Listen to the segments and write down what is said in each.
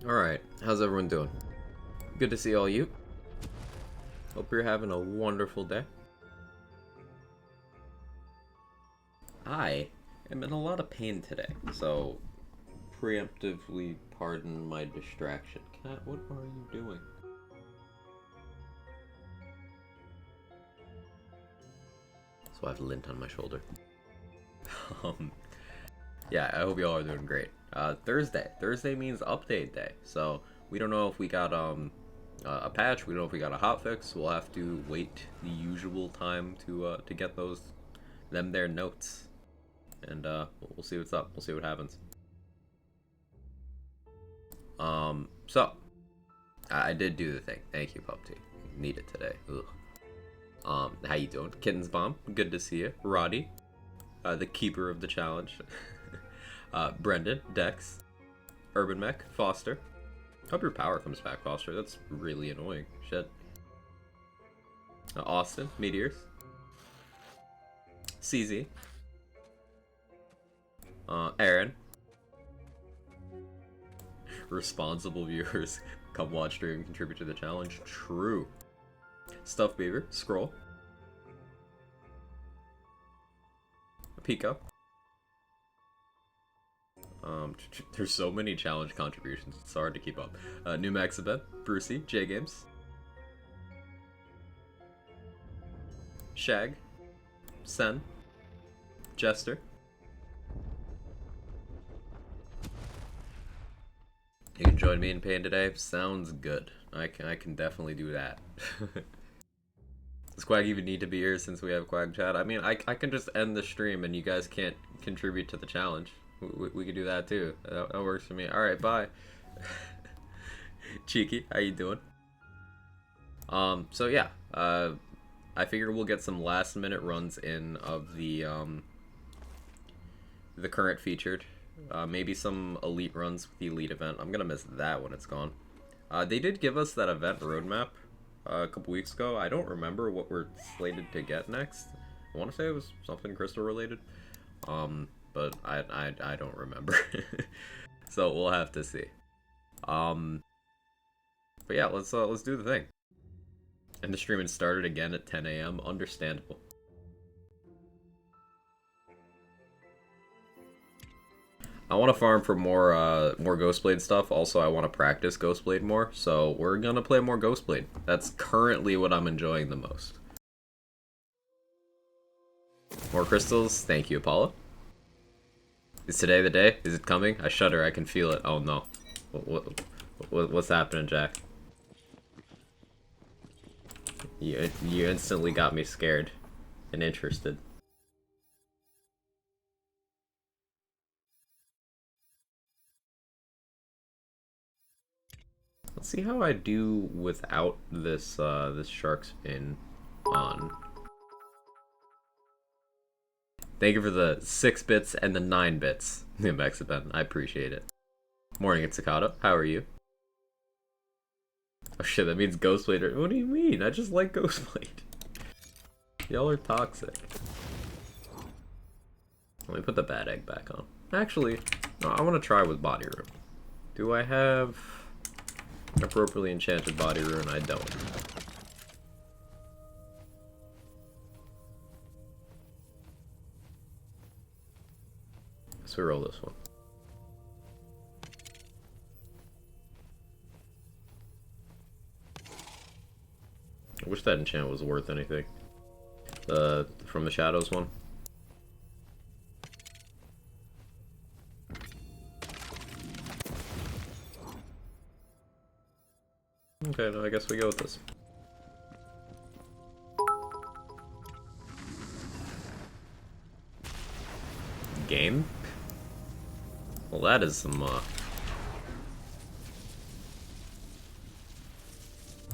Alright, how's everyone doing? Good to see all you. Hope you're having a wonderful day. I am in a lot of pain today, so preemptively pardon my distraction. Cat, what are you doing? So I have lint on my shoulder. Yeah, I hope y'all are doing great. Thursday. Thursday means update day, so we don't know if we got a patch. We don't know if we got a hotfix. We'll have to wait the usual time to get their notes, and we'll see what's up. We'll see what happens. So I did do the thing. Thank you, PUBG. Need it today. Ugh. How you doing, Kittens Bomb? Good to see you, Roddy, the keeper of the challenge. Brendan, Dex, Urban Mech, Foster. Hope your power comes back, Foster. That's really annoying. Shit. Austin, Meteors. CZ. Aaron. Responsible viewers come watch stream and contribute to the challenge. True. Stuff Beaver, Scroll. Pico. There's so many challenge contributions, it's hard to keep up. New Maxibet, Brucey, J Games, Shag, Sen, Jester. You can join me in pain today. Sounds good. I can definitely do that. Does Quag even need to be here since we have Quag chat? I mean, I can just end the stream and you guys can't contribute to the challenge. We could do that too. That works for me. Alright, bye. Cheeky, how you doing? So yeah, I figure we'll get some last minute runs in of the current featured Maybe some elite runs with the elite event. I'm gonna miss that when it's gone. They did give us that event roadmap a couple weeks ago. I don't remember what we're slated to get next. I want to say it was something crystal related, but I don't remember. So we'll have to see. But yeah, let's do the thing. And the stream had started again at 10 a.m. Understandable. I want to farm for more Ghostblade stuff. Also, I want to practice Ghostblade more. So we're gonna play more Ghostblade. That's currently what I'm enjoying the most. More crystals. Thank you, Apollo. Is today the day? Is it coming? I shudder. I can feel it. Oh no. What's happening, Jack? You instantly got me scared and interested. Let's see how I do without this this shark fin on. Thank you for the 6 bits and the 9 bits, Mexiben. I appreciate it. Morning, it's Sakata. How are you? Oh shit, that means Ghostblade. What do you mean? I just like Ghostblade. Y'all are toxic. Let me put the bad egg back on. Actually, no, I want to try with body rune. Do I have an appropriately enchanted body rune? I don't. So we roll this one. I wish that enchant was worth anything. The From the Shadows one. Okay, no, I guess we go with this. Game? Well, that is some,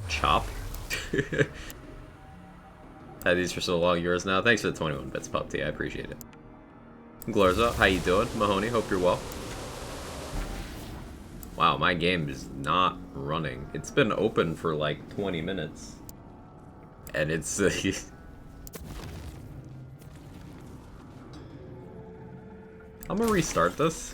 chop. Had these for so long, yours now. Thanks for the 21 bits, Pup T. I appreciate it. Glorza, how you doing? Mahoney, hope you're well. Wow, my game is not running. It's been open for like 20 minutes. And it's... I'm gonna restart this.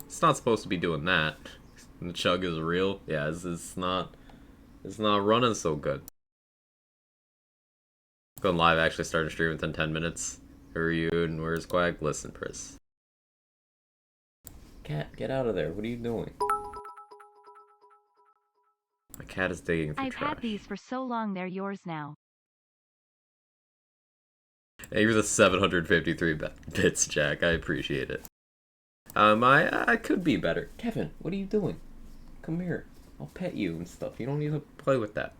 It's not supposed to be doing that. The chug is real. Yeah, it's not running so good. Going live, actually started streaming within 10 minutes. Who are you and where's Quack? Listen, Pris. Cat, get out of there. What are you doing? My cat is digging through I've trash. had these for so long they're yours now. Hey, you're the 753 bits, Jack. I appreciate it. I could be better. Kevin, what are you doing? Come here. I'll pet you and stuff. You don't need to play with that.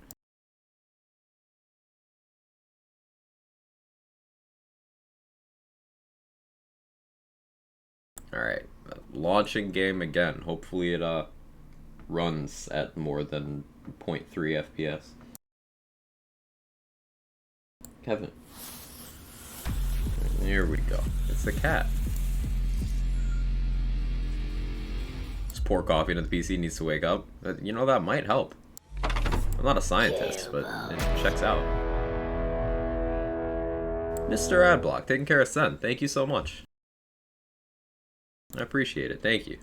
Alright. Launching game again. Hopefully it runs at more than 0.3 FPS. Kevin. Here we go. It's the cat. This poor coffee into the PC needs to wake up. You know, that might help. I'm not a scientist, but it checks out. Mr. Adblock, taking care of Sen. Thank you so much. I appreciate it. Thank you.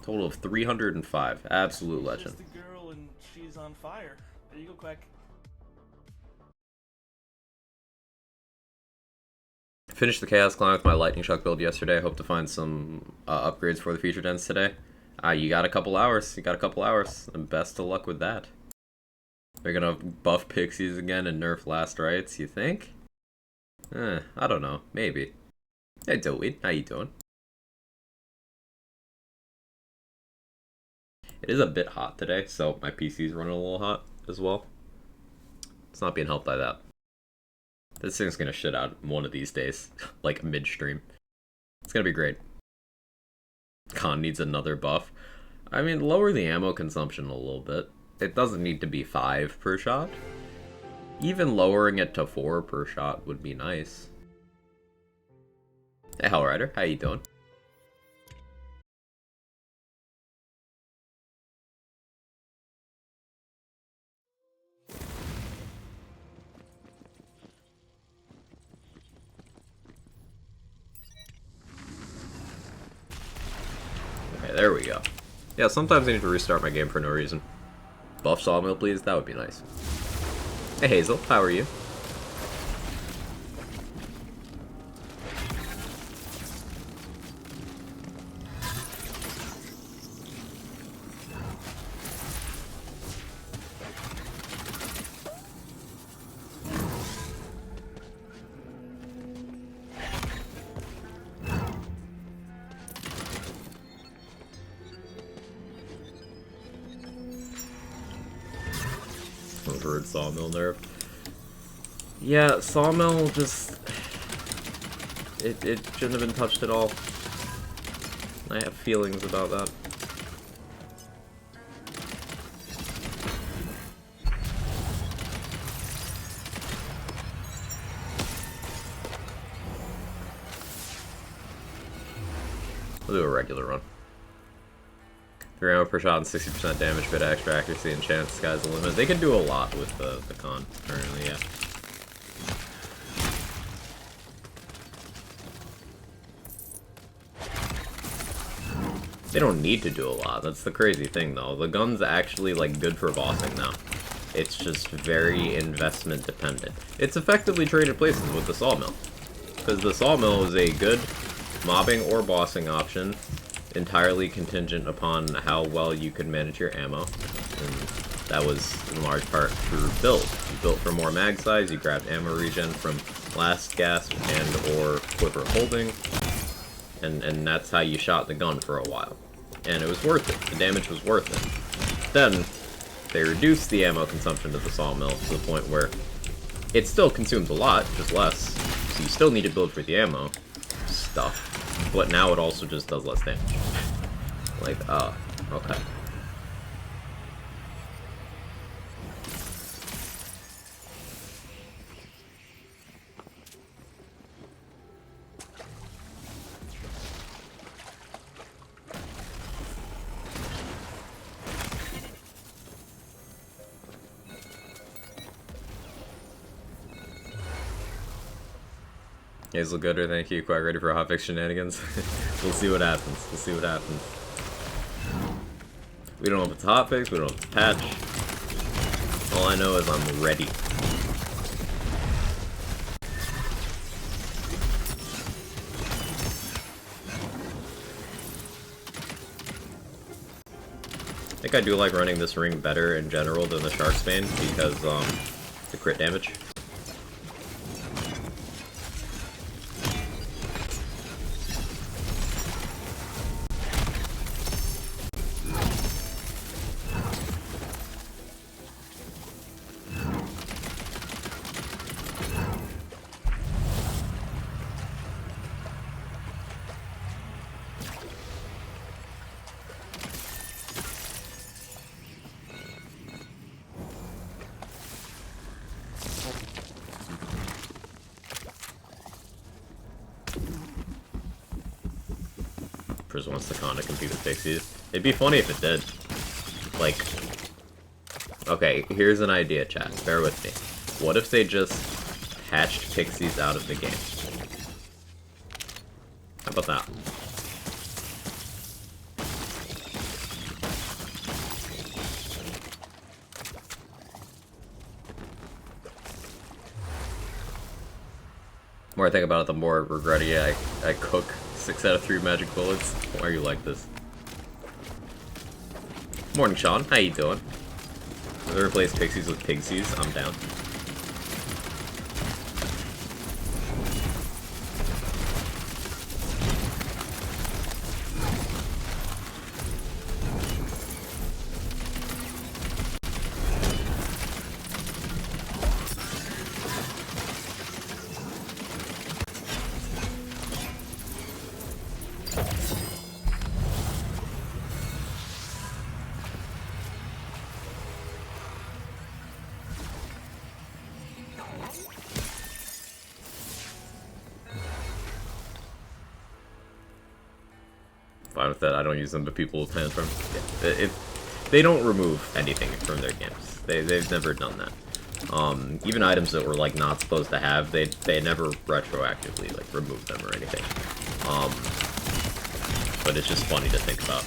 Total of 305. Absolute legend. She's the girl and she's on fire. There you go, Quack. Finished the Chaos Climb with my Lightning Shock build yesterday. Hope to find some upgrades for the feature dens today. You got a couple hours. And best of luck with that. They're gonna buff Pixies again and nerf Last Rites, you think? I don't know. Maybe. Hey, Doweed. How you doing? It is a bit hot today, so my PC's running a little hot as well. It's not being helped by that. This thing's gonna shit out one of these days, like midstream. It's gonna be great. Khan needs another buff. I mean, lower the ammo consumption a little bit. It doesn't need to be 5 per shot. Even lowering it to 4 per shot would be nice. Hey, Hellrider, how you doing? Okay, there we go. Yeah, sometimes I need to restart my game for no reason. Buff Sawmill, please? That would be nice. Hey, Hazel, how are you? Overheard Sawmill nerf. Yeah, Sawmill just... It shouldn't have been touched at all. I have feelings about that. We'll do a regular run. 3 ammo per shot and 60% damage, bit extra accuracy, and chance, sky's the limit. They can do a lot with the con currently, yeah. They don't need to do a lot, that's the crazy thing though. The gun's actually like good for bossing now. It's just very investment dependent. It's effectively traded places with the Sawmill. Because the Sawmill is a good mobbing or bossing option, entirely contingent upon how well you can manage your ammo. And that was in large part through build. You built for more mag size, you grabbed ammo regen from last gasp and or quiver holding, and that's how you shot the gun for a while. And it was worth it. The damage was worth it. Then they reduced the ammo consumption of the Sawmill to the point where it still consumes a lot, just less. So you still need to build for the ammo stuff, but now it also just does less damage. Like, okay. Hazel Gooder, thank you. Quite ready for hotfix shenanigans. We'll see what happens. We'll see what happens. We don't know if it's hotfix, we don't know if it's patch. All I know is I'm ready. I think I do like running this ring better in general than the Sharksbane because the crit damage. Wants the con to compete with Pixies. It'd be funny if it did. Like, okay, here's an idea, chat. Bear with me. What if they just patched Pixies out of the game? How about that? The more I think about it, the more regretty I cook 6 out of 3 magic bullets. Why are you like this? Morning, Sean. How you doing? If I replace Pixies with Pigsies, I'm down. fine with that. I don't use them, but people will tantrum. Yeah, they don't remove anything from their games. They've never done that. Even items that were like not supposed to have, they never retroactively like remove them or anything. But it's just funny to think about.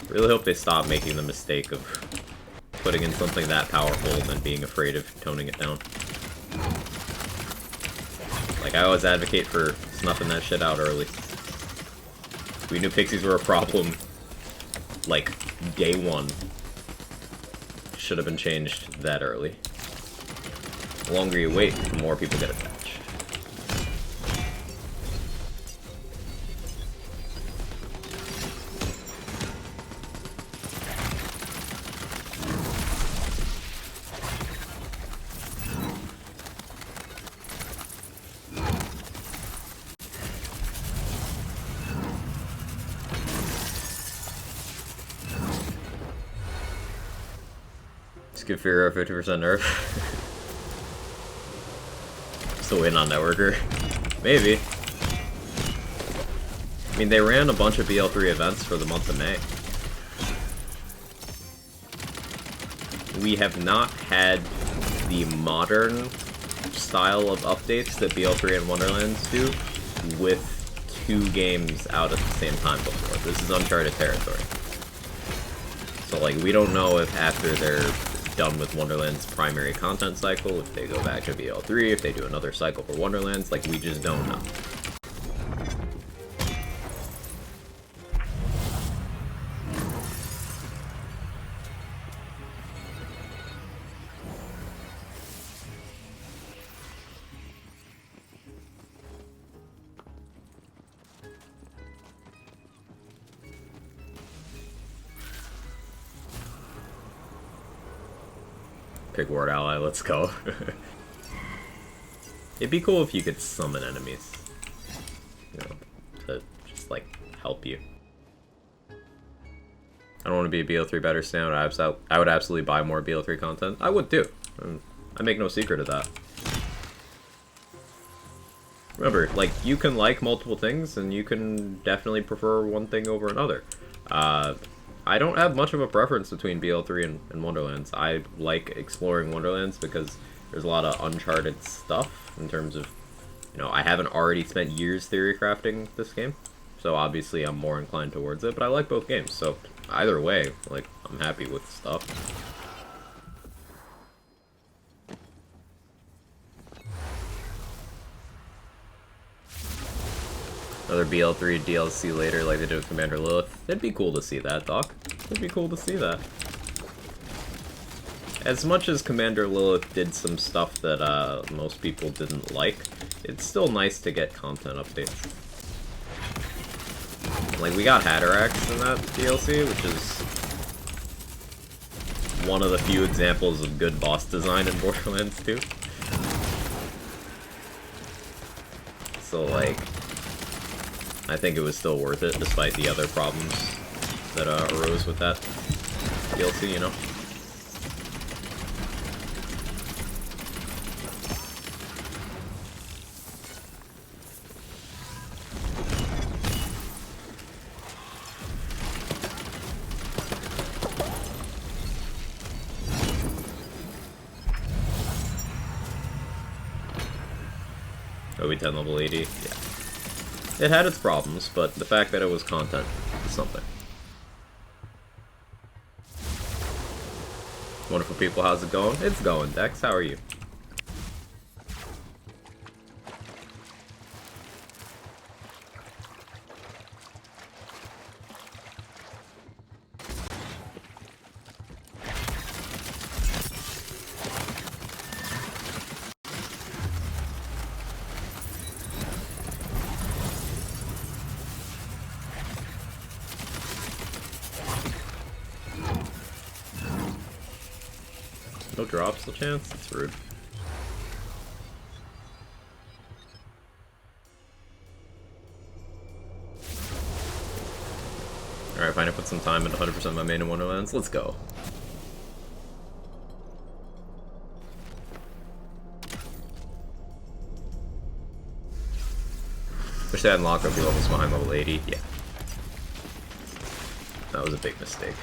Really hope they stop making the mistake of putting in something that powerful and then being afraid of toning it down. Like, I always advocate for snuffing that shit out early. We knew pixies were a problem, like, day one. Should have been changed that early. The longer you wait, the more people get attached. Just give Firo 50% nerf. Still waiting on Networker. Maybe. I mean, they ran a bunch of BL3 events for the month of May. We have not had the modern style of updates that BL3 and Wonderlands do with 2 games out at the same time before. This is uncharted territory. So, like, we don't know if after they're done with Wonderland's primary content cycle, if they go back to BL3, if they do another cycle for Wonderlands, like, we just don't know. Pick ward ally, let's go. It'd be cool if you could summon enemies, you know, to just, like, help you. I don't want to be a BL3 better stand. I would absolutely buy more BL3 content. I would too. I make no secret of that. Remember, like, you can like multiple things, and you can definitely prefer one thing over another. I don't have much of a preference between BL3 and Wonderlands. I like exploring Wonderlands because there's a lot of uncharted stuff in terms of, you know, I haven't already spent years theory crafting this game, so obviously I'm more inclined towards it, but I like both games, so either way, like, I'm happy with stuff. Another BL3 DLC later like they did with Commander Lilith. It'd be cool to see that, Doc. It'd be cool to see that. As much as Commander Lilith did some stuff that most people didn't like, it's still nice to get content updates. Like, we got Hatterax in that DLC, which is one of the few examples of good boss design in Borderlands 2. So, like, I think it was still worth it, despite the other problems that arose with that DLC, you know? OB10 level 80, yeah. It had its problems, but the fact that it was content is something. Wonderful people, how's it going? It's going, Dex, how are you? No drops, no chance? That's rude. Alright, fine, I put some time into 100% my main in Wonderlands. Let's go. Wish they had unlocked a few levels behind level 80. Yeah. That was a big mistake.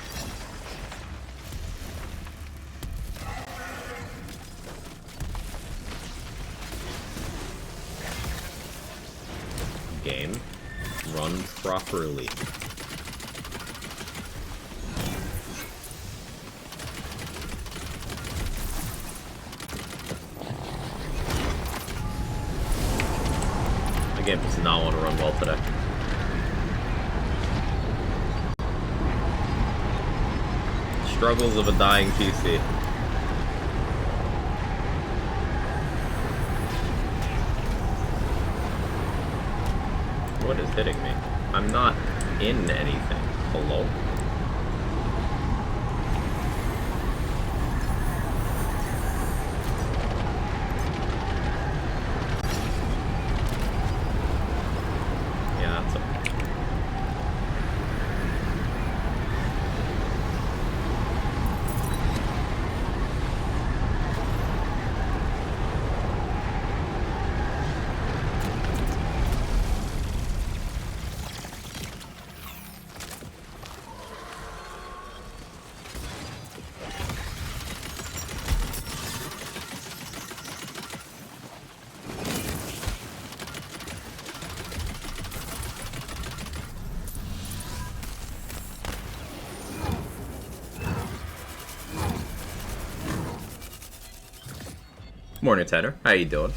Game. Run properly. The game does not want to run well today. Struggles of a dying PC. What is hitting me? I'm not in anything. Hello? Yeah, that's okay. Morning, Tanner. How you doing?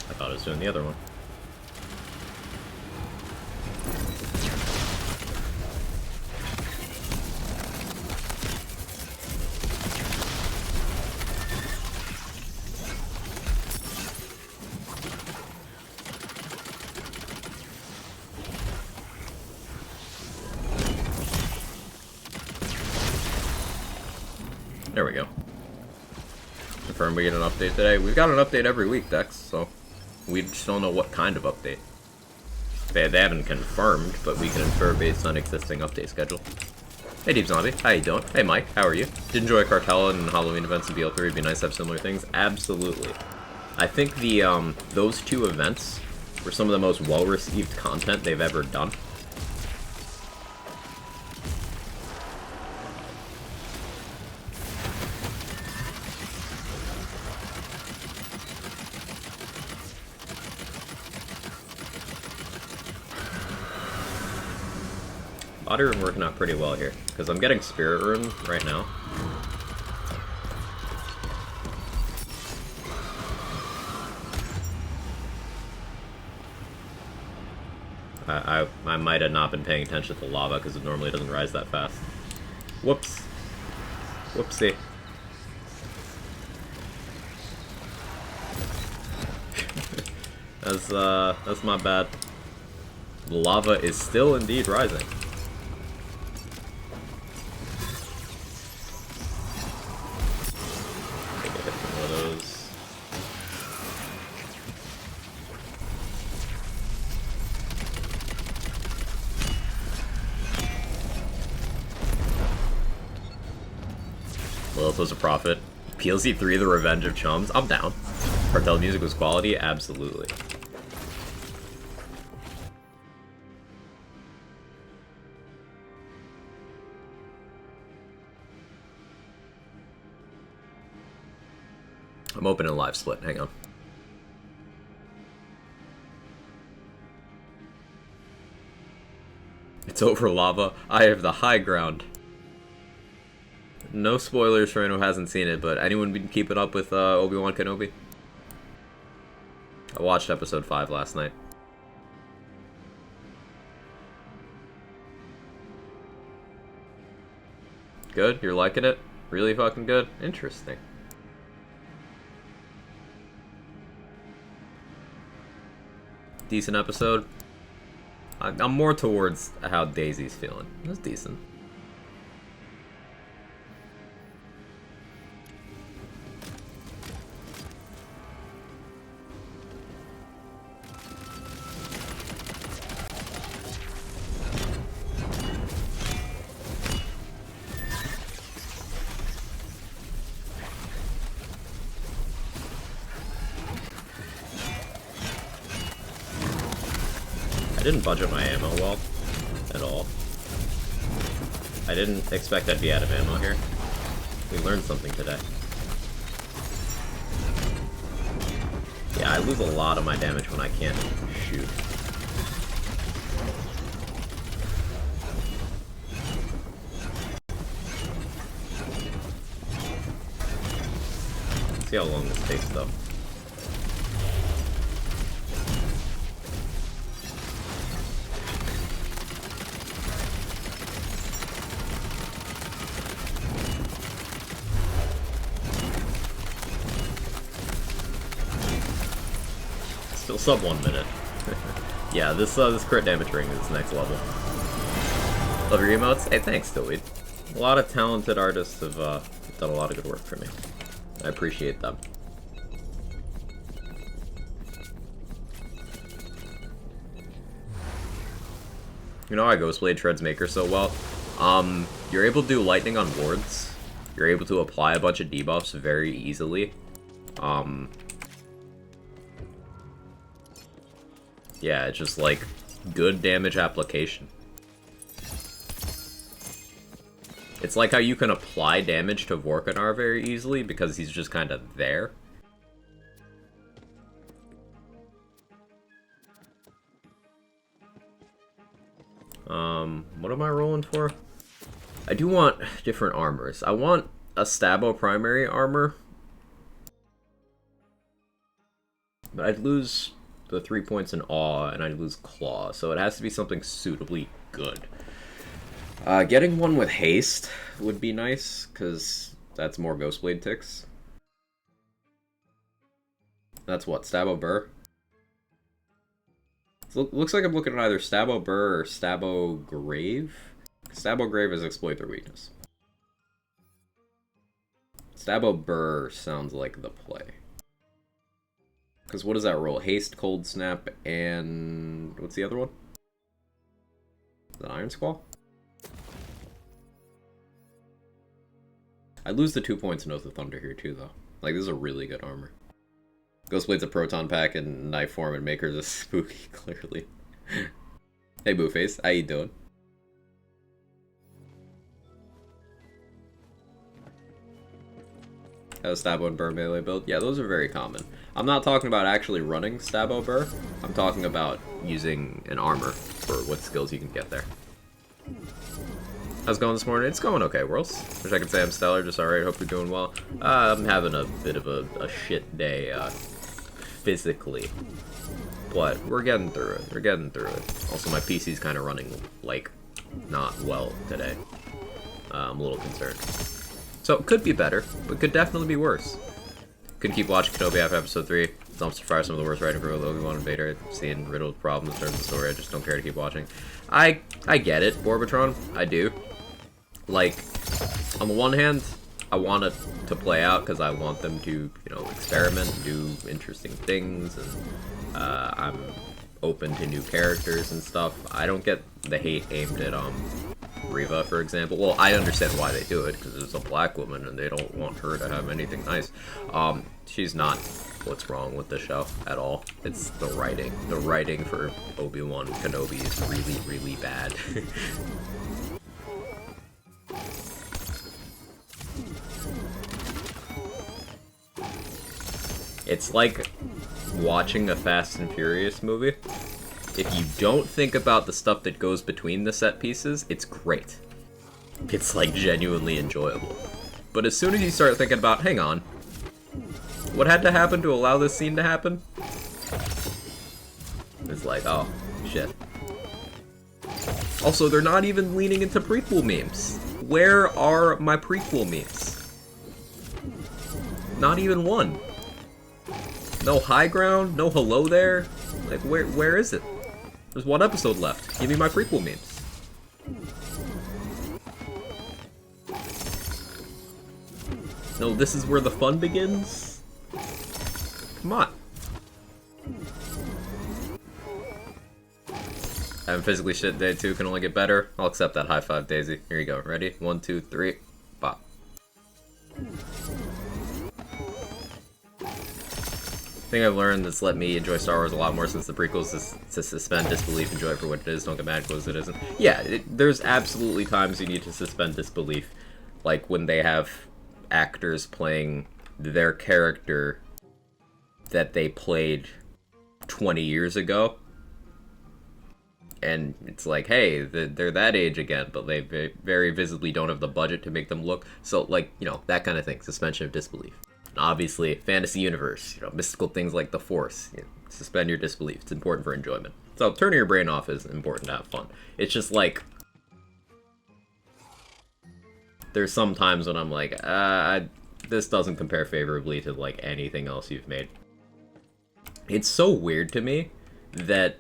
I thought I was doing the other one. There we go. Confirm we get an update today. We've got an update every week, Dex, so we just don't know what kind of update. They haven't confirmed, but we can infer based on existing update schedule. Hey Deep Zombie, how you doing? Hey Mike, how are you? Did you enjoy Cartella and Halloween events in BL3? It'd be nice to have similar things. Absolutely. I think the those two events were some of the most well-received content they've ever done. Body Rune working out pretty well here, because I'm getting Spirit Rune right now. I might have not been paying attention to lava, because it normally doesn't rise that fast. Whoops. Whoopsie. That's my bad. The lava is still indeed rising. Take a hit from one of those. Lilith was a prophet. PLC 3, The Revenge of Chums. I'm down. Cartel music was quality? Absolutely. I'm opening live split. Hang on. It's over, lava. I have the high ground. No spoilers for anyone who hasn't seen it, but anyone been keeping up with Obi-Wan Kenobi? I watched episode 5 last night. Good? You're liking it? Really fucking good? Interesting. Decent episode. I'm more towards how Daisy's feeling. It was decent. I didn't budget my ammo well at all. I didn't expect I'd be out of ammo here. We learned something today. Yeah, I lose a lot of my damage when I can't shoot. Let's see how long this takes though. Still sub 1 minute. Yeah, this crit damage ring is next level. Love your emotes? Hey, thanks, Doid. A lot of talented artists have done a lot of good work for me. I appreciate them. You know how Ghostblade treads Maker so well? You're able to do lightning on wards. You're able to apply a bunch of debuffs very easily. Yeah, it's just like good damage application. It's like how you can apply damage to Vorkanar very easily because he's just kind of there. What am I rolling for? I do want different armors. I want a Stabo primary armor. But I'd lose the 3 points in Awe, and I'd lose Claw, so it has to be something suitably good. Getting one with Haste would be nice, because that's more Ghostblade ticks. That's what, Stabo Burr? Looks like I'm looking at either Stabo Burr or Stabo Grave. Stabo Grave is exploit their weakness. Stabo Burr sounds like the play. Because what does that roll? Haste, Cold Snap, and... what's the other one? Is that Iron Squall? I lose the 2 points in Oath of Thunder here too, though. Like, this is a really good armor. Ghostblade's a Proton Pack and Knife Form, and Maker's a Spooky, clearly. Hey, Booface, how you doing? Has Stabo and Burr melee build? Yeah, those are very common. I'm not talking about actually running Stabo Burr. I'm talking about using an armor for what skills you can get there. How's it going this morning? It's going okay, Worlds. Wish I could say I'm stellar, just alright, hope you're doing well. I'm having a bit of a shit day, physically. But we're getting through it. We're getting through it. Also, my PC's kind of running, like, not well today. I'm a little concerned. So, it could be better, but could definitely be worse. Could keep watching Kenobi after episode 3. Dumpster Fire, some of the worst writing for Obi-Wan and Vader. Seeing riddled problems in terms of the story, I just don't care to keep watching. I get it, Borbatron. I do. Like, on the one hand, I want it to play out because I want them to, you know, experiment and do interesting things, and I'm open to new characters and stuff. I don't get the hate aimed at Reva, for example. Well, I understand why they do it, because it's a black woman and they don't want her to have anything nice. She's not what's wrong with the show at all. It's the writing. The writing for Obi-Wan Kenobi is really, really bad. It's like watching a Fast and Furious movie. If you don't think about the stuff that goes between the set pieces, it's great. It's like genuinely enjoyable. But as soon as you start thinking about, hang on, what had to happen to allow this scene to happen? It's like, oh, shit. Also, they're not even leaning into prequel memes. Where are my prequel memes? Not even one. No high ground, no hello there. Like, where is it? There's one episode left. Give me my prequel memes. No, this is where the fun begins? Come on. Having physically shit day 2 can only get better. I'll accept that high five, Daisy. Here you go. Ready? 1, 2, 3. Pop. Thing I've learned that's let me enjoy Star Wars a lot more since the prequels is to suspend disbelief, enjoy it for what it is, don't get mad because it isn't. Yeah, there's absolutely times you need to suspend disbelief. Like when they have actors playing their character that they played 20 years ago. And it's like, hey, they're that age again, but they very visibly don't have the budget to make them look. So, like, you know, that kind of thing. Suspension of disbelief. Obviously, fantasy universe, you know, mystical things like the Force. You know, suspend your disbelief. It's important for enjoyment. So turning your brain off is important to have fun. It's just like, there's some times when I'm like, this doesn't compare favorably to like anything else you've made. It's so weird to me that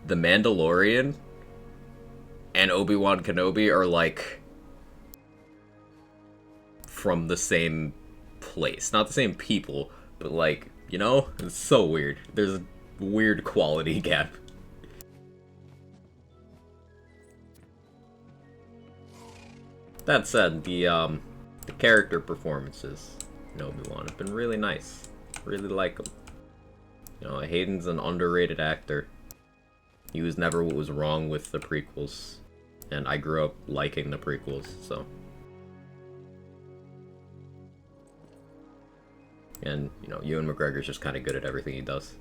The Mandalorian and Obi-Wan Kenobi are like from the same place. Not the same people, but like, you know? It's so weird. There's a weird quality gap. That said, the character performances in Obi-Wan have been really nice. Really like them. You know, Hayden's an underrated actor. He was never what was wrong with the prequels. And I grew up liking the prequels, so. And, you know, Ewan McGregor's just kind of good at everything he does.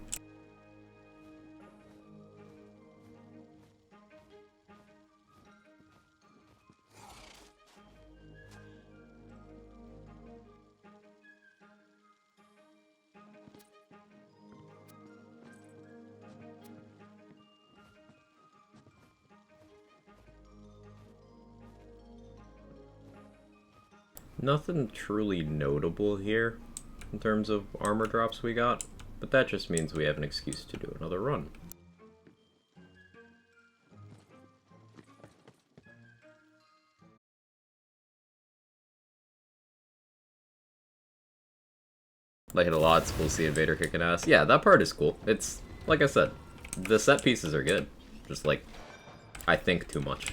Nothing truly notable here in terms of armor drops we got, but that just means we have an excuse to do another run. Like it a lot, it's cool to see Invader kicking ass. Yeah, that part is cool. It's, like I said, the set pieces are good. Just like, I think too much.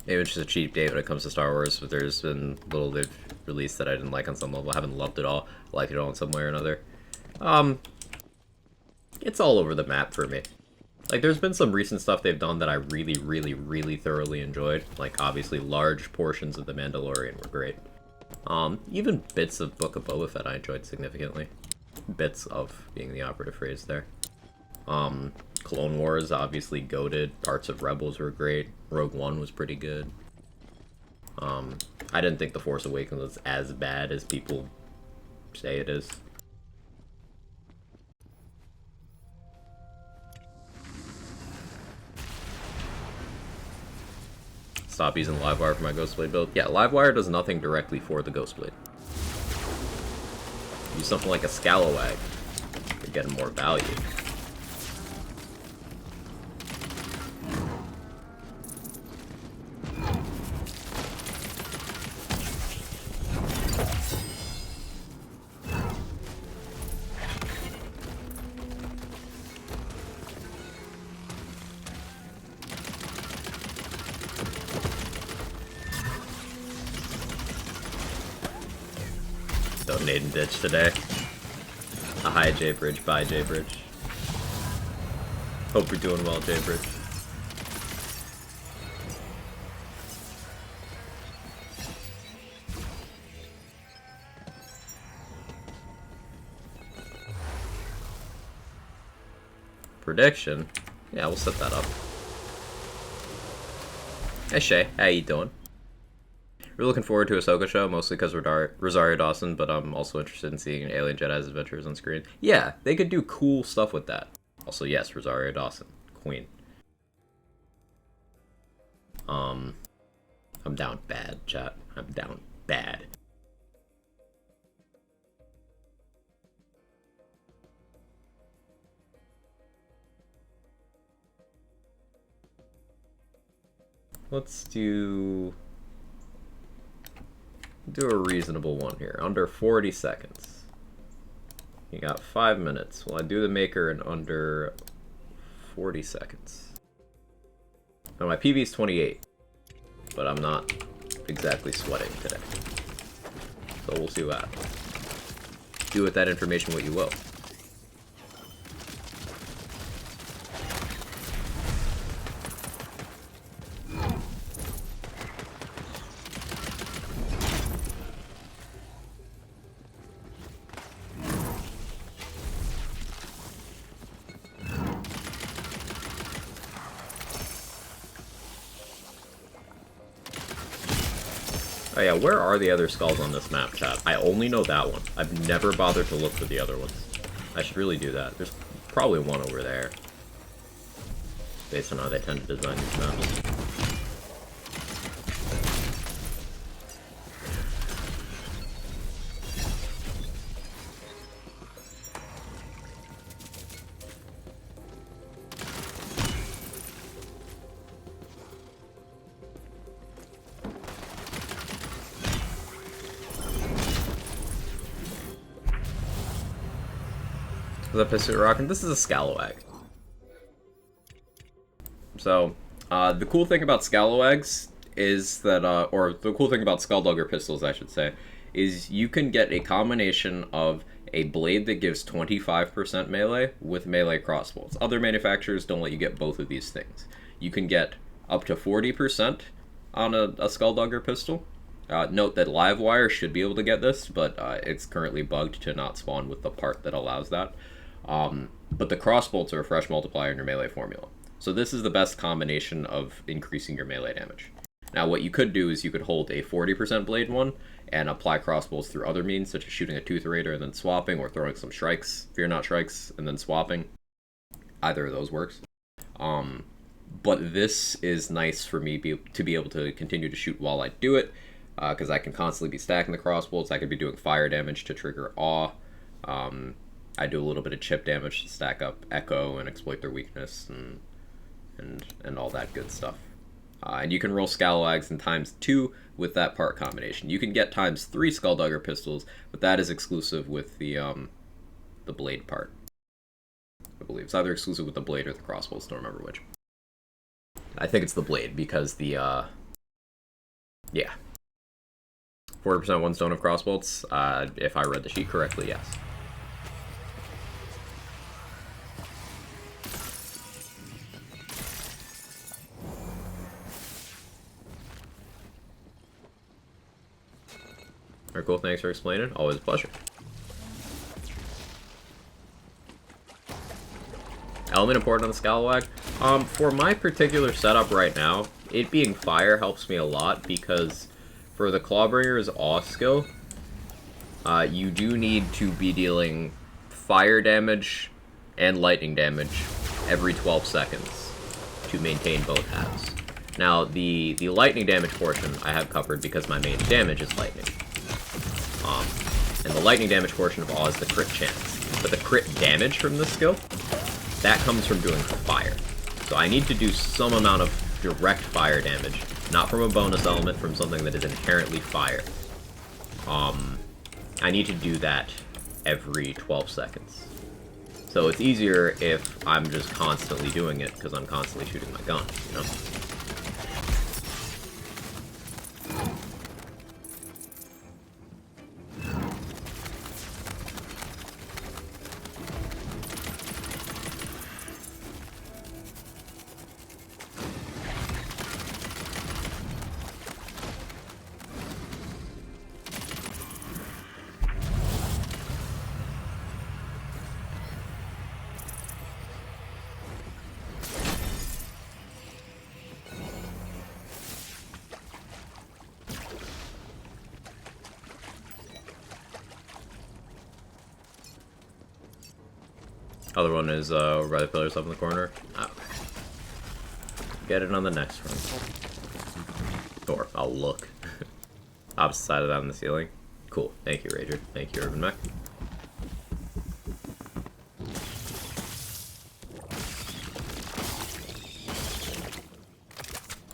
Maybe it's just a cheap date when it comes to Star Wars, but there's been little they've released that I didn't like on some level. I haven't loved it all. I like it all in some way or another. It's all over the map for me. Like, there's been some recent stuff they've done that I really, really, really thoroughly enjoyed. Like, obviously, large portions of The Mandalorian were great. Even bits of Book of Boba Fett I enjoyed significantly. Bits of being the operative phrase there. Clone Wars, obviously goated. Parts of Rebels were great. Rogue One was pretty good. I didn't think The Force Awakens was as bad as people say it is. Stop using Livewire for my Ghostblade build. Yeah, Livewire does nothing directly for the Ghostblade. Use something like a Scalawag to get more value. Donate and ditch today. A hi J-Bridge, bye J-Bridge. Hope you're doing well, J-Bridge. prediction. Yeah, we'll set that up. Hey Shay, how you doing? We're looking forward to Ahsoka show, mostly because Rosario Dawson, but I'm also interested in seeing Alien Jedi's adventures on screen. Yeah, they could do cool stuff with that. Also, yes, Rosario Dawson, Queen. I'm down bad, chat. I'm down bad. Let's do a reasonable one here, under 40 seconds. You got 5 minutes. Well, I do the maker in under 40 seconds. Now my PB is 28, but I'm not exactly sweating today. So we'll see what happens. Do with that information what you will. Oh yeah, where are the other skulls on this map, chat? I only know that one. I've never bothered to look for the other ones. I should really do that. There's probably one over there. Based on how they tend to design these maps. The Pursuit Rock, and this is a Scalawag. So, the cool thing about Scalawags is that, or the cool thing about Skulldugger pistols, I should say, is you can get a combination of a blade that gives 25% melee with melee crossbolts. Other manufacturers don't let you get both of these things. You can get up to 40% on a Skulldugger pistol. Note that Livewire should be able to get this, but it's currently bugged to not spawn with the part that allows that. But the crossbolts are a fresh multiplier in your melee formula. So this is the best combination of increasing your melee damage. Now what you could do is you could hold a 40% blade one and apply crossbolts through other means, such as shooting a Tooth Raider and then swapping, or throwing some Shrikes, Fear Not Shrikes, and then swapping. Either of those works. But this is nice for me to be able to continue to shoot while I do it, because I can constantly be stacking the crossbolts. I could be doing fire damage to trigger Awe. I do a little bit of chip damage to stack up Echo and exploit their weakness and all that good stuff. And you can roll Scalawags in ×2 with that part combination. You can get ×3 Skulldugger pistols, but that is exclusive with the blade part. I believe it's either exclusive with the blade or the crossbows. Don't remember which. I think it's the blade because the yeah, 40% one stone of crossbolts. If I read the sheet correctly, yes. Alright, cool. Thanks for explaining. Always a pleasure. Element important on the Scalawag. For my particular setup right now, it being fire helps me a lot because for the Clawbringer's Awe skill, you do need to be dealing fire damage and lightning damage every 12 seconds to maintain both halves. Now, the lightning damage portion I have covered because my main damage is lightning. And the lightning damage portion of Awe is the crit chance. But the crit damage from this skill, that comes from doing fire. So I need to do some amount of direct fire damage, not from a bonus element, from something that is inherently fire. I need to do that every 12 seconds. So it's easier if I'm just constantly doing it, because I'm constantly shooting my gun, you know? Other one is over by the pillars up in the corner. Oh. Get it on the next one. Or I'll look. Opposite side of that on the ceiling. Cool. Thank you, Rager. Thank you, Urban Mech.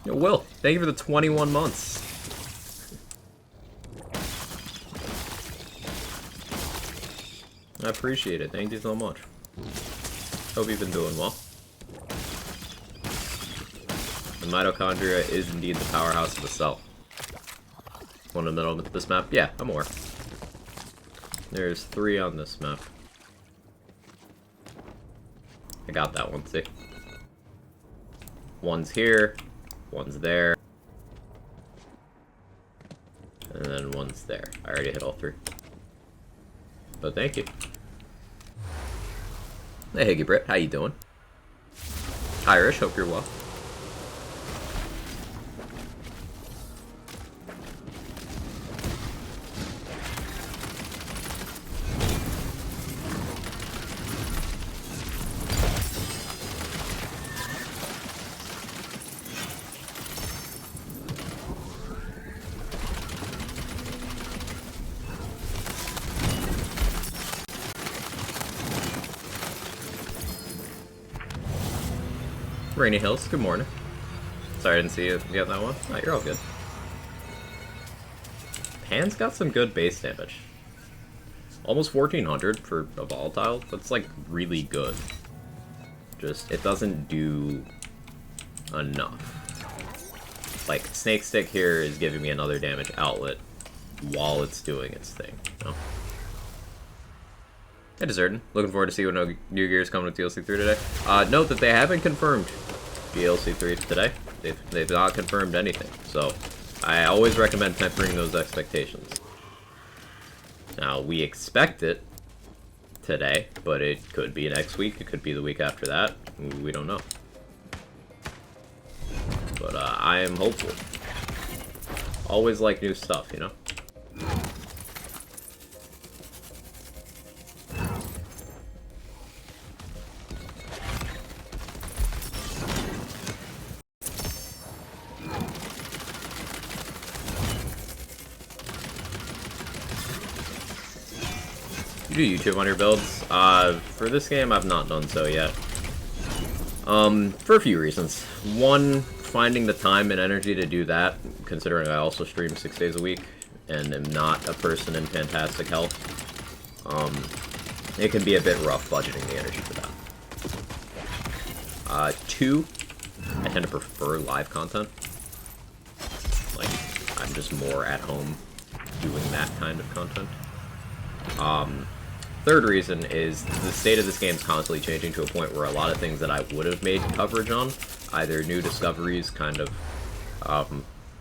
Yo, Will, thank you for the 21 months. I appreciate it. Thank you so much. Hope you've been doing well. The mitochondria is indeed the powerhouse of the cell. One in the middle of this map? Yeah, I'm aware. There's 3 on this map. I got that one, see? One's here, one's there, and then one's there. I already hit all 3. But thank you. Hey, Higgy Brit, how you doing? Irish, hope you're well. Rainy Hills, good morning. Sorry I didn't see you get that one. Oh, you're all good. Pan's got some good base damage. Almost 1400 for a volatile. That's like really good. Just, it doesn't do enough. Like, Snake Stick here is giving me another damage outlet while it's doing its thing. You know? Hey, Desertin. Looking forward to see what New Gear's coming with DLC 3 today. Note that they haven't confirmed DLC 3 today. They've not confirmed anything. So, I always recommend tempering those expectations. Now, we expect it today, but it could be next week. It could be the week after that. We don't know. But I am hopeful. Always like new stuff, you know? You do YouTube on your builds? For this game, I've not done so yet. For a few reasons. One, finding the time and energy to do that, considering I also stream 6 days a week, and am not a person in fantastic health. It can be a bit rough budgeting the energy for that. Two, I tend to prefer live content. Like, I'm just more at home doing that kind of content. Third reason is the state of this game is constantly changing to a point where a lot of things that I would have made coverage on, either new discoveries kind of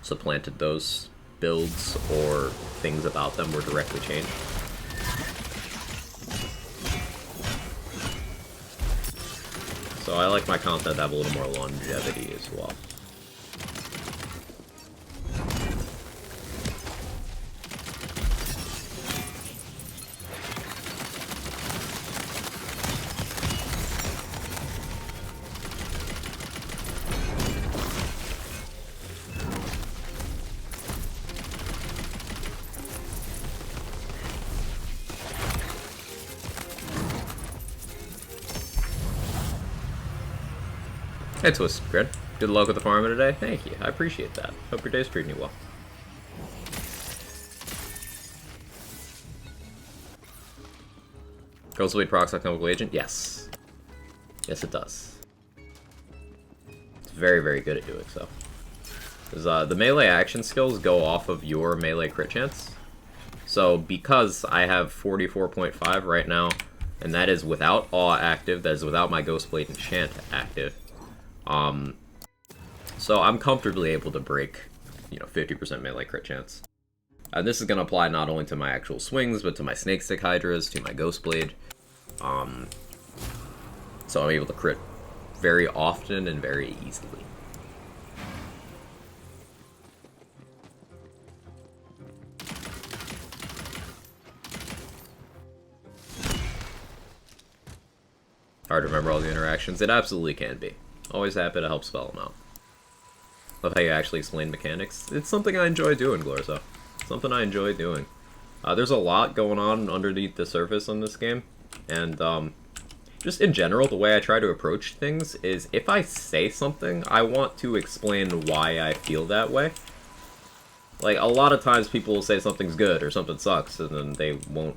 supplanted those builds, or things about them were directly changed. So I like my content to have a little more longevity as well. Hey, Twisted Grid. Good luck with the farming today. Thank you. I appreciate that. Hope your day's treating you well. Ghostblade procs on Chemical Agent? Yes. Yes, it does. It's very, very good at doing so. Because the melee action skills go off of your melee crit chance. So, because I have 44.5 right now, and that is without Awe active, that is without my Ghostblade enchant active, so I'm comfortably able to break, 50% melee crit chance. And this is going to apply not only to my actual swings, but to my Snake Stick Hydras, to my Ghostblade. So I'm able to crit very often and very easily. hard to remember all the interactions. It absolutely can be. Always happy to help spell them out. Love how you actually explain mechanics. It's something I enjoy doing, Glorzo. Something I enjoy doing. There's a lot going on underneath the surface on this game, and just in general, the way I try to approach things is if I say something, I want to explain why I feel that way. Like, a lot of times people will say something's good or something sucks, and then they won't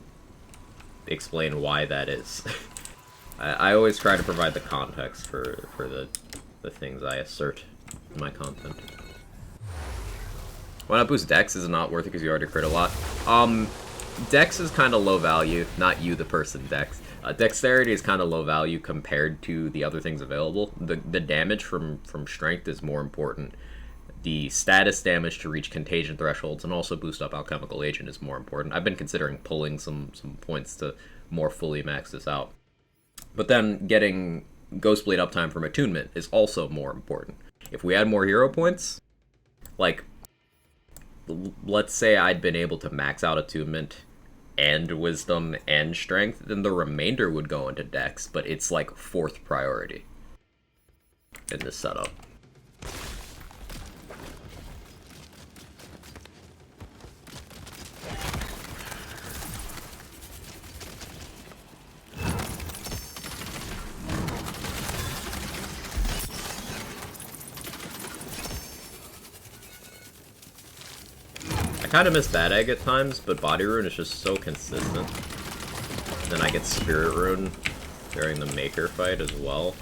explain why that is. I always try to provide the context for the things I assert in my content. Why not boost Dex? Is it not worth it because you already crit a lot? Dex is kind of low value, not you the person, Dex. Dexterity is kind of low value compared to the other things available. The damage from strength is more important. The status damage to reach contagion thresholds and also boost up alchemical agent is more important. I've been considering pulling some points to more fully max this out. But then getting Ghostblade uptime from attunement is also more important. If we had more hero points, like, let's say I'd been able to max out attunement and wisdom and strength, then the remainder would go into Dex, but it's like 4th priority in this setup. I kind of miss Bad Egg at times, but Body Rune is just so consistent. Then I get Spirit Rune during the Maker fight as well.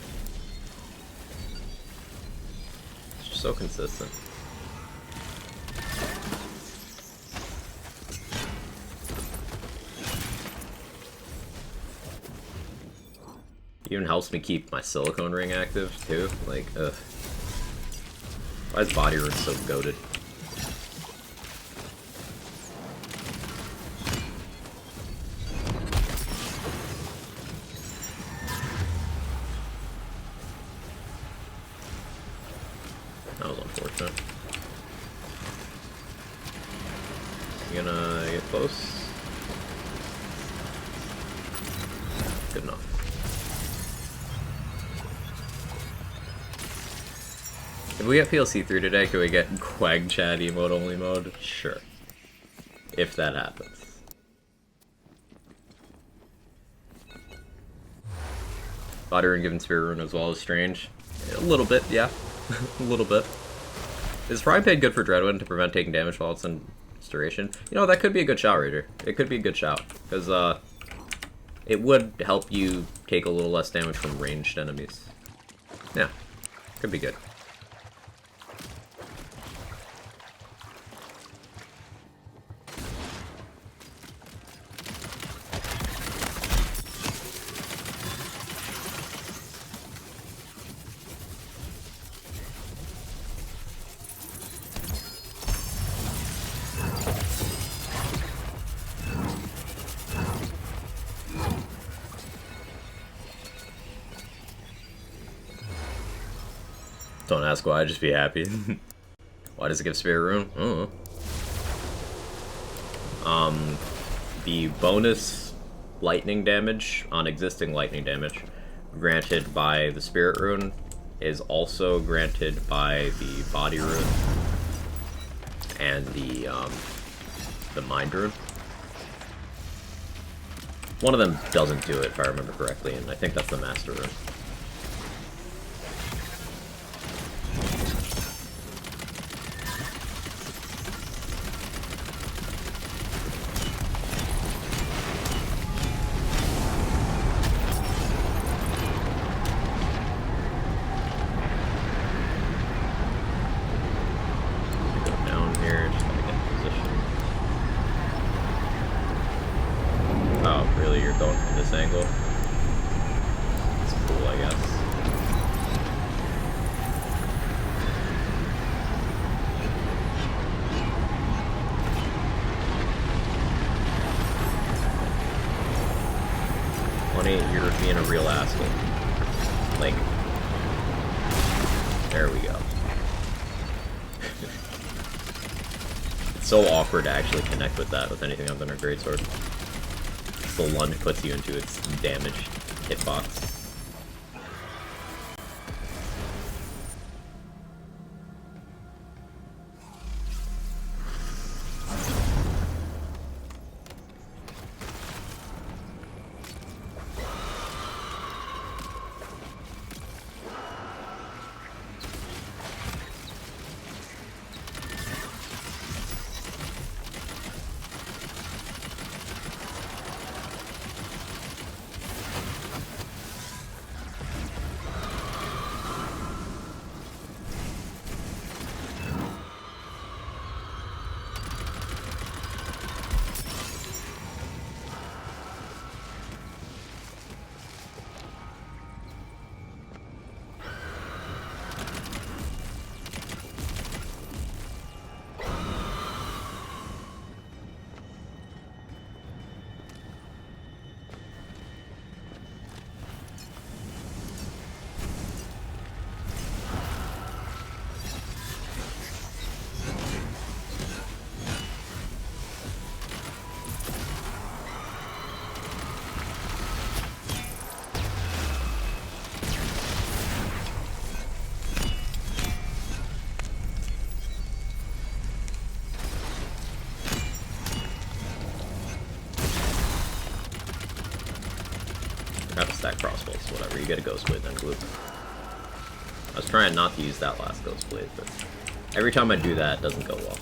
It's just so consistent. It even helps me keep my Silicone Ring active, too. Like, ugh. Why is Body Rune so goated? That was unfortunate. You gonna get close? Good enough. If we get PLC 3 today, could we get Quag Chat emote only mode? Sure. If that happens. Body Rune given Spirit Rune as well is strange. A little bit, yeah. A little bit. Is Frying Pan good for Dreadwind to prevent taking damage while it's in duration? You know, that could be a good shout, Raider. It could be a good shout. Because, it would help you take a little less damage from ranged enemies. Yeah. Could be good. Don't ask why, just be happy. Why does it give Spirit Rune? I don't know. The bonus lightning damage on existing lightning damage granted by the Spirit Rune is also granted by the Body Rune and the Mind Rune. One of them doesn't do it, if I remember correctly, and I think that's the Master Rune. You're being a real asshole. Like, there we go. It's so awkward to actually connect with that with anything other than a greatsword. The lunge puts you into its damage hitbox. stack crossbows, whatever. You get a Ghost Blade, then glue. I was trying not to use that last Ghost Blade, but every time I do that, it doesn't go well.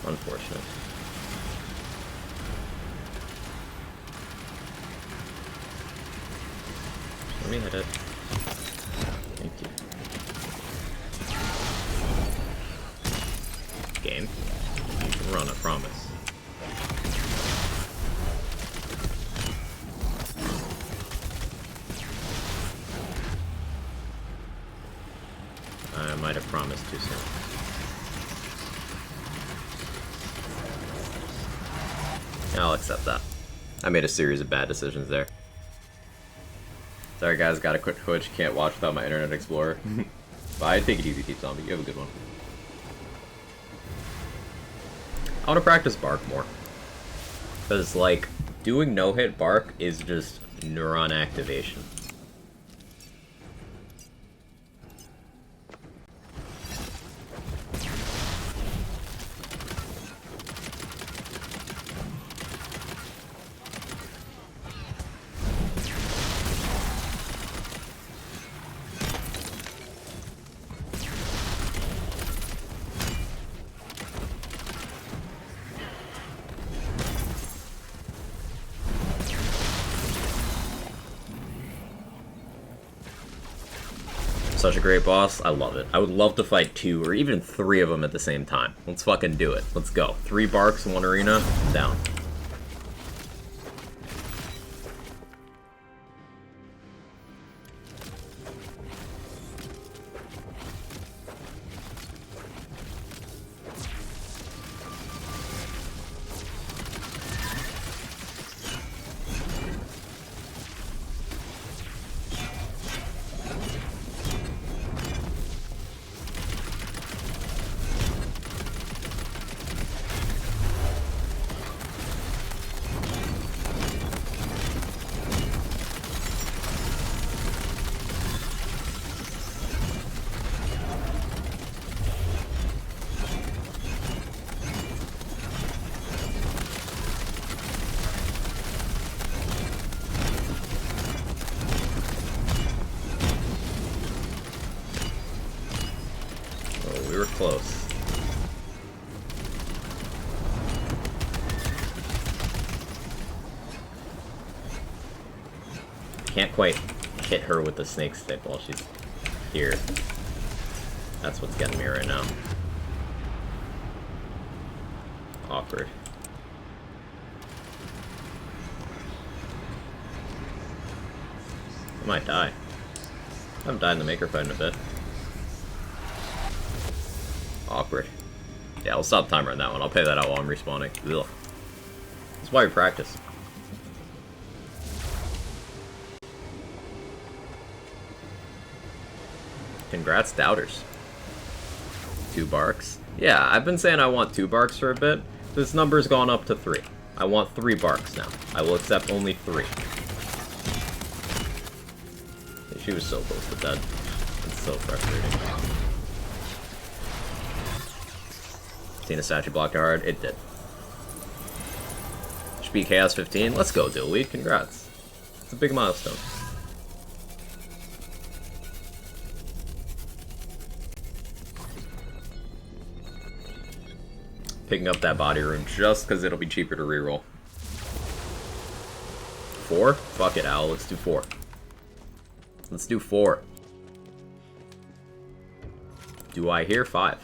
Unfortunate. Let me hit it. Thank you. Game. You can run, I promise. I might have promised too soon. I'll accept that. I made a series of bad decisions there. Sorry guys, gotta quit Twitch. Can't watch without my Internet Explorer. Bye, take it easy, Deep Zombie. You have a good one. I want to practice Bark more. Because, like, doing no-hit Bark is just neuron activation. Such a great boss. I love it. I would love to fight 2 or even 3 of them at the same time. Let's fucking do it. Let's go. 3 Barks in 1 arena. Down. We were close. Can't quite hit her with the snake stick while she's here. That's what's getting me right now. Awkward. I might die. I haven't died in the Maker fight in a bit. Awkward. Yeah, I'll stop the timer on that one. I'll pay that out while I'm respawning. Ugh. That's why we practice. Congrats, doubters. 2 Barks. Yeah, I've been saying I want 2 Barks for a bit. This number's gone up to 3. I want 3 Barks now. I will accept only 3. She was so close to dead. It's so frustrating. Tina statue blocked hard. It did. Should be Chaos 15. Let's go, Dillweed. Congrats. It's a big milestone. picking up that body rune just because it'll be cheaper to reroll. 4? Fuck it, Owl. Let's do 4. Let's do 4. Do I hear 5?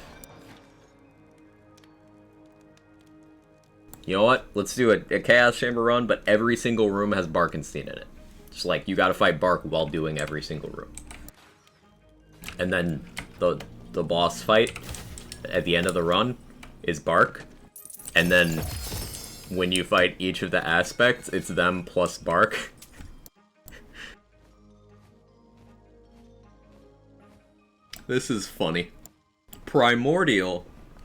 You know what? Let's do a Chaos Chamber run, but every single room has Barkenstein in it. Just like, you gotta fight Bark while doing every single room. And then the boss fight at the end of the run is Bark. And then when you fight each of the aspects, it's them plus Bark. This is funny. Primordial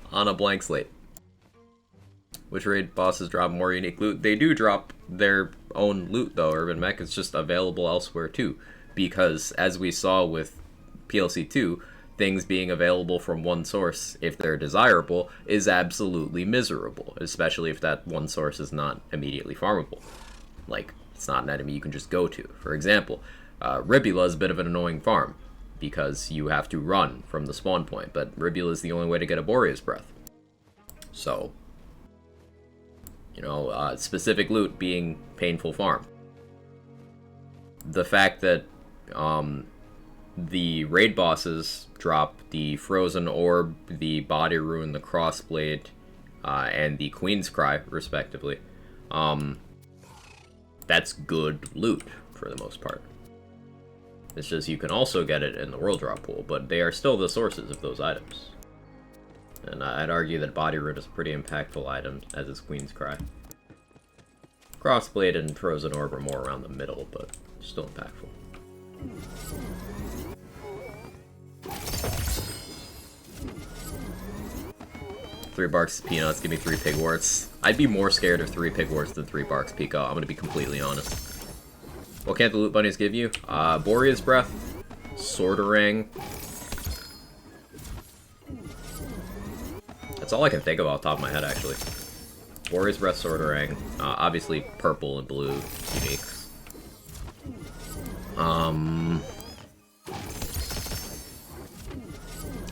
on a blank slate. Which raid bosses drop more unique loot? They do drop their own loot though, Urban Mech. It's just available elsewhere too. Because as we saw with PLC 2, things being available from one source, if they're desirable, is absolutely miserable. Especially if that one source is not immediately farmable. Like, it's not an enemy you can just go to. For example, Ribula is a bit of an annoying farm. Because you have to run from the spawn point, but Ribula is the only way to get a Boreas Breath. So, you know, specific loot being painful farm. The fact that the raid bosses drop the Frozen Orb, the Body Rune, the Crossblade, and the Queen's Cry, respectively, that's good loot for the most part. It's just you can also get it in the World Drop pool, but they are still the sources of those items. And I'd argue that Body Rune is a pretty impactful item, as is Queen's Cry. Crossblade and Frozen Orb are more around the middle, but still impactful. Three Barks Peanuts, give me 3 Pigworts. I'd be more scared of 3 Pigworts than 3 Barks Pico, I'm gonna be completely honest. What can't the loot bunnies give you? Boreas Breath, Swordorang. That's all I can think of off the top of my head, actually. Boreas Breath, Swordorang. Obviously, purple and blue uniques.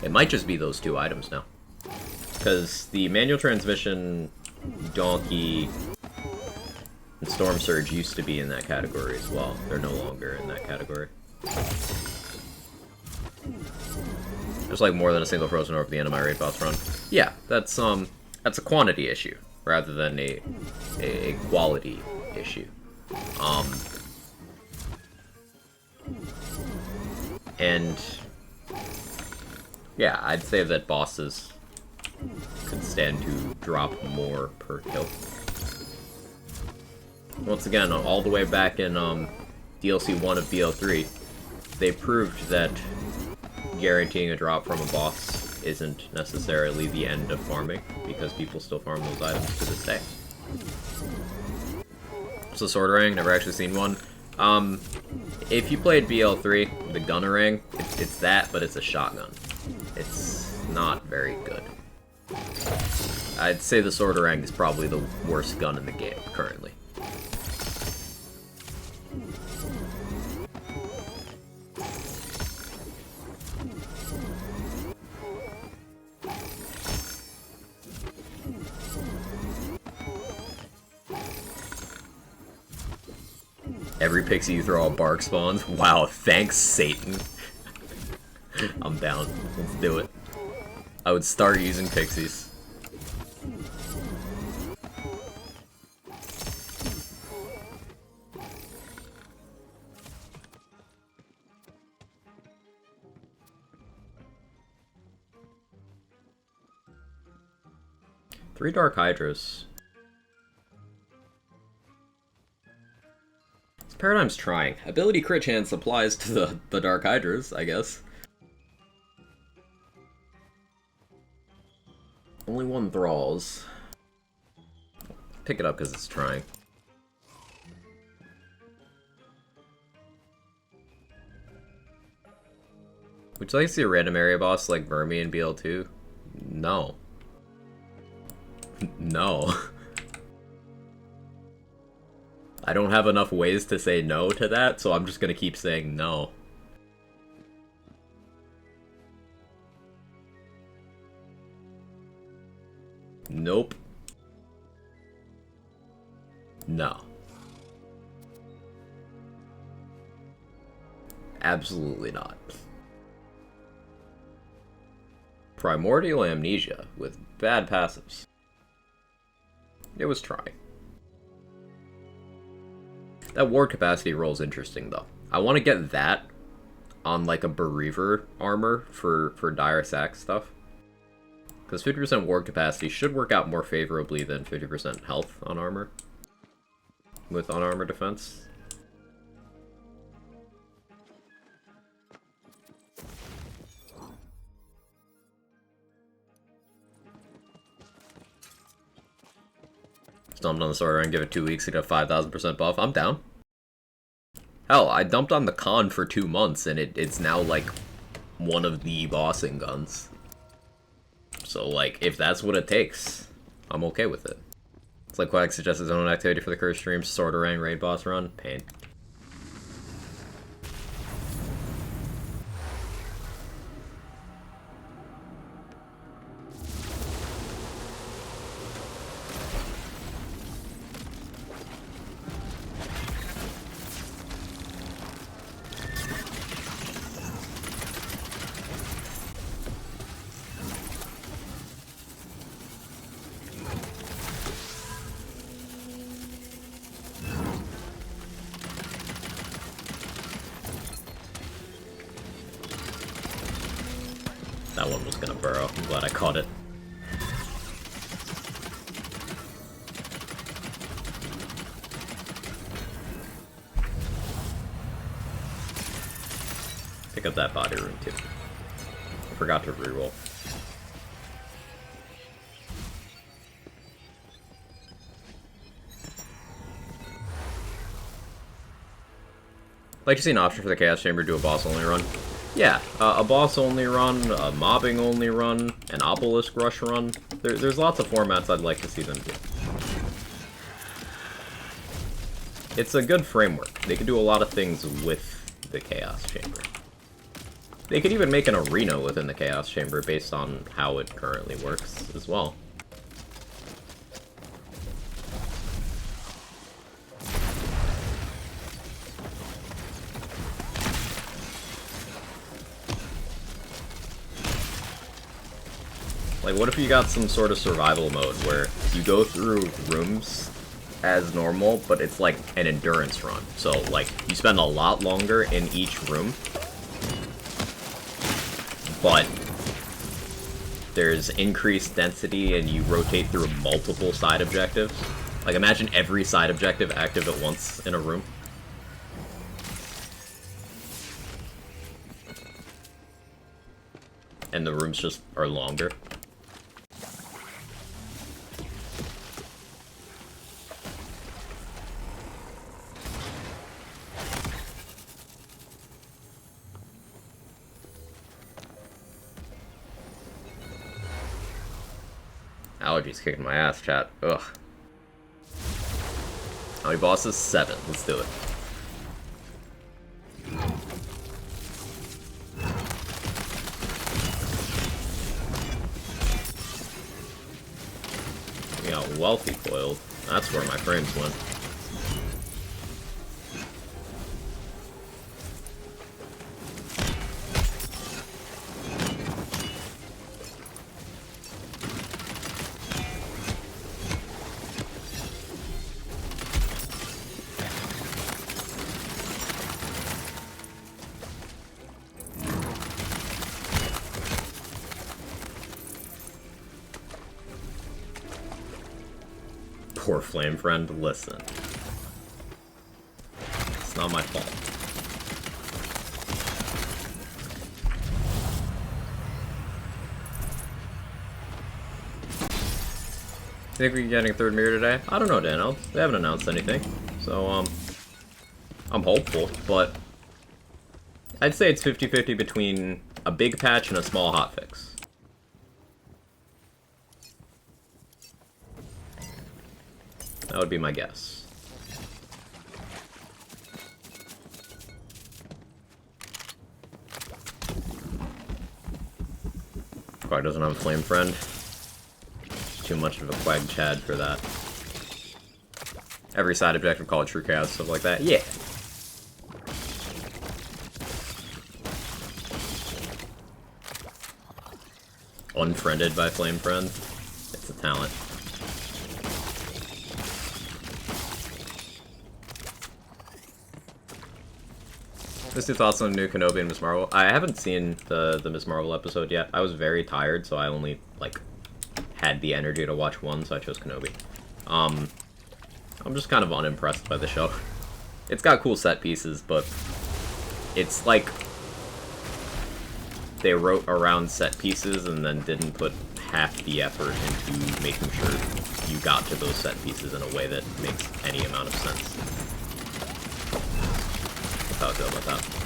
It might just be those 2 items now. Because the manual transmission, Donkey, and Storm Surge used to be in that category as well. They're no longer in that category. There's like more than a single Frozen Orb at the end of my raid boss run. Yeah, that's a quantity issue rather than a quality issue. And yeah, I'd say that bosses could stand to drop more per kill. Once again, all the way back in DLC 1 of BO3, they proved that guaranteeing a drop from a boss isn't necessarily the end of farming, because people still farm those items to this day. So Swordorang, never actually seen one. If you played BL3, the Gunnerang, it's that, but it's a shotgun. It's not very good. I'd say the Swordorang is probably the worst gun in the game, currently. Every pixie you throw a Bark spawns. Wow, thanks, Satan. I'm down. Let's do it. I would start using pixies. Three Dark Hydras. Paradigm's trying. Ability crit chance applies to the Dark Hydras, I guess. Only 1 Thralls. Pick it up because it's trying. Would you like to see a random area boss like Vermi in BL2? No. No. I don't have enough ways to say no to that, so I'm just gonna keep saying no. Nope. Absolutely not. Primordial Amnesia with bad passives. It was trying. That ward capacity roll is interesting though. I want to get that on like a Bereaver armor for dire sack stuff. Because 50% ward capacity should work out more favorably than 50% health on armor. With on-armor defense. Dumped on the sword and give it 2 weeks to get a 5,000% buff. I'm down. Hell, I dumped on the con for 2 months and it's now like one of the bossing guns. So like, if that's what it takes, I'm okay with it. It's like Quack suggests his own activity for the curse stream, Sorterang raid boss run. Pain. That one was gonna burrow. I'm glad I caught it. Pick up that body rune too. I forgot to reroll. Like to see an option for the Chaos Chamber to do a boss only run. Yeah, a boss only run, a mobbing only run, an obelisk rush run. There's lots of formats I'd like to see them do. It's a good framework. They could do a lot of things with the Chaos Chamber. They could even make an arena within the Chaos Chamber based on how it currently works as well. Like, what if you got some sort of survival mode where you go through rooms as normal, but it's like an endurance run. So, like, you spend a lot longer in each room, but there's increased density and you rotate through multiple side objectives. Like, imagine every side objective active at once in a room. And the rooms just are longer. Allergies kicking my ass, chat. Ugh. How many bosses? 7. Let's do it. We got wealthy coiled. That's where my frames went. Poor flame friend, listen. It's not my fault. Think we're getting a third mirror today? I don't know, Daniel. They haven't announced anything. So, I'm hopeful, but I'd say it's 50-50 between a big patch and a small hotfix. That would be my guess. Quag doesn't have a flame friend. Too much of a Quag Chad for that. Every side objective, call it True Chaos, stuff like that. Yeah. unfriended by Flame Friend. It's a talent. What's your thoughts on new Kenobi and Ms. Marvel? I haven't seen the Ms. Marvel episode yet. I was very tired, so I only, like, had the energy to watch one, so I chose Kenobi. I'm just kind of unimpressed by the show. It's got cool set pieces, but it's like they wrote around set pieces and then didn't put half the effort into making sure you got to those set pieces in a way that makes any amount of sense. That's how I feel about that.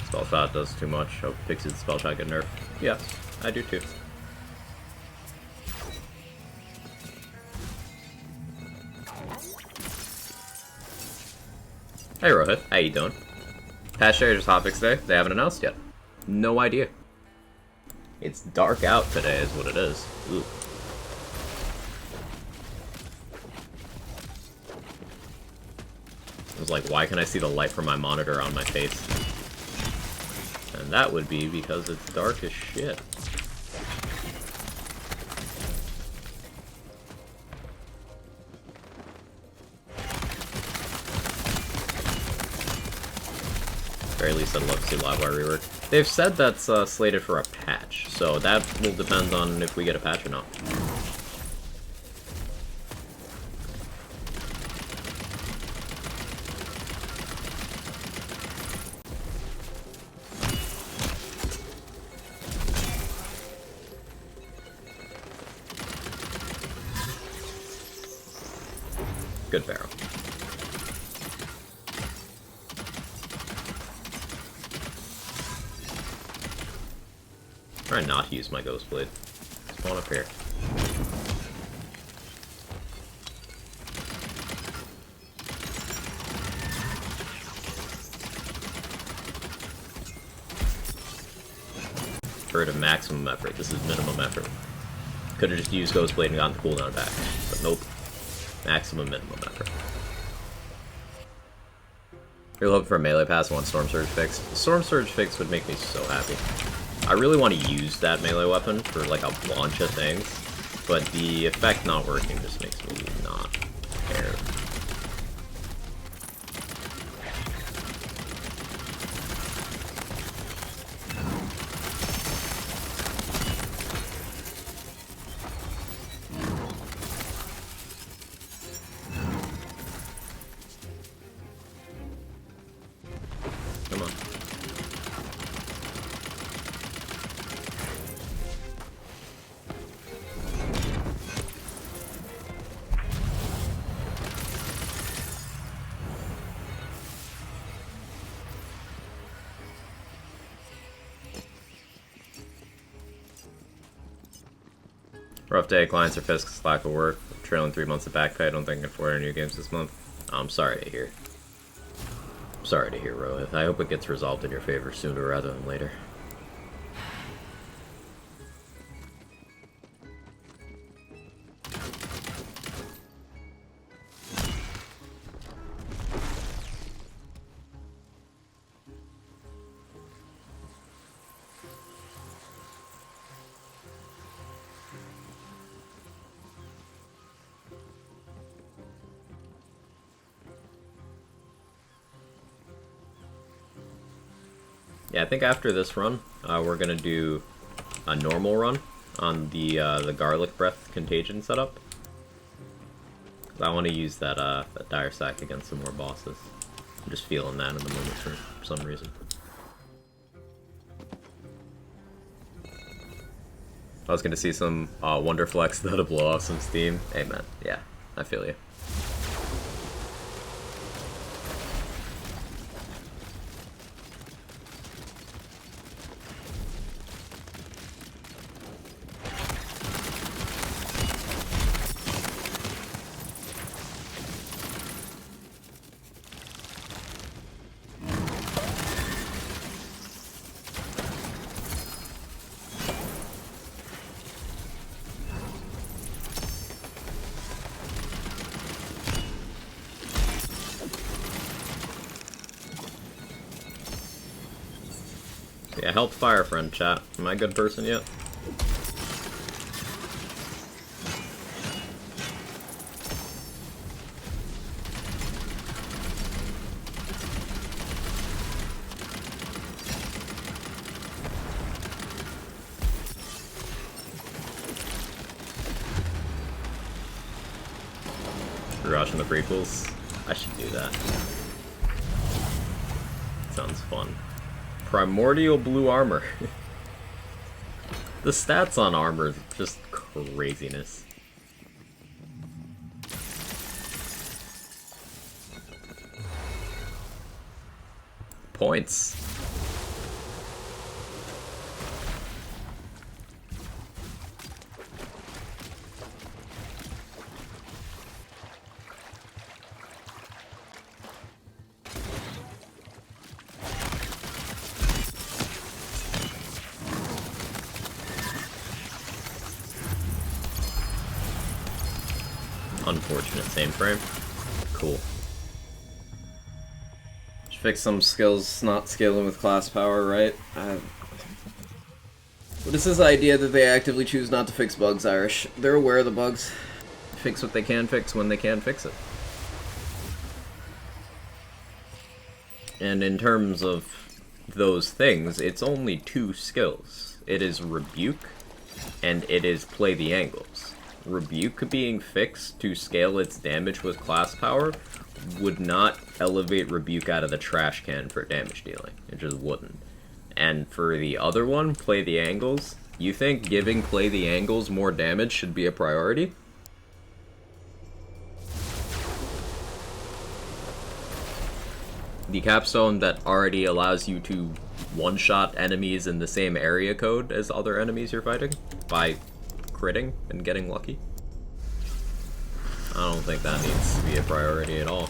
Spell shot does too much. Hope Pixie's spell shot get nerfed. Yes, I do too. Hey Rohit, how you doing? Patch Traders topics today, they haven't announced yet. No idea. It's dark out today is what it is. Ooh. I was like, why can I see the light from my monitor on my face? And that would be because it's dark as shit. Very least I'd love to see Livewire rework. They've said that's slated for a patch, so that will depend on if we get a patch or not. Good barrel. Try not to use my Ghost Blade. Spawn up here. For it a maximum effort. This is minimum effort. Could have just used Ghost Blade and gotten the cooldown back. But nope. Maximum minimum effort. You're looking for a melee pass and want Storm Surge fix. The Storm Surge fix would make me so happy. I really want to use that melee weapon for like a bunch of things, but the effect not working just makes me not care. Come on. Rough day, clients are pissed, lack of work, trailing 3 months of back pay. I don't think I can afford any new games this month. I'm sorry to hear. I'm sorry to hear, Rohit. I hope it gets resolved in your favor sooner rather than later. Yeah, I think after this run, we're gonna do a normal run on the Garlic Breath Contagion setup. I want to use that Dire Sack against some more bosses. I'm just feeling that in the moment for some reason. I was gonna see some Wonderflex that'll blow off some steam. Hey man, yeah, I feel you. helped Fire Friend, chat. Am I a good person yet? Watching the prequels. I should do that. Sounds fun. Primordial blue armor. The stats on armor is just craziness. Points. Unfortunate same frame. Cool. Should fix some skills not scaling with class power, right? What is this idea that they actively choose not to fix bugs, Irish? They're aware of the bugs. Fix what they can fix when they can fix it. And in terms of those things, it's only 2 skills. It is Rebuke, and it is Play the Angles. Rebuke being fixed to scale its damage with class power would not elevate Rebuke out of the trash can for damage dealing. It just wouldn't. And for the other one, Play the Angles, you think giving Play the Angles more damage should be a priority? The capstone that already allows you to one-shot enemies in the same area code as other enemies you're fighting by critting and getting lucky. I don't think that needs to be a priority at all.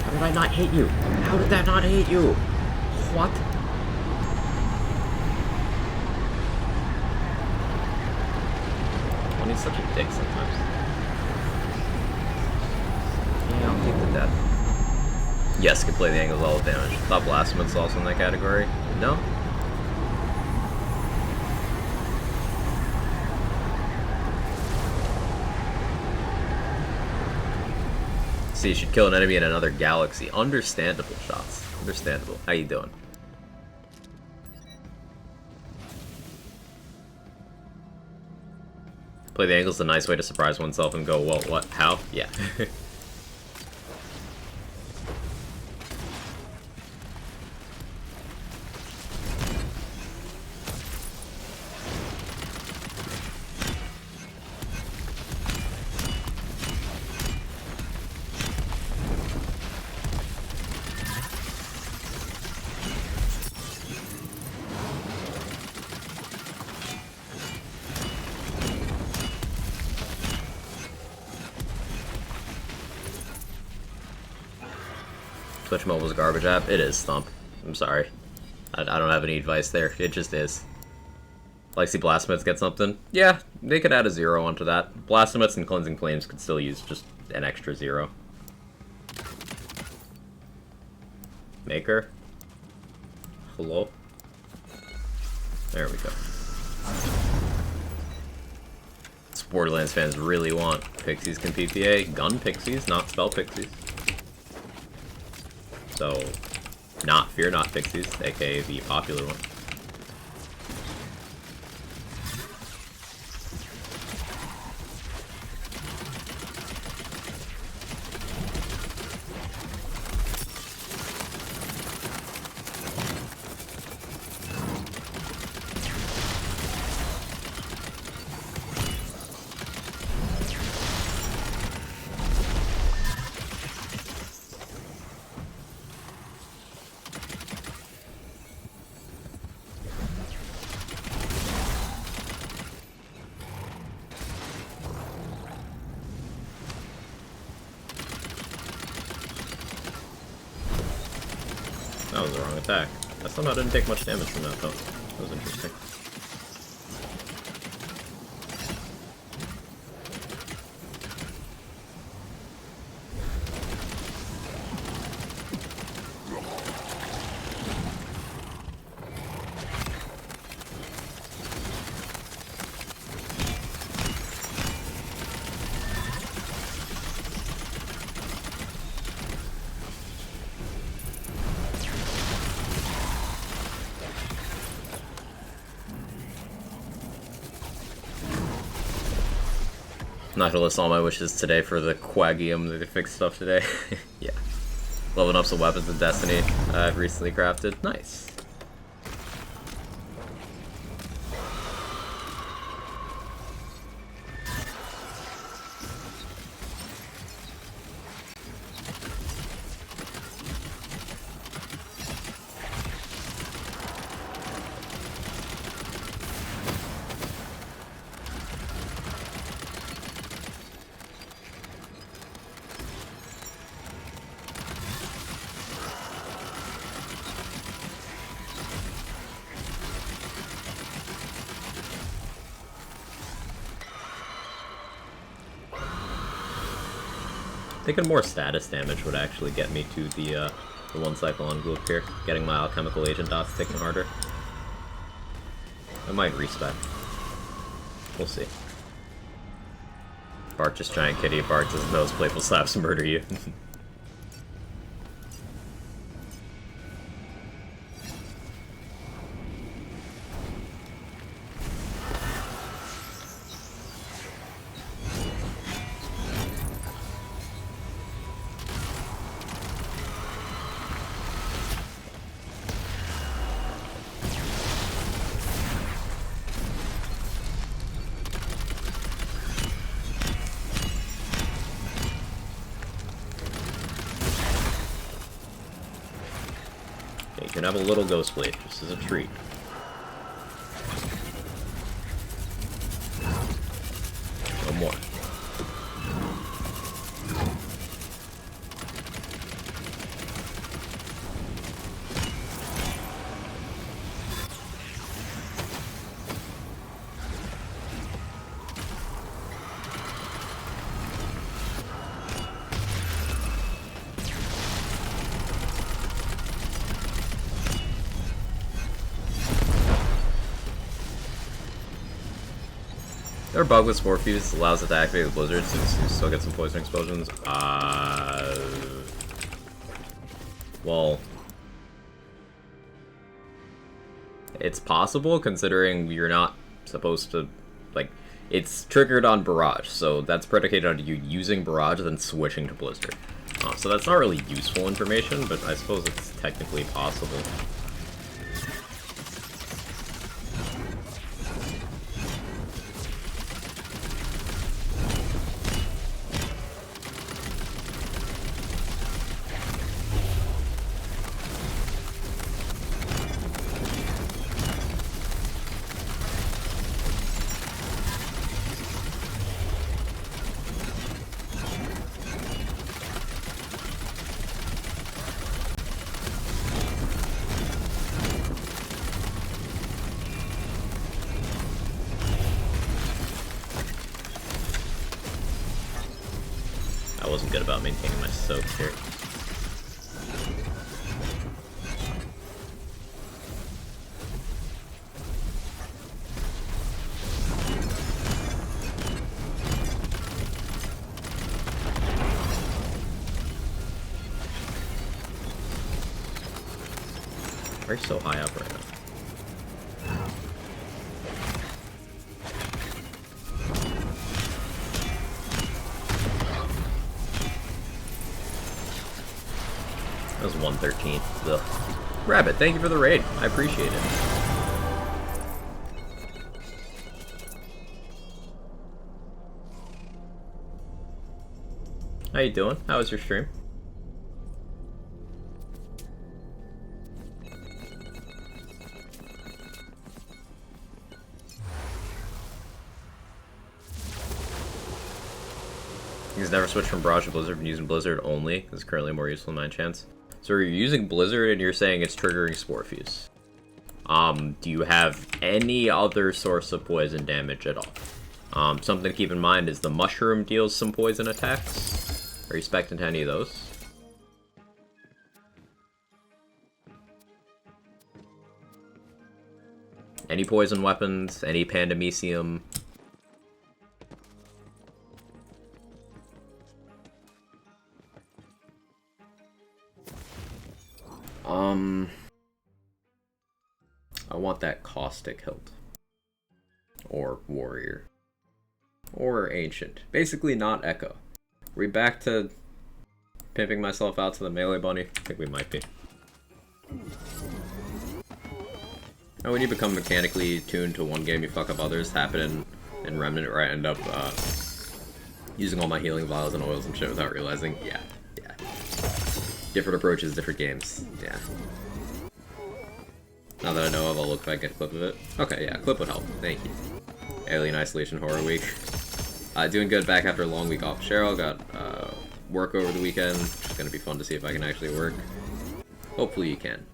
How did I not hit you? How did that not hit you? What? Tony's such a dick sometimes. Yeah, I'll take the death. Yes, can play the angles all the damage. Thought Blasphemous also in that category. No? See, you should kill an enemy in another galaxy. Understandable, shots. Understandable. How you doing? Play the angle's a nice way to surprise oneself and go, well, what? How? Yeah. Twitch Mobile's a garbage app? It is, Stump. I'm sorry. I don't have any advice there. It just is. Like, see Blasphemous get something? Yeah, they could add a 0 onto that. Blasphemous and Cleansing Flames could still use just an extra 0. Maker? Hello? There we go. Borderlands fans really want Pixies can PPA. Gun Pixies, not Spell Pixies. So, not Fear Not Pixies, aka the popular one. That was the wrong attack. I somehow didn't take much damage from that though. That was interesting. Not gonna list all my wishes today for the Quagium to fix stuff today. Yeah. Leveling up some weapons in Destiny I've recently crafted. Nice. Thinking more status damage would actually get me to the one cycle on Gloop here, getting my alchemical agent dots ticking harder. I might respec. We'll see. Bart just giant kitty. Bart doesn't know his playful slaps murder you. You can have a little Ghost Blade, just as a treat. No more. There are bug with Spore Fuse allows it to activate with Blizzard, so you still get some poison explosions. Well, it's possible considering you're not supposed to, like, it's triggered on Barrage, so that's predicated on you using Barrage and then switching to Blizzard. So that's not really useful information, but I suppose it's technically possible. I wasn't good about maintaining my soak here. Why are you so high up right now? That was 113. Ugh. Rabbit, thank you for the raid. I appreciate it. How you doing? How was your stream? He's never switched from Barrage to Blizzard, been using Blizzard only. It's currently more useful in my chance. So you're using Blizzard and you're saying it's triggering Spore Fuse. Do you have any other source of poison damage at all? Something to keep in mind is the mushroom deals some poison attacks. Are you expecting to any of those? Any poison weapons? Any Pandemecium? I want that Caustic Hilt. Or Warrior. Or Ancient. Basically not Echo. Are we back to pimping myself out to the melee bunny? I think we might be. And when you become mechanically tuned to one game, you fuck up others. Happened in Remnant, where I end up using all my healing vials and oils and shit without realizing. Yeah. Different approaches, different games. Yeah. Now that I know of, I'll look back at a clip of it. Okay, yeah, a clip would help. Thank you. Alien Isolation Horror Week. Doing good back after a long week off. Cheryl got work over the weekend, which is going to be fun to see if I can actually work. Hopefully you can.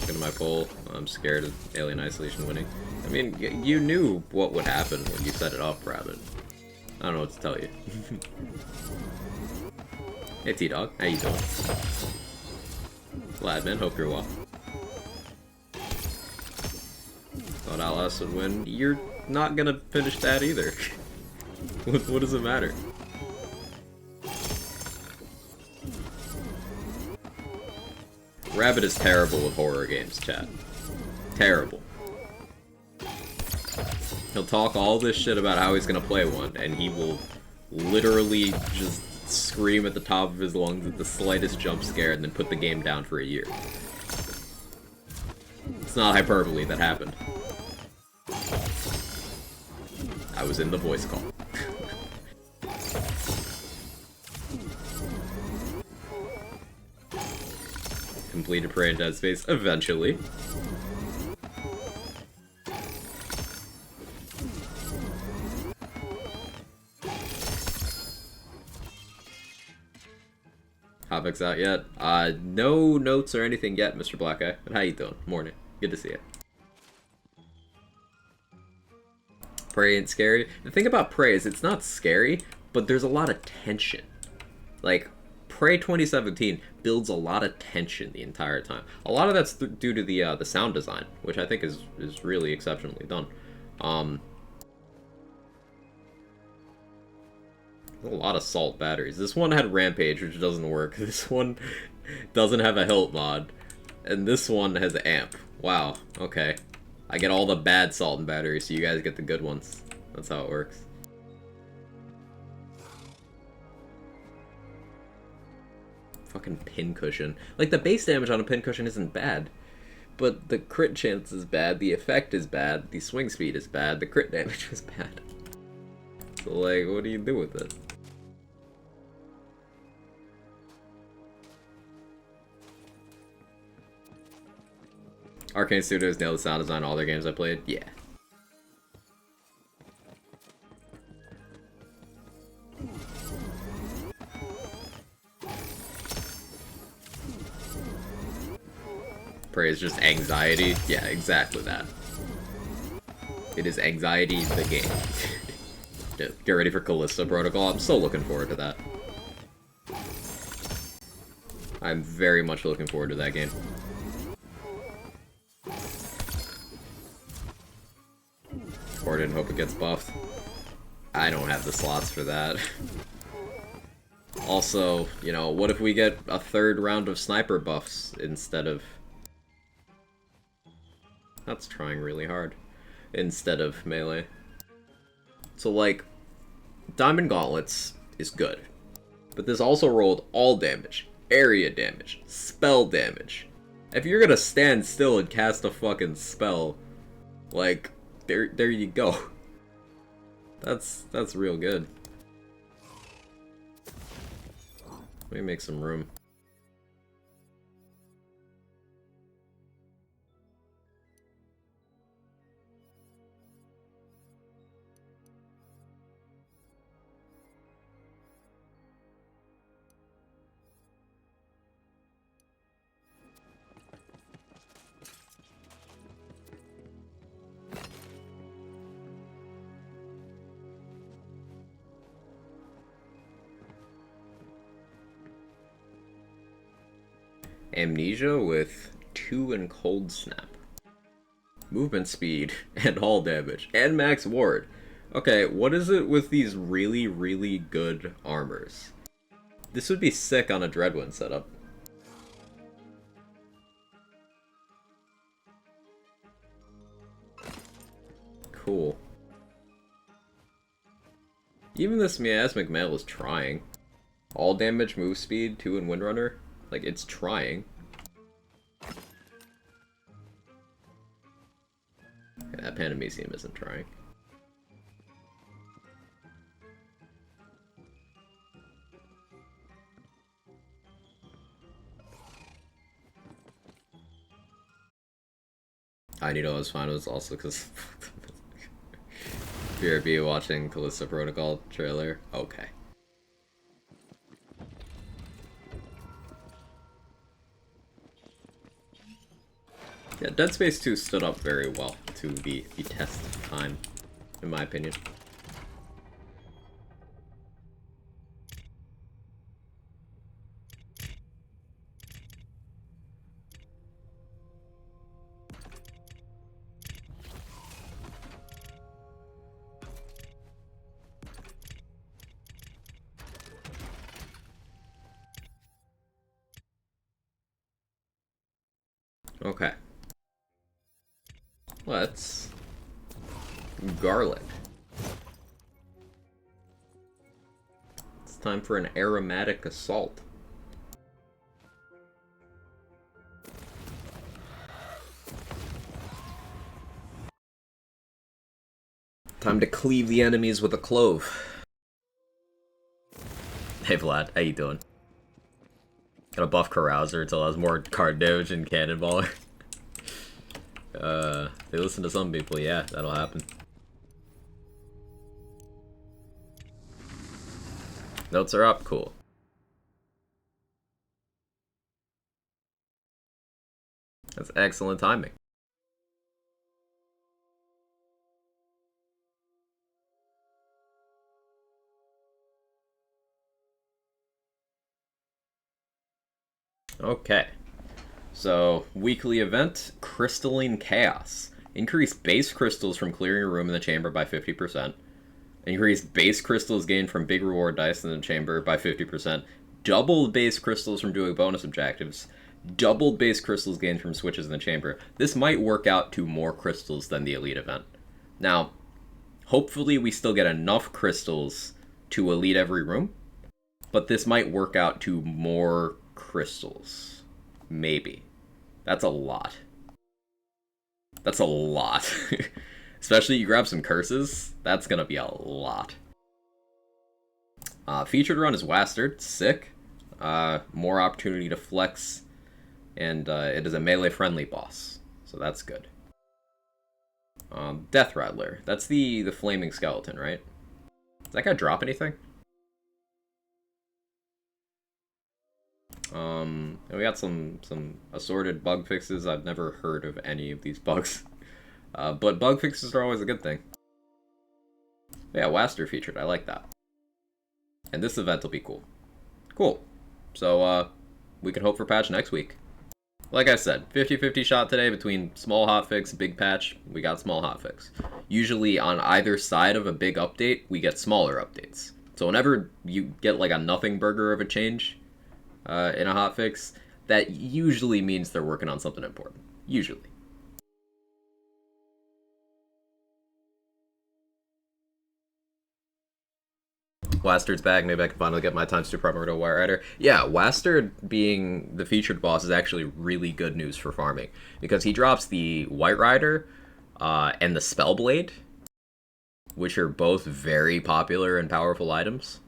Look at my poll. I'm scared of Alien Isolation winning. I mean, you knew what would happen when you set it up, Rabbit. I don't know what to tell you. Hey T-Dog, how you doing? Glad, man, hope you're well. Thought Alice would win. You're not gonna finish that either. What does it matter? Rabbit is terrible with horror games, chat. Terrible. He'll talk all this shit about how he's gonna play one, and he will literally just scream at the top of his lungs at the slightest jump scare and then put the game down for a year. It's not hyperbole, that happened. I was in the voice call. Completed Prey in Dead Space eventually. Hotfix out yet? No notes or anything yet, Mr. Black Eye. But how you doing? Morning. Good to see you. Prey ain't scary. The thing about Prey is it's not scary, but there's a lot of tension. Like, Prey 2017 builds a lot of tension the entire time. A lot of that's due to the sound design, which I think is really exceptionally done. A lot of salt batteries. This one had Rampage, which doesn't work. This one doesn't have a hilt mod. And this one has Amp. Wow, okay. I get all the bad salt and batteries, so you guys get the good ones. That's how it works. Fucking pincushion. Like, the base damage on a pincushion isn't bad. But the crit chance is bad, the effect is bad, the swing speed is bad, the crit damage is bad. So, like, what do you do with it? Arcane Studios nailed the sound design in all their games I played? Yeah. Prey is just anxiety? Yeah, exactly that. It is anxiety the game. Get ready for Callisto Protocol. I'm so looking forward to that. I'm very much looking forward to that game. Or didn't hope it gets buffed. I don't have the slots for that. Also, you know, what if we get a third round of sniper buffs instead of... That's trying really hard. Instead of melee. So, like, Diamond Gauntlets is good. But this also rolled all damage, area damage, spell damage. If you're gonna stand still and cast a fucking spell, like, there you go. That's real good. Let me make some room. Amnesia with 2 and Cold Snap. Movement speed and all damage. And max ward. Okay, what is it with these really, really good armors? This would be sick on a Dreadwind setup. Cool. Even this Miasmic Mail is trying. All damage, move speed, 2 and Windrunner. Like, it's trying. Okay, that Pandemisium isn't trying. I need all his finals also because BRB watching Callisto Protocol trailer. Okay. Yeah, Dead Space 2 stood up very well to the test of time, in my opinion. Okay. Let's garlic. It's time for an aromatic assault. Time to cleave the enemies with a clove. Hey Vlad, how you doing? Gonna buff Carouser until it has more card damage and Cannonballer. They listen to some people, yeah, that'll happen. Notes are up, cool. That's excellent timing. Okay. So, weekly event, Crystalline Chaos. Increase base crystals from clearing a room in the chamber by 50%. Increase base crystals gained from big reward dice in the chamber by 50%. Double base crystals from doing bonus objectives. Doubled base crystals gained from switches in the chamber. This might work out to more crystals than the elite event. Now, hopefully we still get enough crystals to elite every room, but this might work out to more crystals. Maybe. That's a lot. That's a lot. Especially you grab some curses, that's gonna be a lot. Featured run is Wastard, sick. More opportunity to flex, and it is a melee-friendly boss, so that's good. Death Rattler, that's the flaming skeleton, right? Does that guy drop anything? And we got some assorted bug fixes. I've never heard of any of these bugs. But bug fixes are always a good thing. Yeah, Waster featured. I like that. And this event will be cool. Cool. So, we can hope for patch next week. Like I said, 50-50 shot today between small hotfix, big patch. We got small hotfix. Usually on either side of a big update, we get smaller updates. So whenever you get like a nothing burger of a change in a hotfix, that usually means they're working on something important. Usually. Wastard's back. Maybe I can finally get my times 2 promo to White Rider. Yeah, Wastard being the featured boss is actually really good news for farming, because he drops the White Rider and the Spellblade, which are both very popular and powerful items.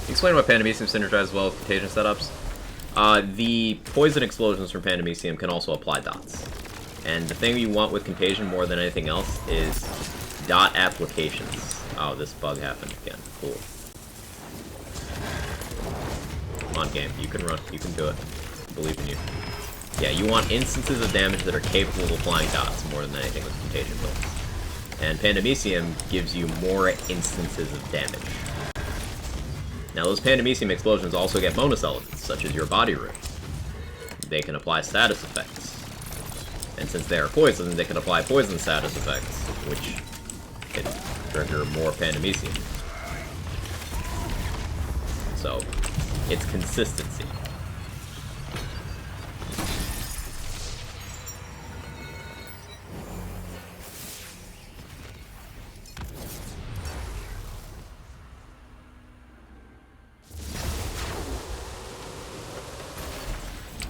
Explain why Pandemisium synergizes well with Contagion setups. The poison explosions from Pandemisium can also apply dots. And the thing you want with Contagion more than anything else is dot applications. Oh, this bug happened again. Cool. Come on, game. You can run. You can do it. I believe in you. Yeah, you want instances of damage that are capable of applying dots more than anything with Contagion builds. and Pandemecium gives you more instances of damage. Now those Pandemecium explosions also get bonus elements, such as your body runes. They can apply status effects. And since they are poison, they can apply poison status effects, which can trigger more Pandemecium. So, it's consistency.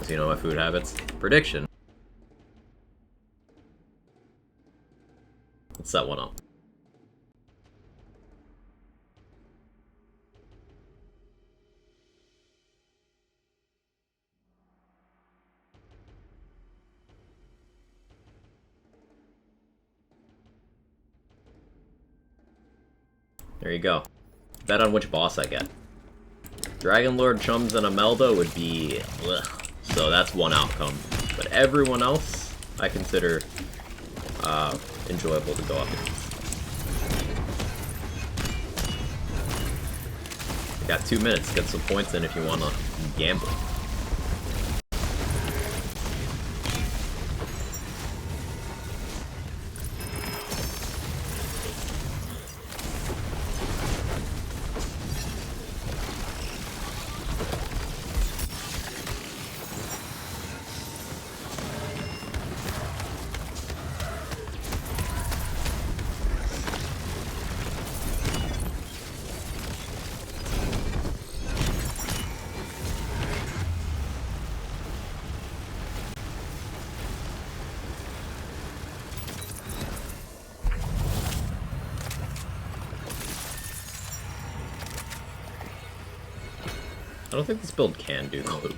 So you know my food habits. Prediction. Let's set one up. There you go. Bet on which boss I get. Dragon Lord, Chums, and Imelda would be ugh. So that's one outcome. But everyone else, I consider enjoyable to go up against. You got 2 minutes. Get some points in if you want to gamble. I don't think this build can do the loop,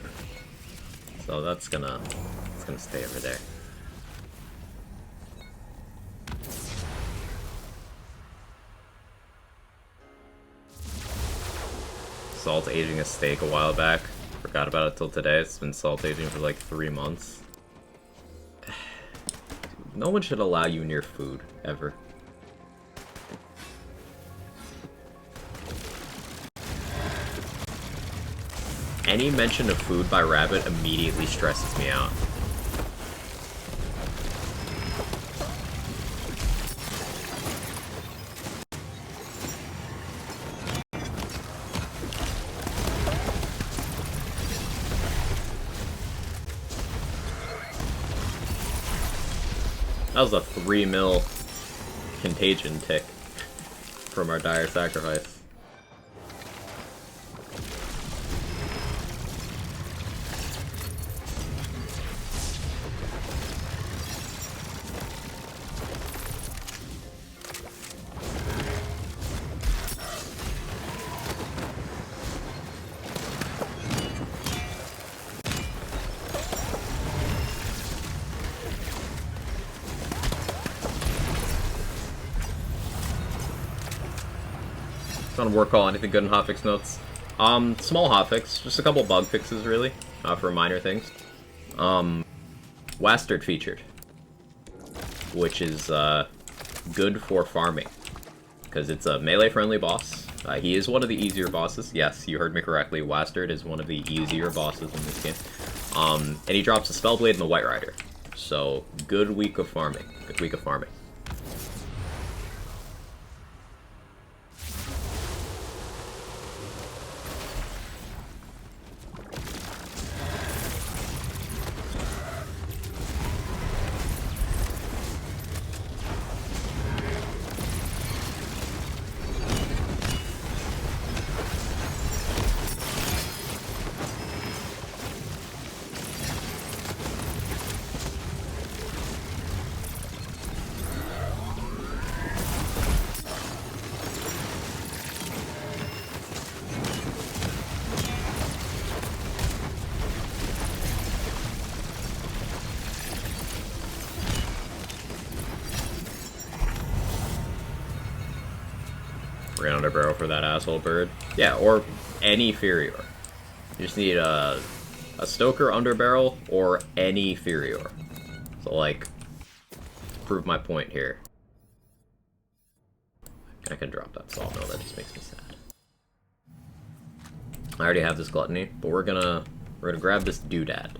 so that's gonna stay over there. Salt aging a steak a while back. Forgot about it till today. It's been salt aging for like 3 months. No one should allow you near food, ever. Any mention of food by Rabbit immediately stresses me out. That was a 3 mil contagion tick from our Dire Sacrifice. Trying to work on anything good in hotfix notes. Small hotfix, just a couple bug fixes really, for minor things. Wastard featured, which is good for farming, because it's a melee-friendly boss. He is one of the easier bosses. Yes, you heard me correctly. Wastard is one of the easier bosses in this game. And he drops a Spellblade and the White Rider. So, good week of farming. Good week of farming. Under barrel for that asshole bird. Yeah, or any Furior. You just need a Stoker under barrel or any Furior. So like, prove my point here. I can drop that sawmill, that just makes me sad. I already have this gluttony, but we're gonna grab this doodad.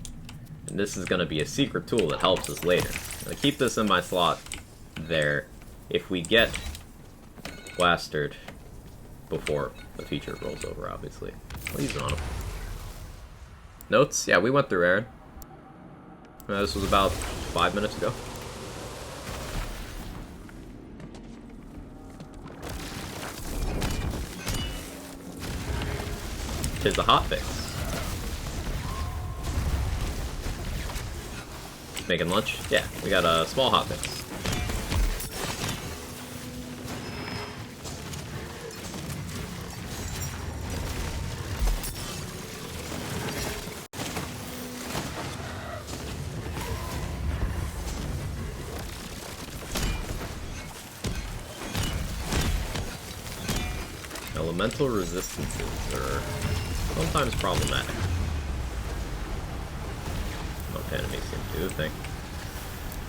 And this is gonna be a secret tool that helps us later. I'm gonna keep this in my slot there. If we get blastered before the feature rolls over, obviously. I'll use it on him. Notes? Yeah, we went through Aaron. This was about 5 minutes ago. Tis a hotfix. Making lunch? Yeah, we got a small hotfix. Elemental resistances are sometimes problematic. Most enemies seem to do the thing.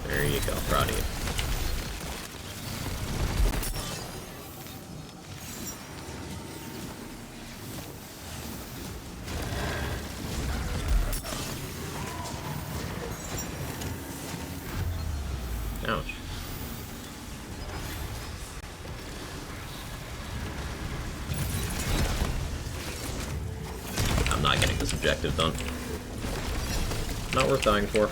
There you go, proud of you. Ouch. I'm not getting this objective done. Not worth dying for.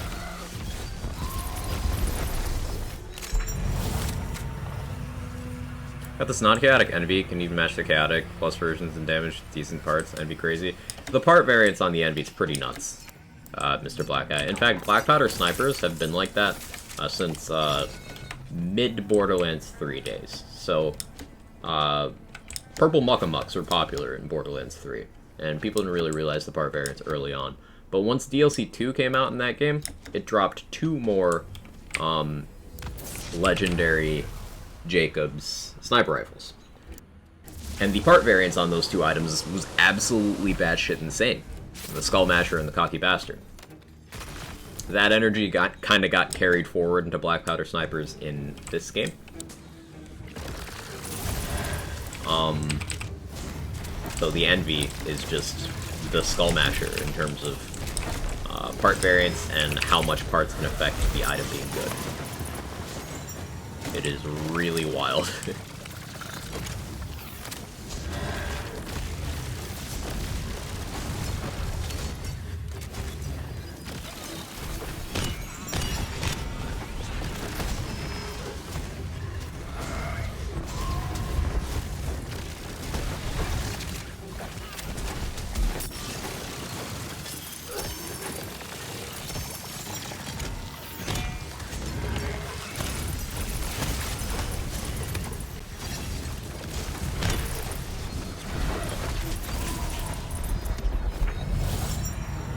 Got this non-chaotic Envy, can even match the chaotic, plus versions and damage, decent parts, Envy crazy. The part variance on the Envy is pretty nuts, Mr. Black Eye. In fact, Black Powder Snipers have been like that since mid-Borderlands 3 days. So, Purple Muckamucks were popular in Borderlands 3, and people didn't really realize the part variance early on. But once DLC 2 came out in that game, it dropped 2 more legendary Jacobs sniper rifles. And the part variance on those 2 items was absolutely batshit insane. The Skull Masher and the Cocky Bastard. That energy kind of got carried forward into Black Powder Snipers in this game. So the Envy is just the Skull Masher in terms of part variance and how much parts can affect the item being good. It is really wild.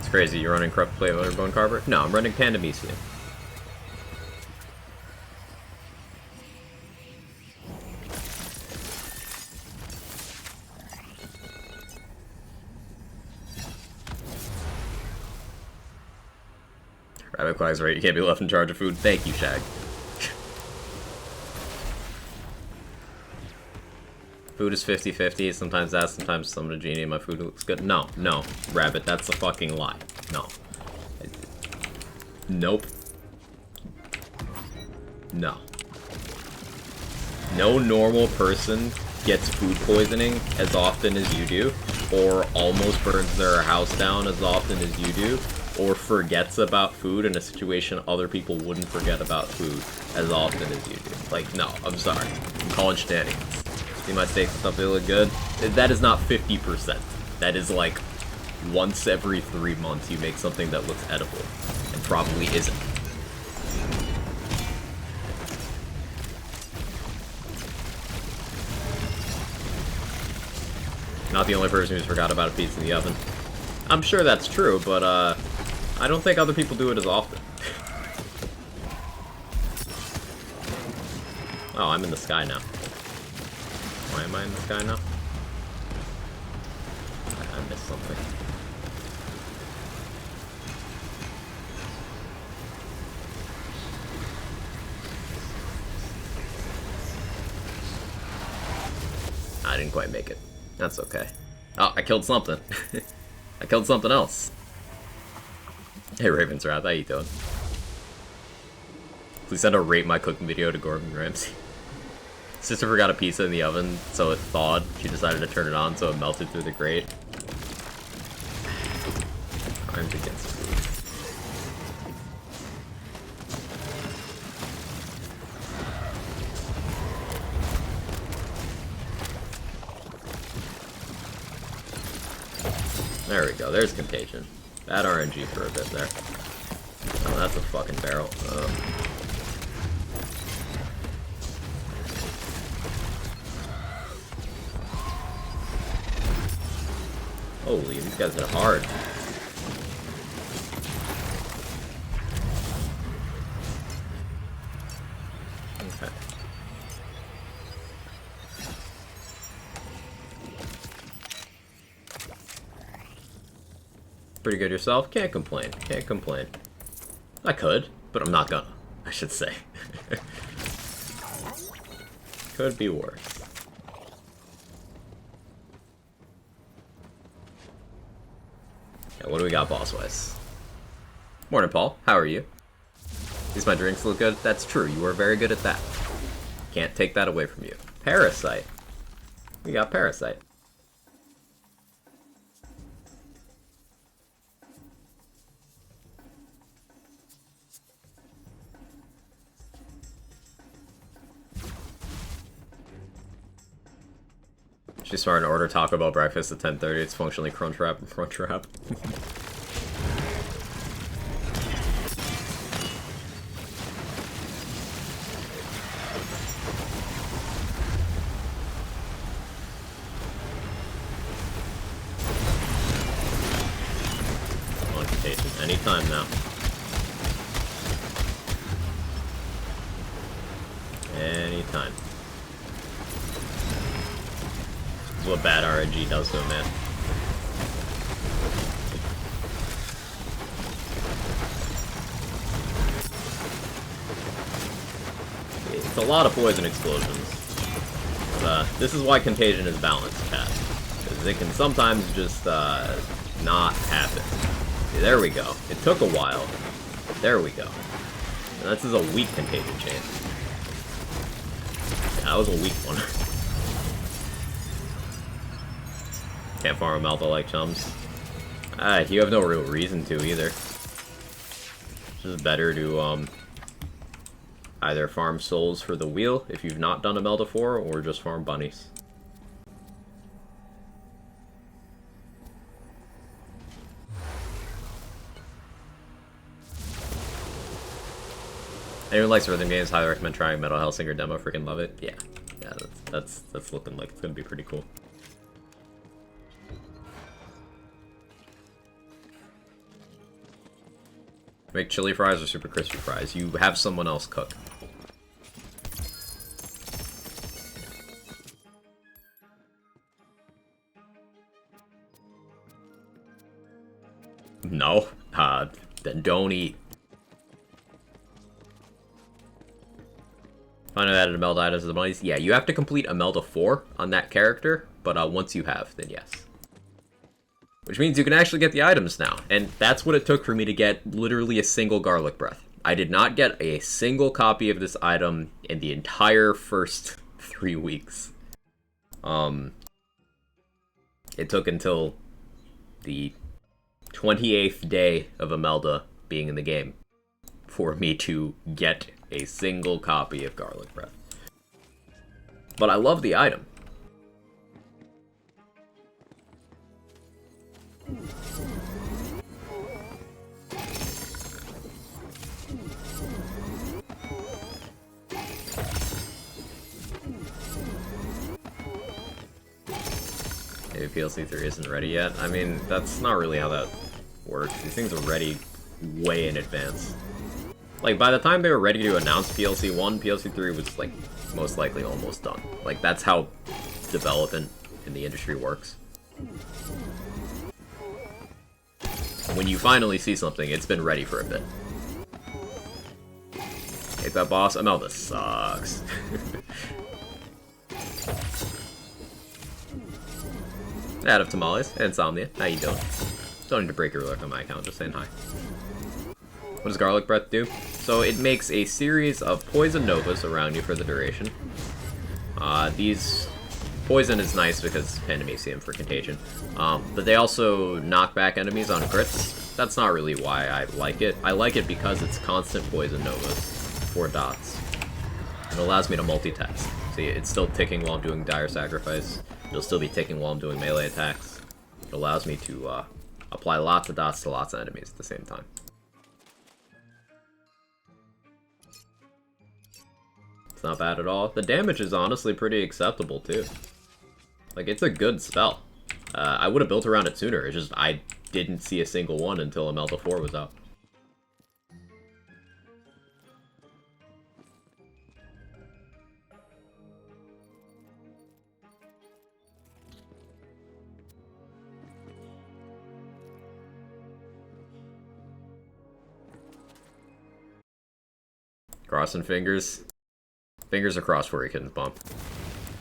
Crazy, you're running Corrupt Plate or Bone Carver? No, I'm running Pandemisia. Rabbit Quag's right, you can't be left in charge of food. Thank you, Shag. Food is 50-50, sometimes that, sometimes some of the genie, my food looks good. No, no, Rabbit, that's a fucking lie. No. Nope. No. No normal person gets food poisoning as often as you do, or almost burns their house down as often as you do, or forgets about food in a situation other people wouldn't forget about food as often as you do. Like, no, I'm sorry. I'm calling shenanigans. See my steaks and stuff, they look good? That is not 50%. That is like once every 3 months you make something that looks edible. And probably isn't. Not the only person who's forgot about a pizza in the oven. I'm sure that's true, but I don't think other people do it as often. Oh, I'm in the sky now. Why am I in the sky now? I missed something. I didn't quite make it. That's okay. Oh, I killed something. I killed something else. Hey, Raven's Wrath, how you doing? Please send a rate my cooking video to Gordon Ramsay. Sister forgot a pizza in the oven, so it thawed. She decided to turn it on, so it melted through the grate. Crimes against food. There we go, there's Contagion. Bad RNG for a bit there. Oh, that's a fucking barrel. Holy, these guys hit hard. Okay. Pretty good yourself? Can't complain. Can't complain. I could, but I'm not gonna, I should say. Could be worse. Yeah, what do we got boss-wise? Morning, Paul. How are you? These my drinks look good? That's true. You were very good at that. Can't take that away from you. Parasite. We got Parasite. She's smart to order Taco Bell breakfast at 10:30. It's functionally Crunchwrap. Contagion. Anytime now. Anytime. What bad RNG does to a man. It's a lot of poison explosions. This is why Contagion is balanced, Cat. Because it can sometimes just not happen. See, there we go. It took a while. There we go. And this is a weak Contagion chain. Yeah, that was a weak one. Can't farm a Melta like chums. You have no real reason to either. It's just better to either farm souls for the wheel if you've not done a Melta 4, or just farm bunnies. Anyone likes rhythm games, highly recommend trying Metal Hellsinger demo. Freaking love it. Yeah, that's looking like it's gonna be pretty cool. Make chili fries or super crispy fries. You have someone else cook. No. Then don't eat. Find out added a Melta items to the bunnies. Yeah, you have to complete a Melta 4 on that character, but once you have, then yes. Which means you can actually get the items now, and that's what it took for me to get literally a single garlic breath. I did not get a single copy of this item in the entire first 3 weeks. It took until the 28th day of Imelda being in the game for me to get a single copy of garlic breath. But I love the item. Maybe PLC 3 isn't ready yet. I mean, that's not really how that works. These things are ready way in advance. Like, by the time they were ready to announce PLC 1, PLC 3 was, like, most likely almost done. Like, that's how development in the industry works. When you finally see something, it's been ready for a bit. Hate that boss. Imelda sucks. Out of Tamales, Insomnia. How you doing? Don't need to break your lurk on my account, just saying hi. What does Garlic Breath do? So it makes a series of poison novas around you for the duration. These poison is nice because enemies see them for contagion. But they also knock back enemies on crits. That's not really why I like it. I like it because it's constant poison novas, 4 dots. It allows me to multitask. See, it's still ticking while I'm doing Dire Sacrifice. It'll still be ticking while I'm doing melee attacks. It allows me to apply lots of dots to lots of enemies at the same time. It's not bad at all. The damage is honestly pretty acceptable too. Like, it's a good spell. I would have built around it sooner. It's just I didn't see a single one until Imelda 4 was out. Crossing fingers. Fingers are crossed for you, Kitten's Bomb.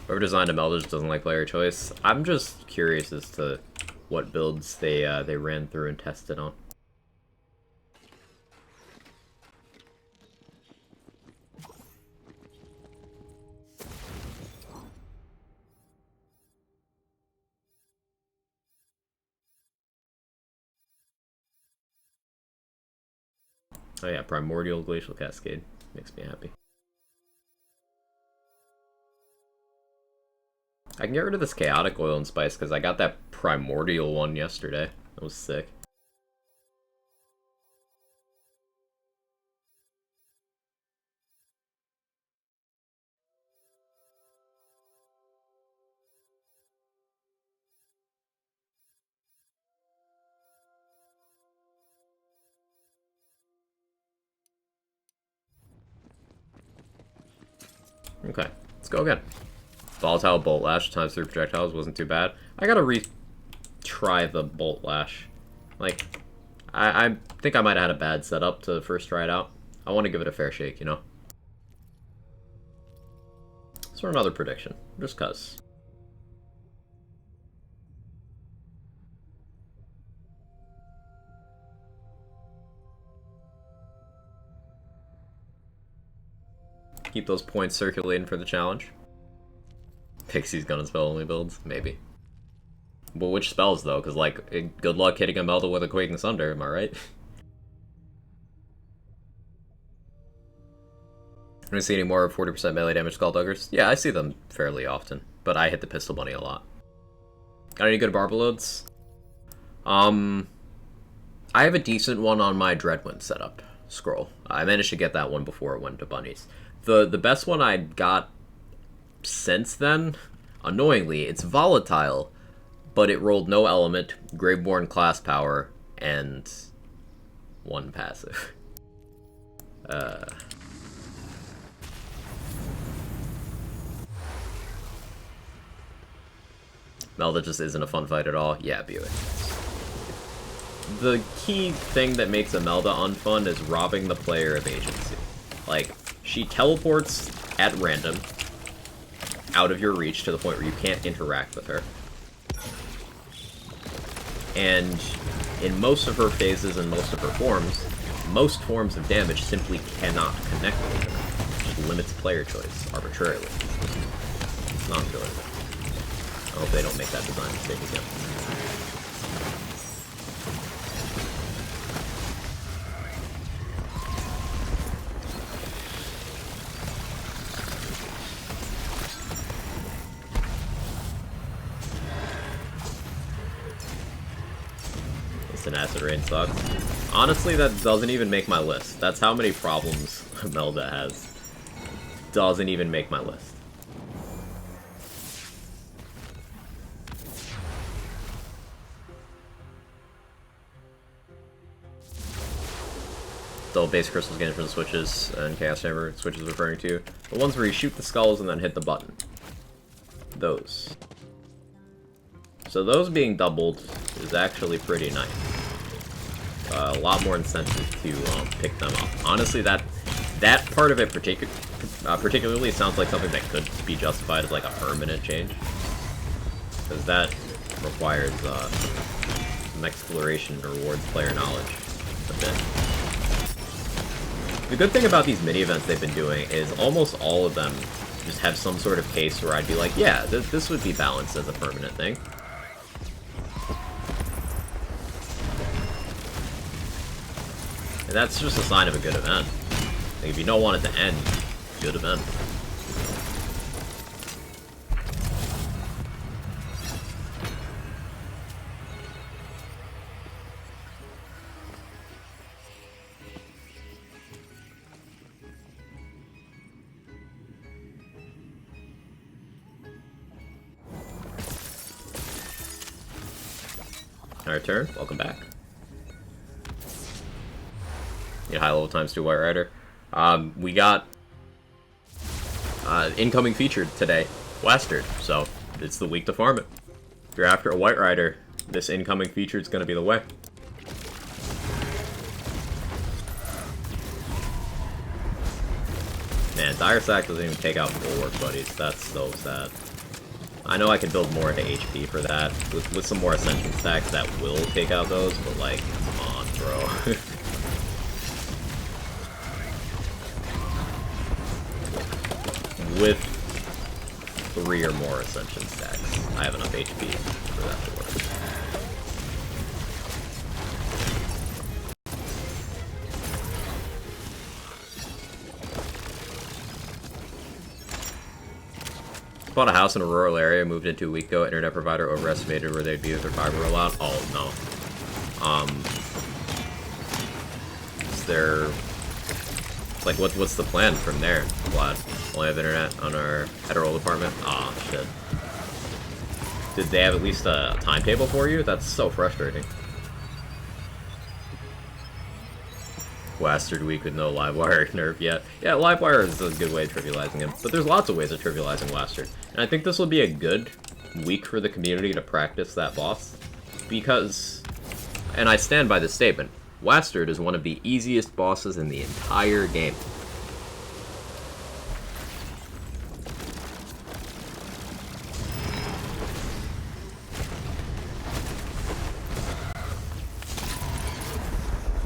Whoever designed Imelda just doesn't like player choice. I'm just curious as to what builds they ran through and tested on. Oh yeah, Primordial Glacial Cascade. Makes me happy. I can get rid of this Chaotic Oil and Spice because I got that Primordial one yesterday. That was sick. Okay, let's go again. Volatile Bolt Lash times 3 projectiles wasn't too bad. I gotta retry the Bolt Lash. Like, I think I might have had a bad setup to first try it out. I want to give it a fair shake, you know? So another prediction, just cuz. Keep those points circulating for the challenge. Pixie's gonna spell only builds? Maybe. But which spells, though? Because, like, good luck hitting Imelda with a Quaking Sunder, am I right? Do I see any more 40% melee damage Skullduggers? Yeah, I see them fairly often, but I hit the Pistol Bunny a lot. Got any good Barbaloads? I have a decent one on my Dreadwind setup scroll. I managed to get that one before it went to bunnies. The best one I got since then, annoyingly, it's volatile, but it rolled no element, Graveborn class power, and 1 passive. Melda just isn't a fun fight at all. Yeah, Buick. The key thing that makes Imelda unfun is robbing the player of agency. Like, she teleports at random, out of your reach to the point where you can't interact with her. And in most of her phases and most of her forms, most forms of damage simply cannot connect with her. It limits player choice arbitrarily. It's not enjoyable. I hope they don't make that design mistake again. Instant Acid Rain sucks. Honestly, that doesn't even make my list. That's how many problems Imelda has. Doesn't even make my list. The base crystals getting from the switches and Chaos Chamber switches referring to. The ones where you shoot the skulls and then hit the button. Those. So those being doubled is actually pretty nice. A lot more incentive to pick them up. Honestly, that part of it particularly sounds like something that could be justified as like a permanent change. Because requires some exploration and rewards player knowledge a bit. The good thing about these mini-events they've been doing is almost all of them just have some sort of case where I'd be like, yeah, this would be balanced as a permanent thing. And that's just a sign of a good event. Like, if you don't want it to end, good event. Our turn. Welcome back. Need high level ×2 White Rider. We got incoming featured today, Wastard. So it's the week to farm it. If you're after a White Rider, this incoming featured is going to be the way. Man, Dire Sack doesn't even take out Bulwark Buddies. That's so sad. I know I can build more into HP for that. With some more Ascension stacks, that will take out those, but like, come on, bro. With 3 or more Ascension stacks, I have enough HP for that to work. Bought a house in a rural area, moved into a week ago. Internet provider overestimated where they'd be with their fiber rollout. Oh no. Is there, like, what's the plan from there, Vlad? Only have internet on our hetero apartment. Ah, shit. Did they have at least a timetable for you? That's so frustrating. Wastard week with no Livewire nerf yet. Yeah, Livewire is a good way of trivializing him, but there's lots of ways of trivializing Wastard. And I think this will be a good week for the community to practice that boss, because, and I stand by this statement, Wastard is one of the easiest bosses in the entire game.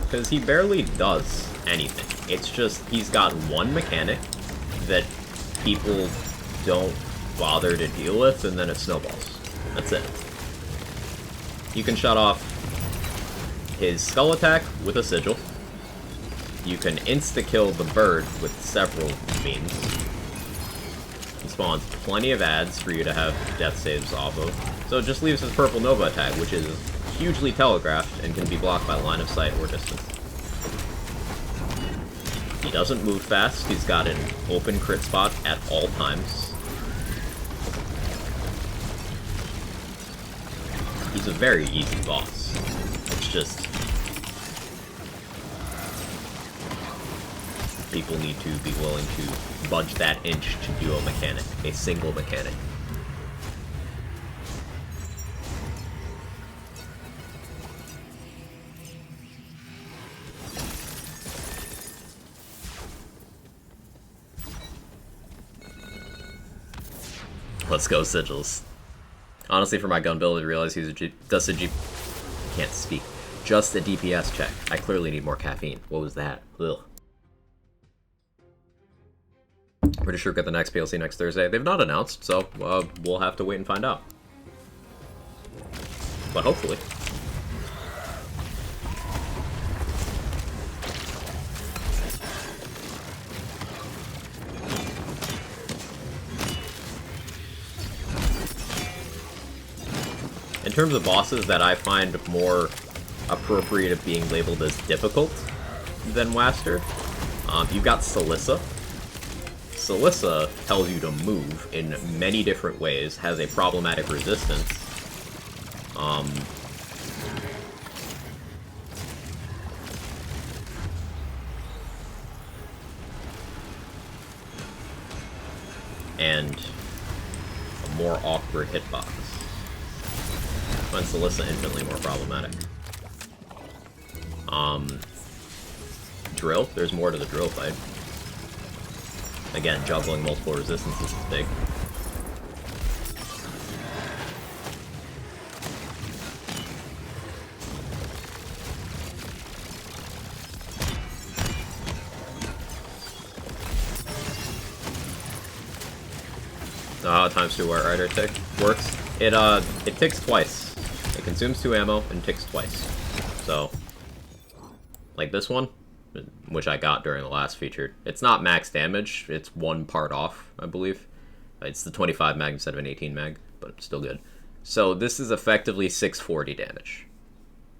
Because he barely does anything. It's just, he's got one mechanic that people don't bother to deal with, and then it snowballs. That's it. You can shut off his skull attack with a sigil. You can insta-kill the bird with several means. He spawns plenty of ads for you to have death saves off of. So it just leaves his purple Nova attack, which is hugely telegraphed and can be blocked by line of sight or distance. He doesn't move fast, he's got an open crit spot at all times. He's a very easy boss. It's just, people need to be willing to budge that inch to do a mechanic, a single mechanic. Let's go, Sigils. Honestly, for my gun build, I realized he's just a DPS check. I clearly need more caffeine. What was that? Ugh. Pretty sure we'll get the next PLC next Thursday. They've not announced, so we'll have to wait and find out. But hopefully. In terms of bosses that I find more appropriate of being labeled as difficult than Wastard, you've got Celissa. Celissa tells you to move in many different ways, has a problematic resistance. And a more awkward hitbox. Find Celissa infinitely more problematic. Drill, there's more to the drill fight. Again, juggling multiple resistances is big. know how a ×2 White Rider tick works? It ticks twice. It consumes 2 ammo and ticks twice. So, like this one, which I got during the last feature. It's not max damage, it's 1 part off, I believe. It's the 25 mag instead of an 18 mag, but it's still good. So this is effectively 640 damage.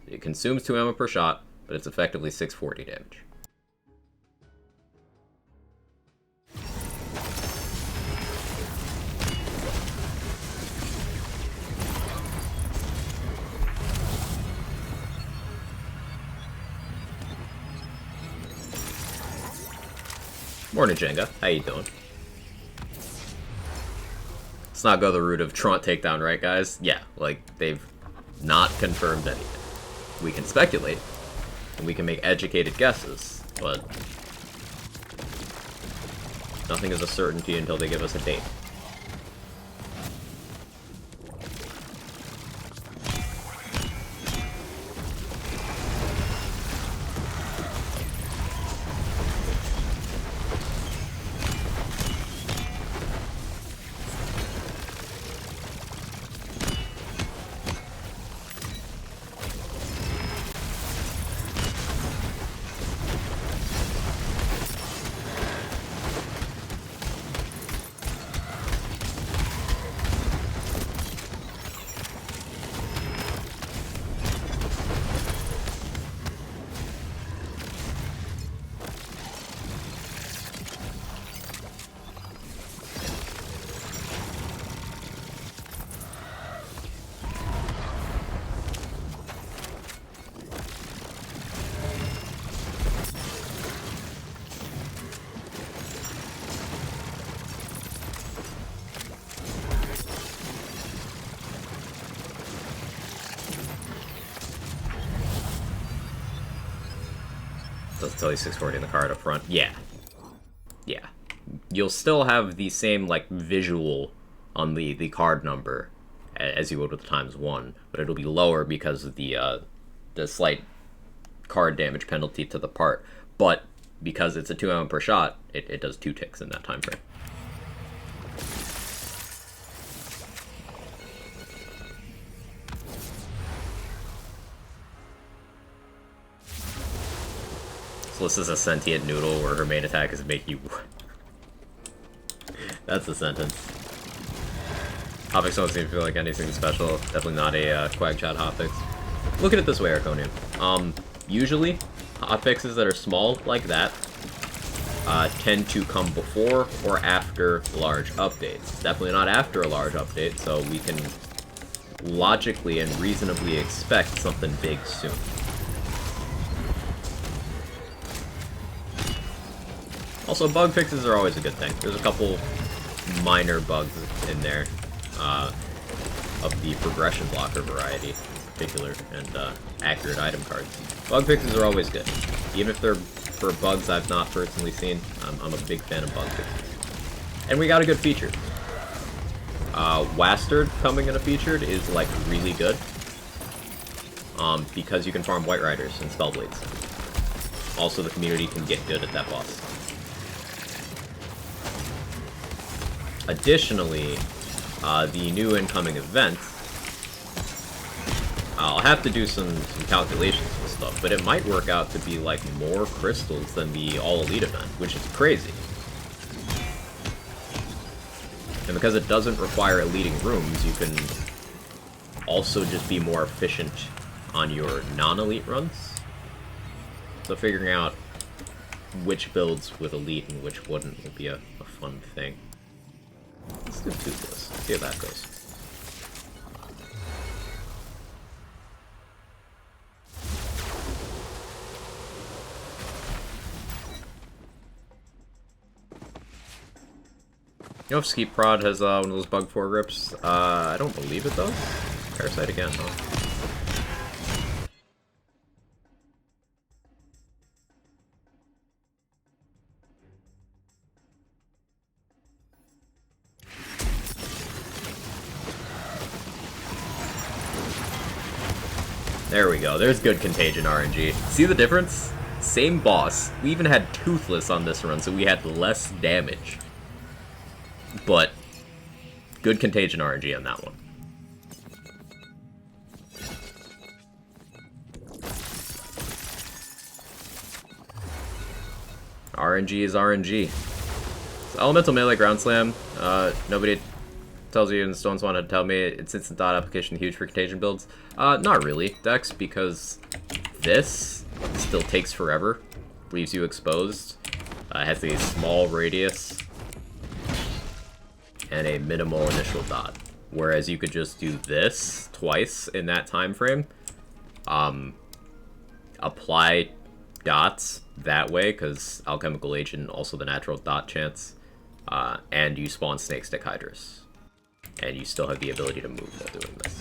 It consumes 2 ammo per shot, but it's effectively 640 damage. Morning, Jenga. How you doing? Let's not go the route of Traunt takedown, right, guys? Yeah, like, they've not confirmed anything. We can speculate, and we can make educated guesses, but nothing is a certainty until they give us a date. Does it tell you 640 in the card up front? Yeah. Yeah. You'll still have the same, like, visual on the card number as you would with the ×1, but it'll be lower because of the slight card damage penalty to the part. But because it's a 2 ammo per shot, it does 2 ticks in that time frame. So this is a sentient noodle where her main attack is make you... That's the sentence. Hotfix don't seem to feel like anything special. Definitely not a Quagchat hotfix. Look at it this way, Arconium. Usually, hotfixes that are small like that tend to come before or after large updates. Definitely not after a large update, so we can logically and reasonably expect something big soon. Also, bug fixes are always a good thing. There's a couple minor bugs in there of the progression blocker variety in particular, and accurate item cards. Bug fixes are always good. Even if they're for bugs I've not personally seen, I'm a big fan of bug fixes. And we got a good feature. Wastard coming in a featured is, like, really good. Because you can farm White Riders and Spellblades. Also, the community can get good at that boss. Additionally, the new incoming event, I'll have to do some calculations and stuff, but it might work out to be like more crystals than the All Elite event, which is crazy. And because it doesn't require leading rooms, you can also just be more efficient on your non-elite runs. So figuring out which builds with elite and which wouldn't would be a fun thing. Let's do Toothless. See how that goes. You know if Skeep Prod has one of those bug foregrips? I don't believe it does. Parasite again, huh? There we go. There's good Contagion RNG. See the difference? Same boss. We even had Toothless on this run, so we had less damage. But Good contagion RNG on that one. RNG is RNG. So Elemental Melee Ground Slam. Nobody tells you, and Stones wanted to tell me it's instant dot application huge for contagion builds. Not really, Dex, because this still takes forever. Leaves you exposed. Has a small radius. And a minimal initial dot. Whereas you could just do this twice in that time frame. Apply dots that way, because Alchemical Agent, also the natural dot chance. And you spawn Snake Stick Hydras. And you still have the ability to move while doing this.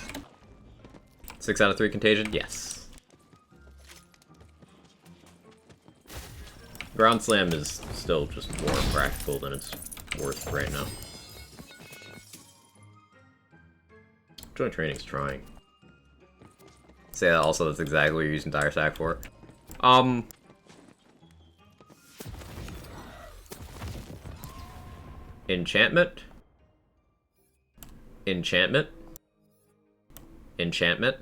6 out of 3 contagion? Yes. Ground Slam is still just more practical than it's worth right now. Joint Training's trying. Say that also, that's exactly what you're using Dire Sack for. Enchantment? Enchantment? Enchantment?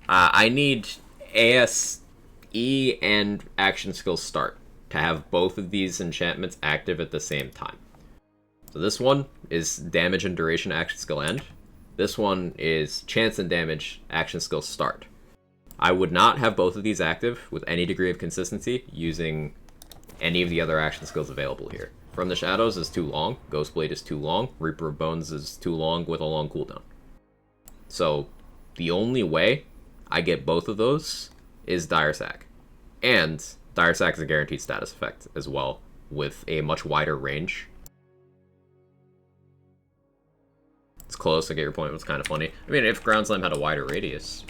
I need ASE and Action Skill Start to have both of these enchantments active at the same time. So this one is Damage and Duration Action Skill End. This one is Chance and Damage Action Skill Start. I would not have both of these active with any degree of consistency using any of the other action skills available here. From the Shadows is too long, Ghostblade is too long, Reaper of Bones is too long with a long cooldown. So the only way I get both of those is Dire Sack. And Dire Sack is a guaranteed status effect as well, with a much wider range. It's close, I get your point, it was kind of funny. I mean, if Ground Slam had a wider radius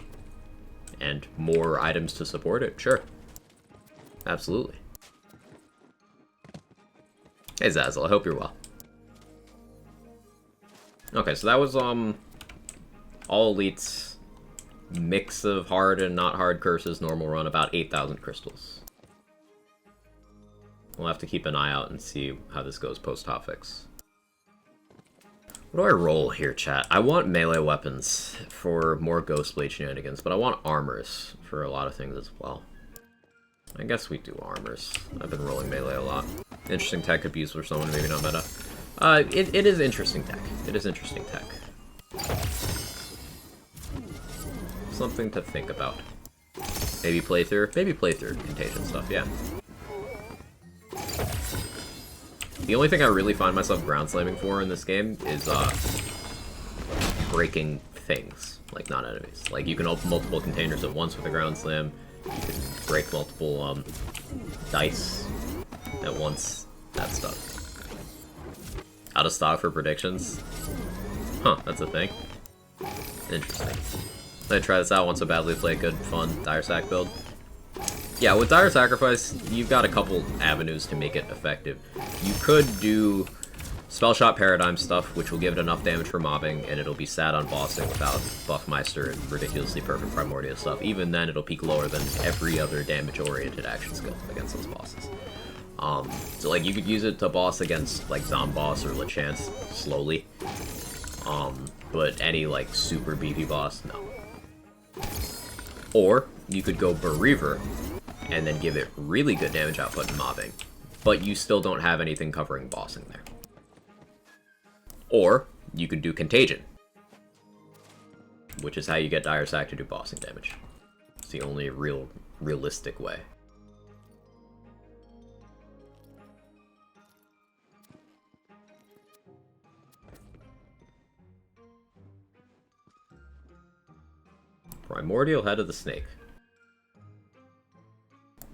and more items to support it, sure. Absolutely. Hey Zazzle, I hope you're well. Okay, so that was all elites, mix of hard and not hard curses, normal run, about 8,000 crystals. We'll have to keep an eye out and see how this goes post-hotfix. What do I roll here, chat? I want melee weapons for more Ghostblade shenanigans, but I want armors for a lot of things as well. I guess we do armors. I've been rolling melee a lot. Interesting tech could be used for someone, maybe not meta. It is interesting tech. It is interesting tech. Something to think about. Maybe playthrough contagion stuff, yeah. The only thing I really find myself ground slamming for in this game is breaking things, like not enemies. Like you can open multiple containers at once with a ground slam. You can break multiple dice at once. That stuff. Out of stock for predictions. Huh, that's a thing. Interesting. I'm gonna try this out once I badly play a good, fun Dire Sack build. Yeah, with Dire Sacrifice, you've got a couple avenues to make it effective. You could do Spell Shot Paradigm stuff, which will give it enough damage for mobbing, and it'll be sad on bossing without Buffmeister and ridiculously perfect Primordial stuff. Even then, it'll peak lower than every other damage-oriented action skill against those bosses. So like, you could use it to boss against, like, Zomboss or Lechance slowly. But any, like, super beefy boss, no. Or, you could go Bereaver, and then give it really good damage output in mobbing, but you still don't have anything covering bossing there. Or, you could do Contagion, which is how you get Dire Sack to do bossing damage. It's the only realistic way. Primordial Head of the Snake.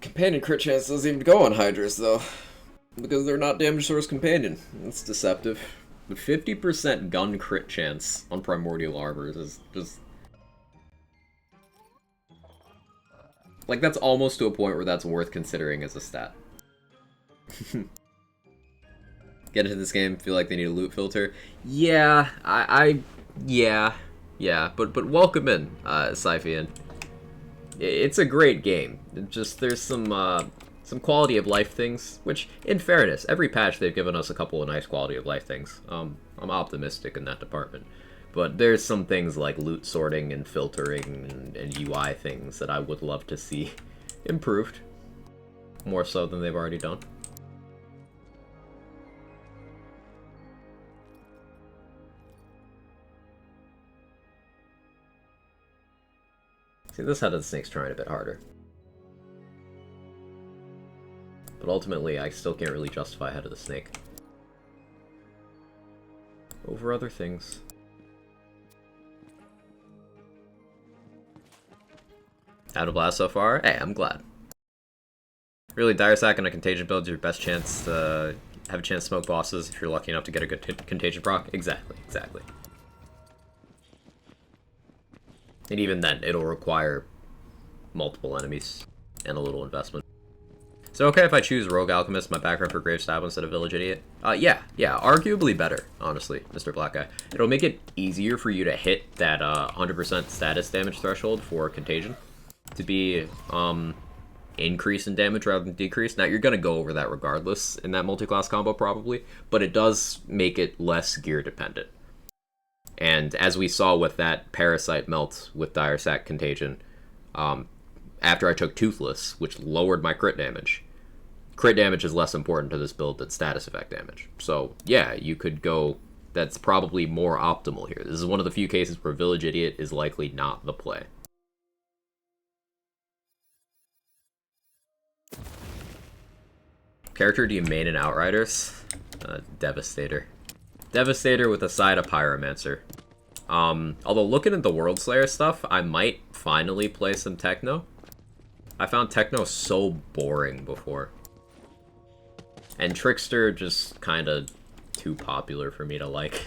Companion crit chance doesn't even go on Hydras, though. Because they're not damage source companion. That's deceptive. The 50% gun crit chance on Primordial Armors is just... like, that's almost to a point where that's worth considering as a stat. Get into this game, feel like they need a loot filter. Yeah, yeah, but welcome in, Syphian. It's a great game. Just there's some some quality of life things, which, in fairness, every patch they've given us a couple of nice quality of life things. I'm optimistic in that department. But there's some things like loot sorting and filtering and UI things that I would love to see improved. More so than they've already done. See, this head of the snake's trying a bit harder. But ultimately, I still can't really justify Head of the Snake over other things. Out of blast so far? Hey, I'm glad. Really, Dire Sack and a Contagion build is your best chance to have a chance to smoke bosses if you're lucky enough to get a good Contagion proc? Exactly, exactly. And even then, it'll require multiple enemies and a little investment. So okay if I choose Rogue Alchemist, my background for Grave Stab instead of Village Idiot? Yeah, arguably better, honestly, Mr. Black Guy. It'll make it easier for you to hit that 100% status damage threshold for Contagion. To be, increase in damage rather than decrease. Now, you're going to go over that regardless in that multi-class combo, probably, but it does make it less gear dependent. And as we saw with that Parasite melt with Dire Sack Contagion, after I took Toothless, which lowered my crit damage is less important to this build than status effect damage. So, yeah, you could go... That's probably more optimal here. This is one of the few cases where Village Idiot is likely not the play. Character do you main in Outriders? Devastator. Devastator with a side of Pyromancer. Although looking at the World Slayer stuff, I might finally play some Techno. I found Techno so boring before. And Trickster just kind of too popular for me to like.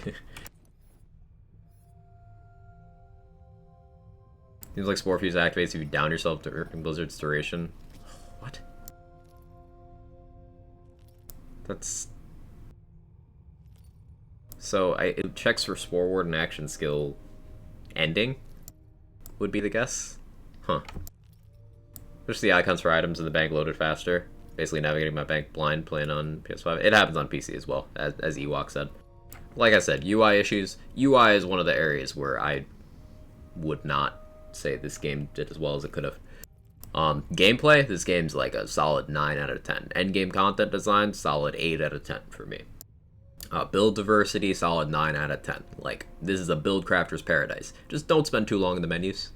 Seems like Spore Fuse activates if you down yourself during Blizzard's duration. What? That's... So, it checks for Spore Ward and action skill ending, would be the guess. Huh. Push the icons for items in the bank loaded faster. Basically navigating my bank blind, playing on PS5. It happens on PC as well, as Ewok said. Like I said, UI issues. UI is one of the areas where I would not say this game did as well as it could have. Gameplay, this game's like a solid 9 out of 10. Endgame content design, solid 8 out of 10 for me. Build diversity, solid 9 out of 10. Like, this is a build crafter's paradise. Just don't spend too long in the menus.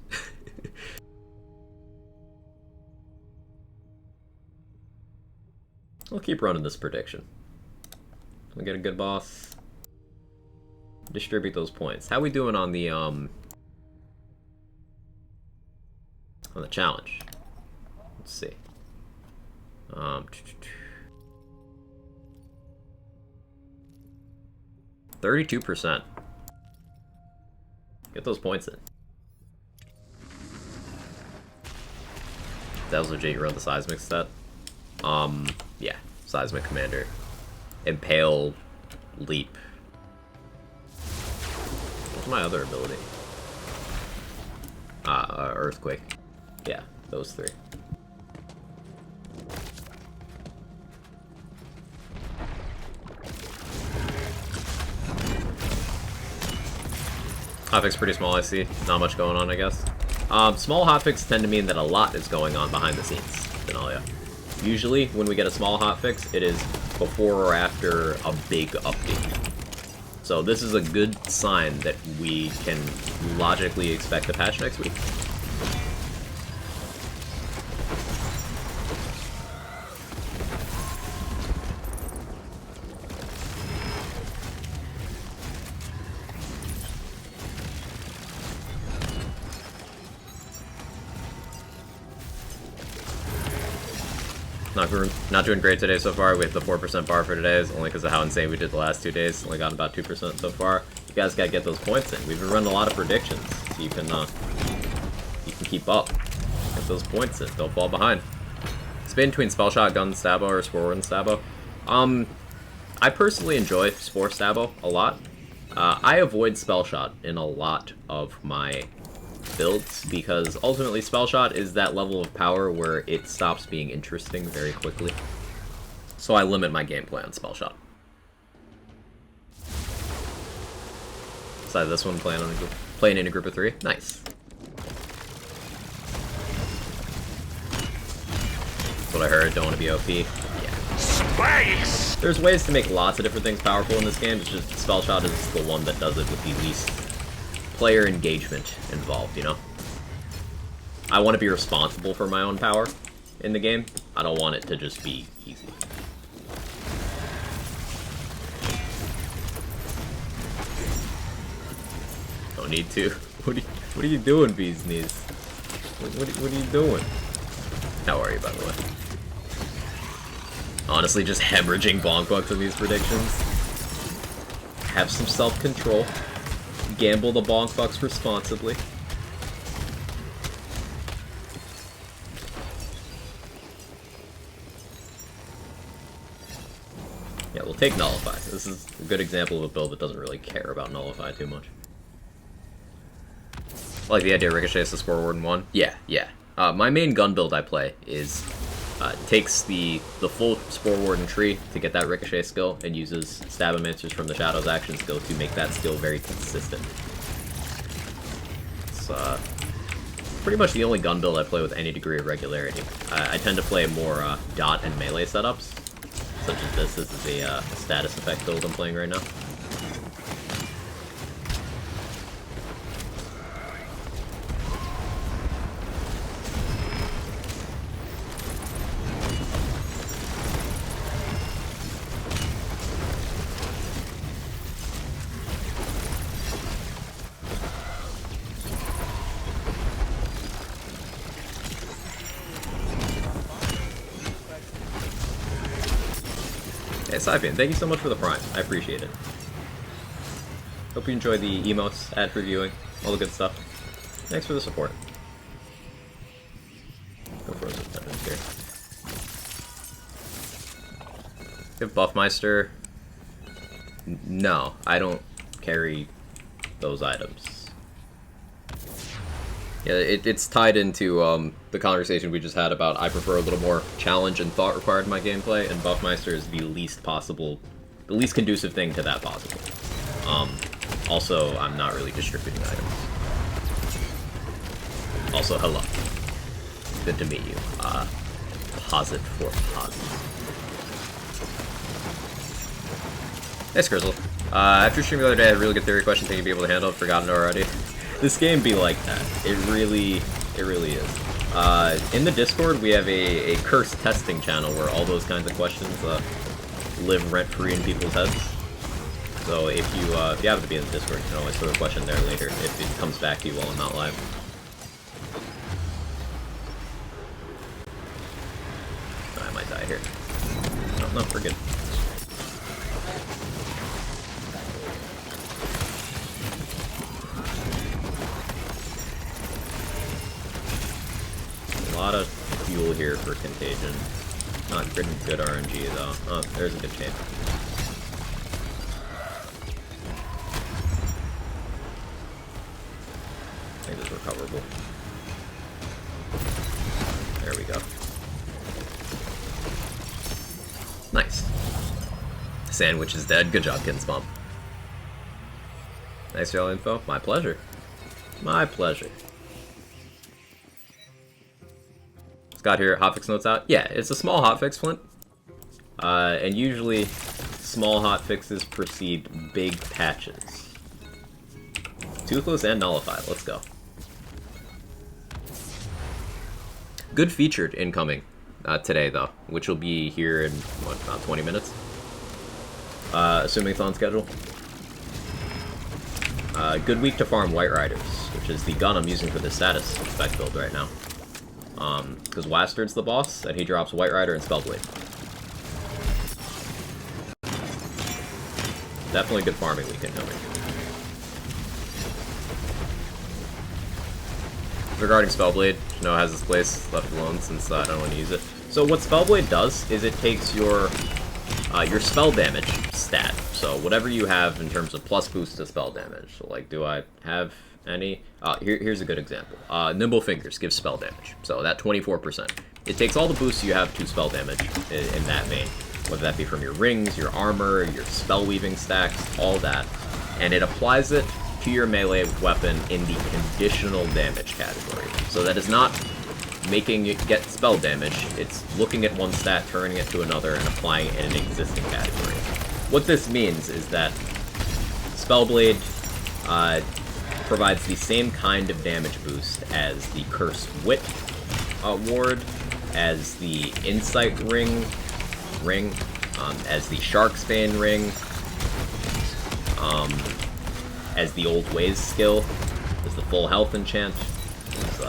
I'll keep running this prediction. We'll get a good boss. Distribute those points. How we doing on the challenge? Let's see. 32%. Get those points in. That was legit, you run the Seismic stat. Yeah, Seismic Commander. Impale, Leap. What's my other ability? Earthquake. Yeah, those three. Hotfix pretty small, I see. Not much going on, I guess. Small hotfix tend to mean that a lot is going on behind the scenes, Benalia. Usually, when we get a small hotfix, it is before or after a big update. So this is a good sign that we can logically expect a patch next week. Not doing great today so far. We hit the 4% bar for today. It's only because of how insane we did the last 2 days. Only got about 2% so far. You guys gotta get those points in. We've been running a lot of predictions. So you can keep up. Get those points in. Don't fall behind. Spin between Spell Shot, Gun Stabbo, or Spore Ward and Stabbo. I personally enjoy Spore Stabbo a lot. I avoid Spell Shot in a lot of my builds, because ultimately Spell Shot is that level of power where it stops being interesting very quickly. So I limit my gameplay on Spell Shot. Besides this one, playing in a group of 3. Nice. That's what I heard, don't want to be OP. Yeah. Space! There's ways to make lots of different things powerful in this game, it's just Spell Shot is the one that does it with the least player engagement involved, you know? I want to be responsible for my own power in the game. I don't want it to just be easy. Don't need to. What are you doing, Bee's Knees? What are you doing? How are you, by the way? Honestly, just hemorrhaging bonk bucks in these predictions. Have some self-control. Gamble the bonk bucks responsibly. Yeah, we'll take Nullify. This is a good example of a build that doesn't really care about Nullify too much. I like the idea of Ricochet as the Spore Warden 1. Yeah. My main gun build I play is takes the full Spore Warden tree to get that Ricochet skill and uses Stabomancers from the Shadows action skill to make that skill very consistent. It's pretty much the only gun build I play with any degree of regularity. I tend to play more dot and melee setups, such as this. This is a status effect build I'm playing right now. Hey, Saipian, thank you so much for the Prime. I appreciate it. Hope you enjoy the emotes, ad previewing, all the good stuff. Thanks for the support. Go for those attendants here. Give Buffmeister. No, I don't carry those items. Yeah, it's tied into the conversation we just had about I prefer a little more challenge and thought required in my gameplay, and Buffmeister is the least conducive thing to that possible. Also, I'm not really distributing items. Also, hello. Good to meet you. Posit for posit. Hey, Skrizzle. After streaming the other day, I had a really good theory question. Think you'd be able to handle it? Forgotten it already. This game be like that. It really is. In the Discord, we have a cursed testing channel where all those kinds of questions live rent-free in people's heads. So if you happen to be in the Discord, you can always throw a question there later if it comes back to you while I'm not live. Oh, I might die here. No, we're good. A lot of fuel here for Contagion. Not good RNG though. Oh, there's a good chain. I think this is recoverable. There we go. Nice. Sandwich is dead. Good job, Kinsbomb. Nice y'all info. My pleasure. My pleasure. Scott here, hotfix notes out. Yeah, it's a small hotfix, Flint. And usually, small hotfixes precede big patches. Toothless and Nullify, let's go. Good featured incoming today, though, which will be here in, what, about 20 minutes? Assuming it's on schedule. Good week to farm White Riders, which is the gun I'm using for the status spec build right now. Because Wastard's the boss, and he drops White Rider and Spellblade. Definitely good farming weekend coming. Regarding Spellblade, Shino has his place left alone since I don't want to use it. So what Spellblade does is it takes your spell damage stat. So whatever you have in terms of plus boost to spell damage. So like, do I have Any? Here's a good example. Nimble Fingers gives spell damage, so that 24%. It takes all the boosts you have to spell damage in that vein, whether that be from your rings, your armor, your spell weaving stacks, all that, and it applies it to your melee weapon in the conditional damage category. So that is not making it get spell damage, it's looking at one stat, turning it to another, and applying it in an existing category. What this means is that Spellblade provides the same kind of damage boost as the Cursed Wit ward, as the Insight ring, as the Shark's Bane ring, as the Old Ways skill, as the Full Health enchant,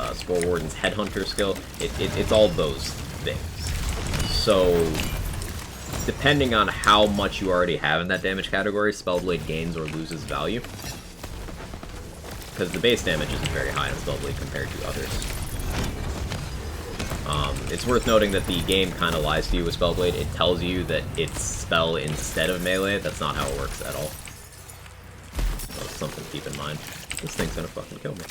as Spore Warden's Headhunter skill. It's all those things. So, depending on how much you already have in that damage category, Spellblade gains or loses value. Because the base damage isn't very high on Spellblade compared to others. It's worth noting that the game kind of lies to you with Spellblade. It tells you that it's spell instead of melee. That's not how it works at all. So it's something to keep in mind. This thing's gonna fucking kill me.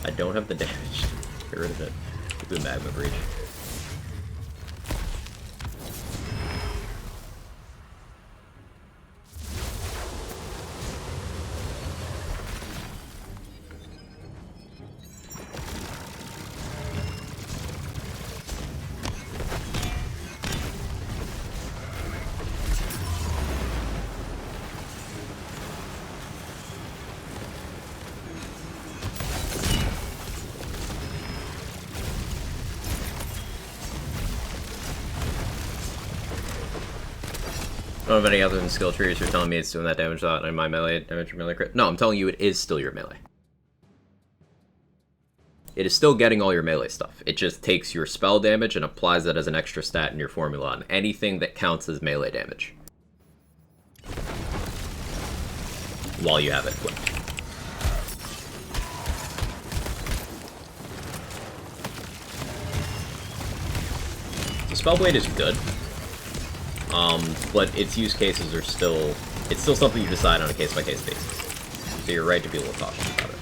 I don't have the damage. Get rid of it. Do the Magma Breach. I don't have any other than skill trees. You're telling me it's doing that damage in my melee damage or melee crit? No, I'm telling you it is still your melee. It is still getting all your melee stuff. It just takes your spell damage and applies that as an extra stat in your formula on anything that counts as melee damage. While you have it equipped. The Spellblade is good. But its use cases are still... It's still something you decide on a case-by-case basis. So you're right to be a little cautious about it.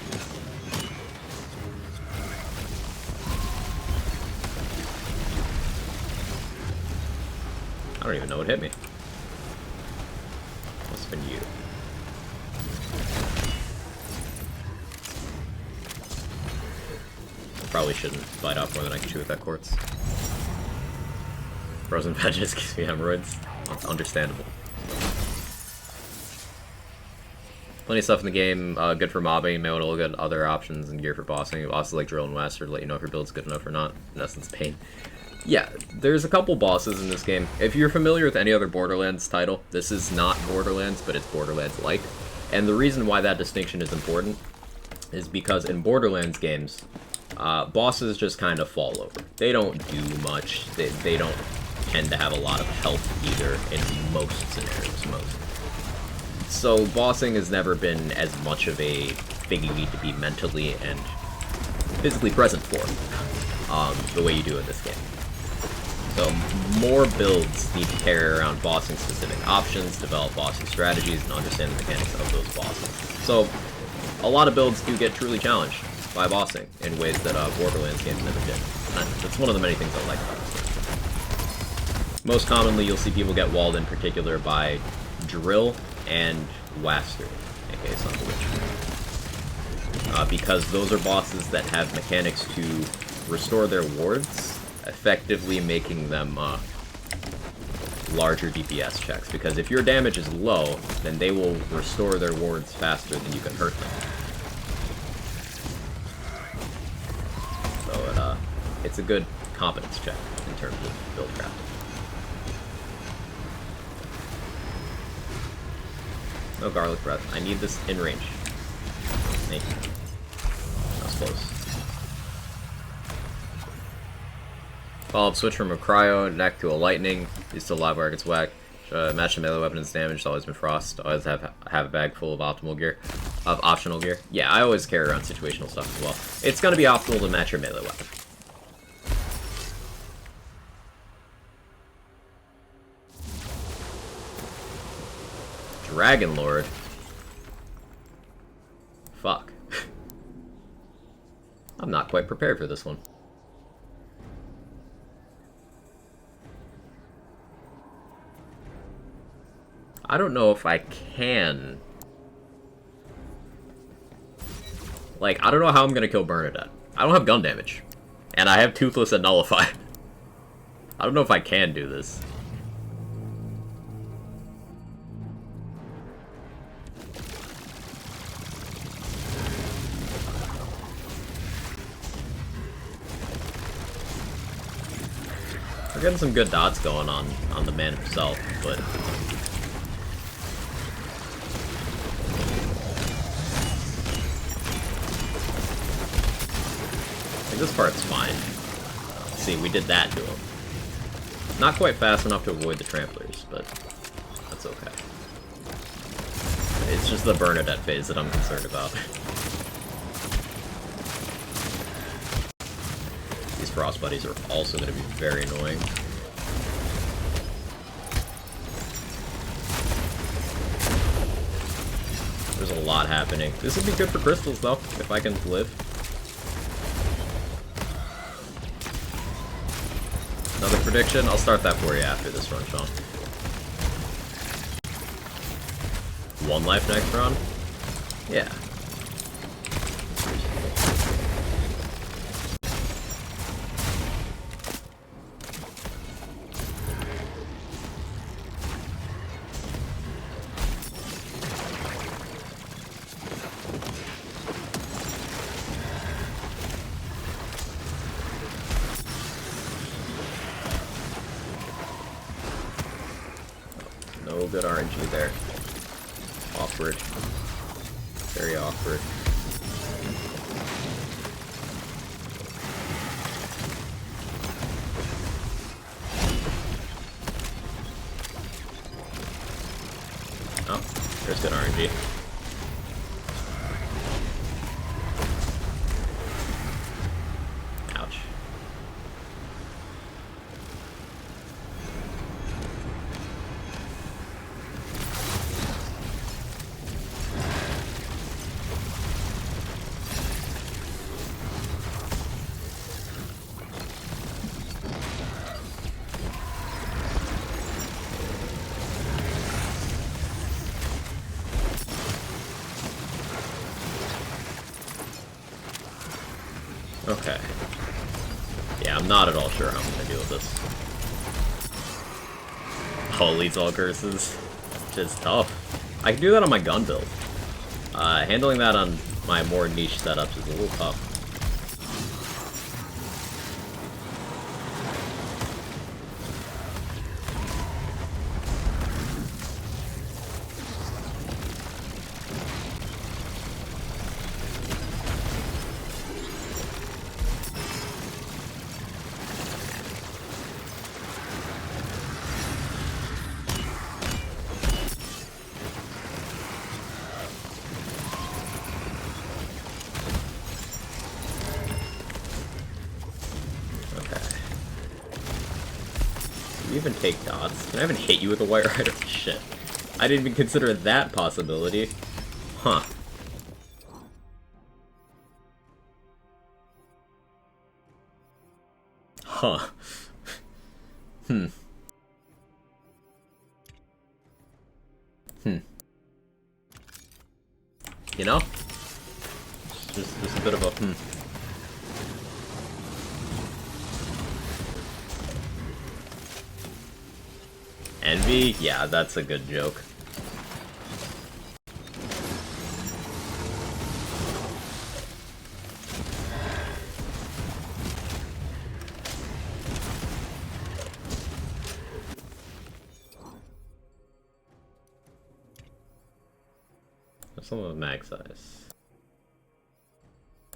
I don't even know what hit me. Must have been you. Probably shouldn't bite off more than I can chew with that quartz. Frozen Veggies gives me hemorrhoids. Understandable. Plenty of stuff in the game, good for mobbing, Meodal, good other options and gear for bossing. Bosses like Drill and Wester to let you know if your build's good enough or not. In essence, Pain. Yeah, there's a couple bosses in this game. If you're familiar with any other Borderlands title, this is not Borderlands, but it's Borderlands-like. And the reason why that distinction is important is because in Borderlands games, bosses just kind of fall over. They don't do much. They don't tend to have a lot of health either in most scenarios, So bossing has never been as much of a thing you need to be mentally and physically present for, the way you do in this game. So more builds need to carry around bossing specific options, develop bossing strategies, and understand the mechanics of those bosses. So a lot of builds do get truly challenged by bossing in ways that Borderlands games never did. And that's one of the many things I like about this game. Most commonly, you'll see people get walled in particular by Drill and Waster, aka Son of a Witch. Because those are bosses that have mechanics to restore their wards, effectively making them larger DPS checks. Because if your damage is low, then they will restore their wards faster than you can hurt them. So it's a good competence check in terms of build crafting. No garlic breath. I need this in range. Thank you. That was close. Follow-up switch from a cryo neck to a lightning. Used to live where it gets whacked. Match the melee weapons damage. It's always been frost. Always have a bag full of optimal gear. Of optional gear. Yeah, I always carry around situational stuff as well. It's gonna be optimal to match your melee weapon. Dragon Lord. fuck. I'm not quite prepared for this one. I don't know if I can... Like, I don't know how I'm gonna kill Bernadette. I don't have gun damage. And I have Toothless and Nullify. I don't know if I can do this. We're getting some good dots going on the man himself, but... I think this part's fine. See, we did that to him. Not quite fast enough to avoid the tramplers, but that's okay. It's just the Bernadette phase that I'm concerned about. These frost buddies are also going to be very annoying. There's a lot happening. This would be good for crystals, though, if I can live. Another prediction? I'll start that for you after this run, Sean. 1 life next run? Yeah. No good RNG there. Awkward. Very awkward. Oh, there's good RNG. Ouch. Okay. Yeah, I'm not at all sure how I'm gonna deal with this. Oh, leads all curses. Which is tough. I can do that on my gun build. Handling that on my more niche setups is a little tough. You even take dots? Can I even hit you with a White Rider? Shit. I didn't even consider that possibility. Huh. Huh. Hmm. You know? Just a bit of a Envy? Yeah, that's a good joke. Some of mag size.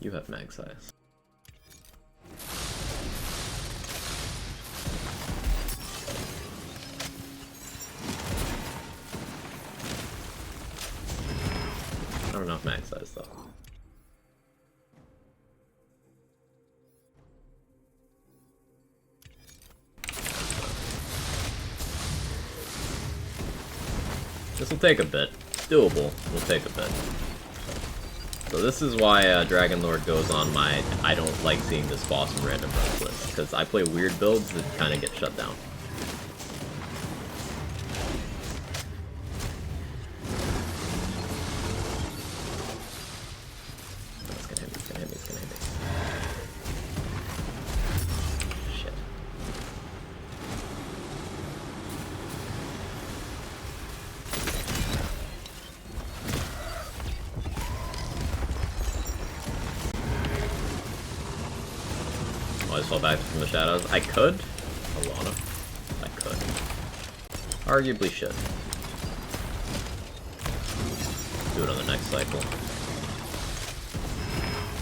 You have mag size. Not enough mag size though. This will take a bit. It's doable. Will take a bit. So this is why Dragon Lord goes on my I don't like seeing this boss in random runs list, because I play weird builds that kind of get shut down. It's gonna hit me, it's gonna hit me, it's gonna hit me. Shit. Oh, I just fell back from the shadows. I could. Alana. I could. Arguably should. Do it on the next cycle.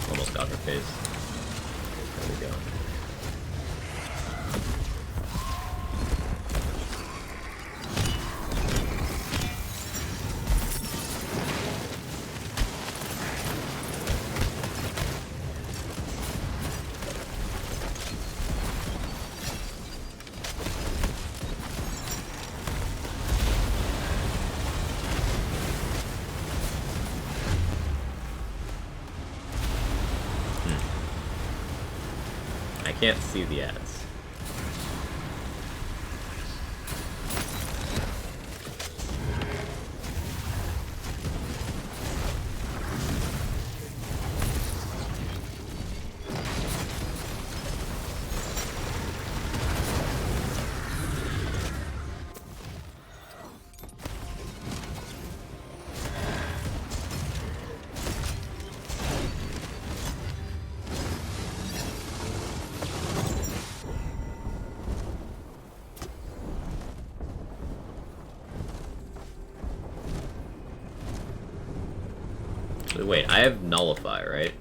Almost got her face. There we go. I can't see the ads. Wait, I have Nullify, right?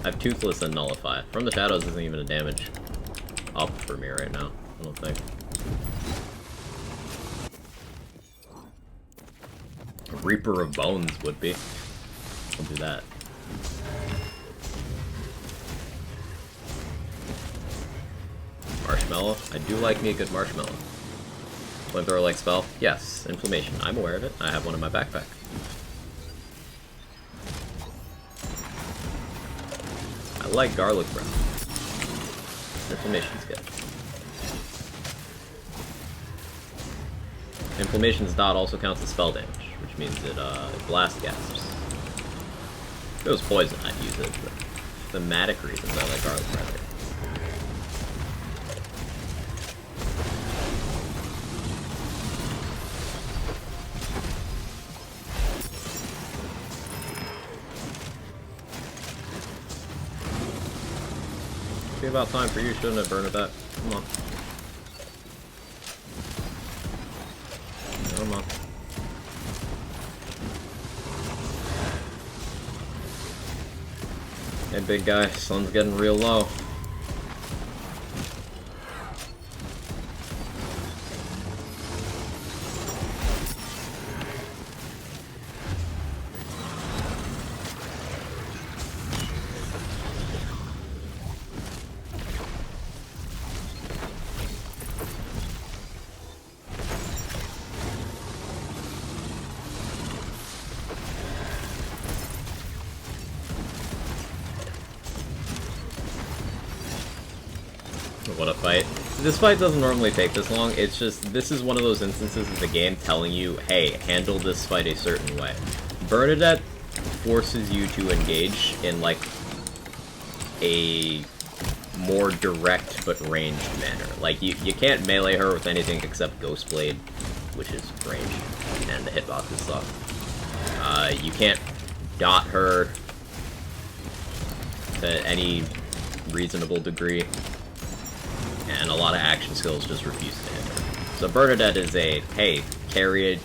I have Toothless and Nullify. From the Shadows isn't even a damage up for me right now, I don't think. Reaper of Bones would be. I'll do that. Marshmallow? I do like me a good Marshmallow. Flamethrower-like spell? Yes. Inflammation. I'm aware of it. I have one in my backpack. I like Garlic Breath. Inflammation's good. Inflammation's dot also counts as spell damage, which means it blast gasps. If it was poison, I'd use it, but thematic reasons I like Garlic Breath. About time for you, shouldn't it, Bernadette? Come on. Come on. Hey, big guy, sun's getting real low. What a fight. This fight doesn't normally take this long, it's just, this is one of those instances of the game telling you, hey, handle this fight a certain way. Bernadette forces you to engage in, like, a more direct but ranged manner. Like, you can't melee her with anything except Ghostblade, which is ranged, and the hitboxes suck. You can't dot her to any reasonable degree. And a lot of action skills just refuse to hit her. So Bernadette is a, hey, carry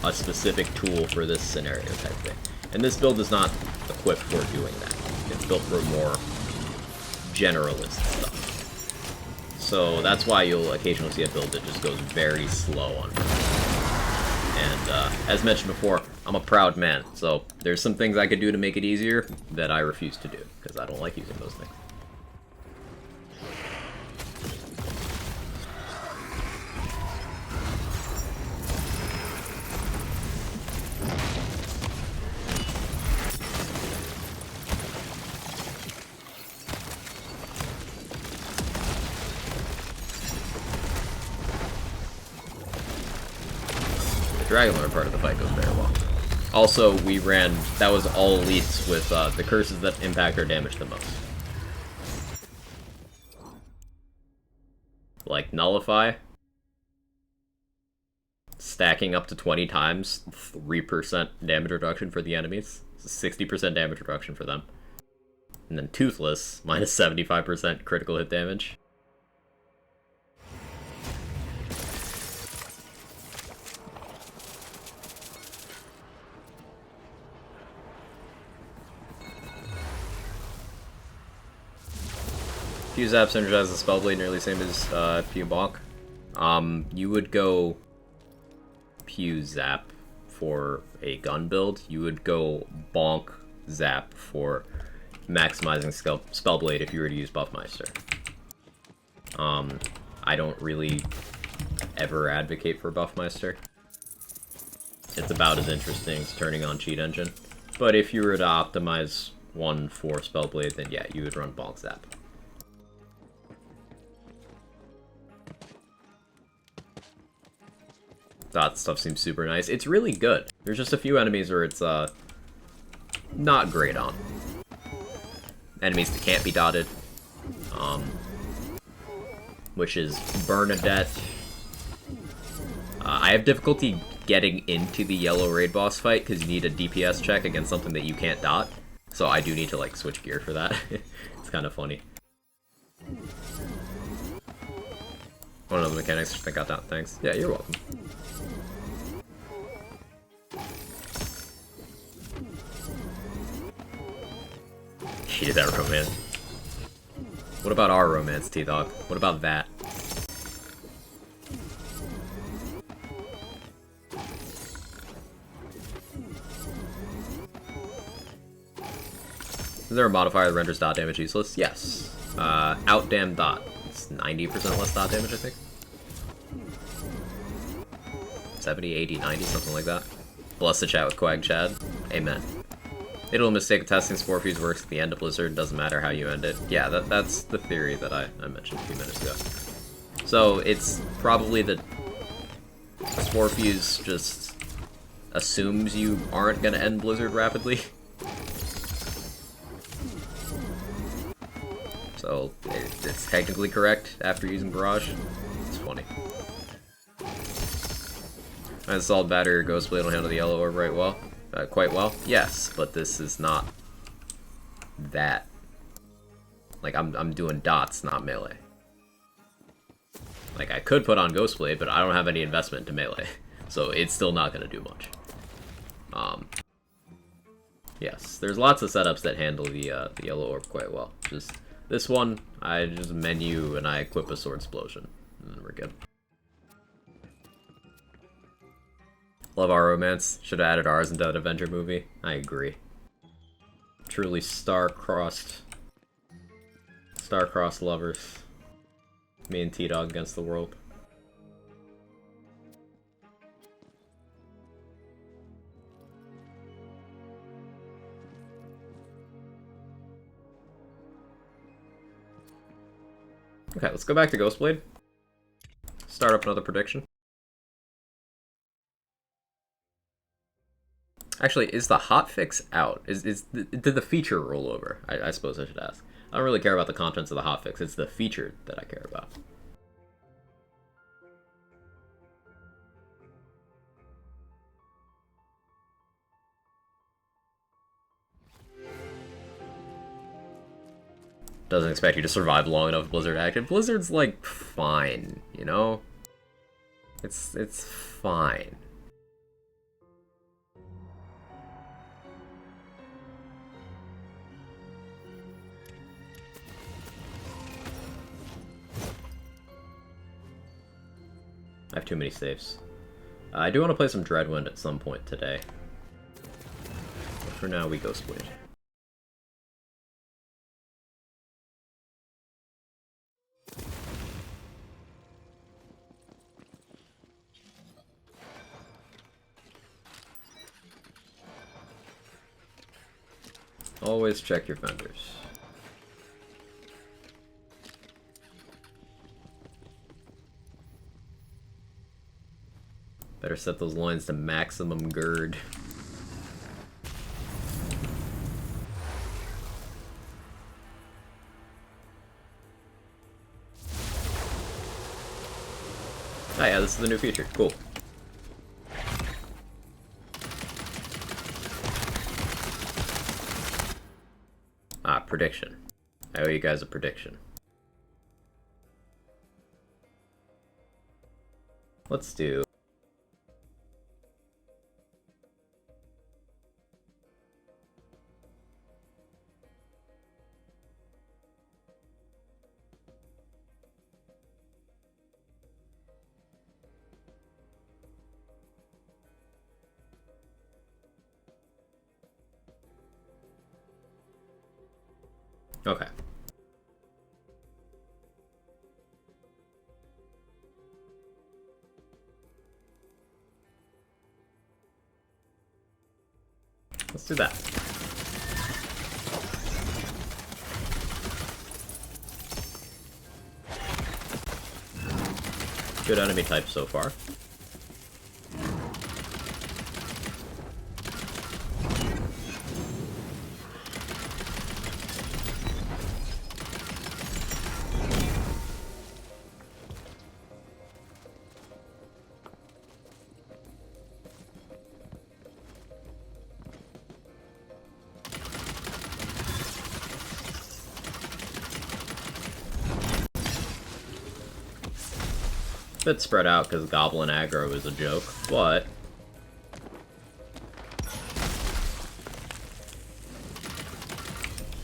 a specific tool for this scenario type thing. And this build is not equipped for doing that. It's built for more generalist stuff. So that's why you'll occasionally see a build that just goes very slow on Bernadette. And as mentioned before, I'm a proud man, so there's some things I could do to make it easier that I refuse to do, because I don't like using those things. Dragonlord part of the fight goes very well. Also, we ran, that was all elites with the curses that impact our damage the most. Like Nullify, stacking up to 20 times, 3% damage reduction for the enemies, 60% damage reduction for them. And then Toothless, minus 75% critical hit damage. Pew Zap synergizes the Spellblade nearly same as Pew Bonk. You would go Pew Zap for a gun build. You would go Bonk Zap for maximizing Spellblade if you were to use Buffmeister. I don't really ever advocate for Buffmeister. It's about as interesting as turning on Cheat Engine. But if you were to optimize one for Spellblade, then yeah, you would run Bonk Zap. That stuff seems super nice. It's really good. There's just a few enemies where it's not great on. Enemies that can't be dotted. Which is Bernadette. I have difficulty getting into the yellow raid boss fight because you need a DPS check against something that you can't dot. So I do need to like switch gear for that. It's kind of funny. One of the mechanics that got down. Thanks. Yeah, you're welcome. Hated that romance. What about our romance, T-Dog? What about that? Is there a modifier that renders dot damage useless? Yes. Outdam dot. It's 90% less dot damage, I think. 70, 80, 90, something like that. Bless the chat with Quag Chad. Amen. It'll mistake testing Spore Fuse works at the end of Blizzard, doesn't matter how you end it. Yeah, that's the theory that I mentioned a few minutes ago. So it's probably that Spore Fuse just assumes you aren't going to end Blizzard rapidly. So it's technically correct after using Barrage. It's funny. I installed Battery or Ghostblade will handle the yellow orb right well. Quite well. Yes, but this is not that. Like, I'm doing dots, not melee. Like, I could put on Ghostblade, but I don't have any investment into melee. So it's still not going to do much. Yes, there's lots of setups that handle the yellow orb quite well. Just this one, I just menu and I equip a Sword Explosion. And then we're good. Love our romance. Should have added ours into that Avenger movie. I agree. Truly star-crossed lovers. Me and T-Dog against the world. Okay, let's go back to Ghostblade. Start up another prediction. Actually, is the hotfix out? Did the feature roll over? I suppose I should ask. I don't really care about the contents of the hotfix. It's the feature that I care about. Doesn't expect you to survive long enough Blizzard active. Blizzard's like fine, you know? It's fine. I have too many saves. I do want to play some Dreadwind at some point today. But for now, we Ghostblade. Always check your vendors. Better set those loins to maximum gird. Oh yeah, this is the new feature. Cool. Ah, prediction. I owe you guys a prediction. Let's do... Okay. Let's do that. Good enemy type so far. Bit spread out because goblin aggro is a joke, but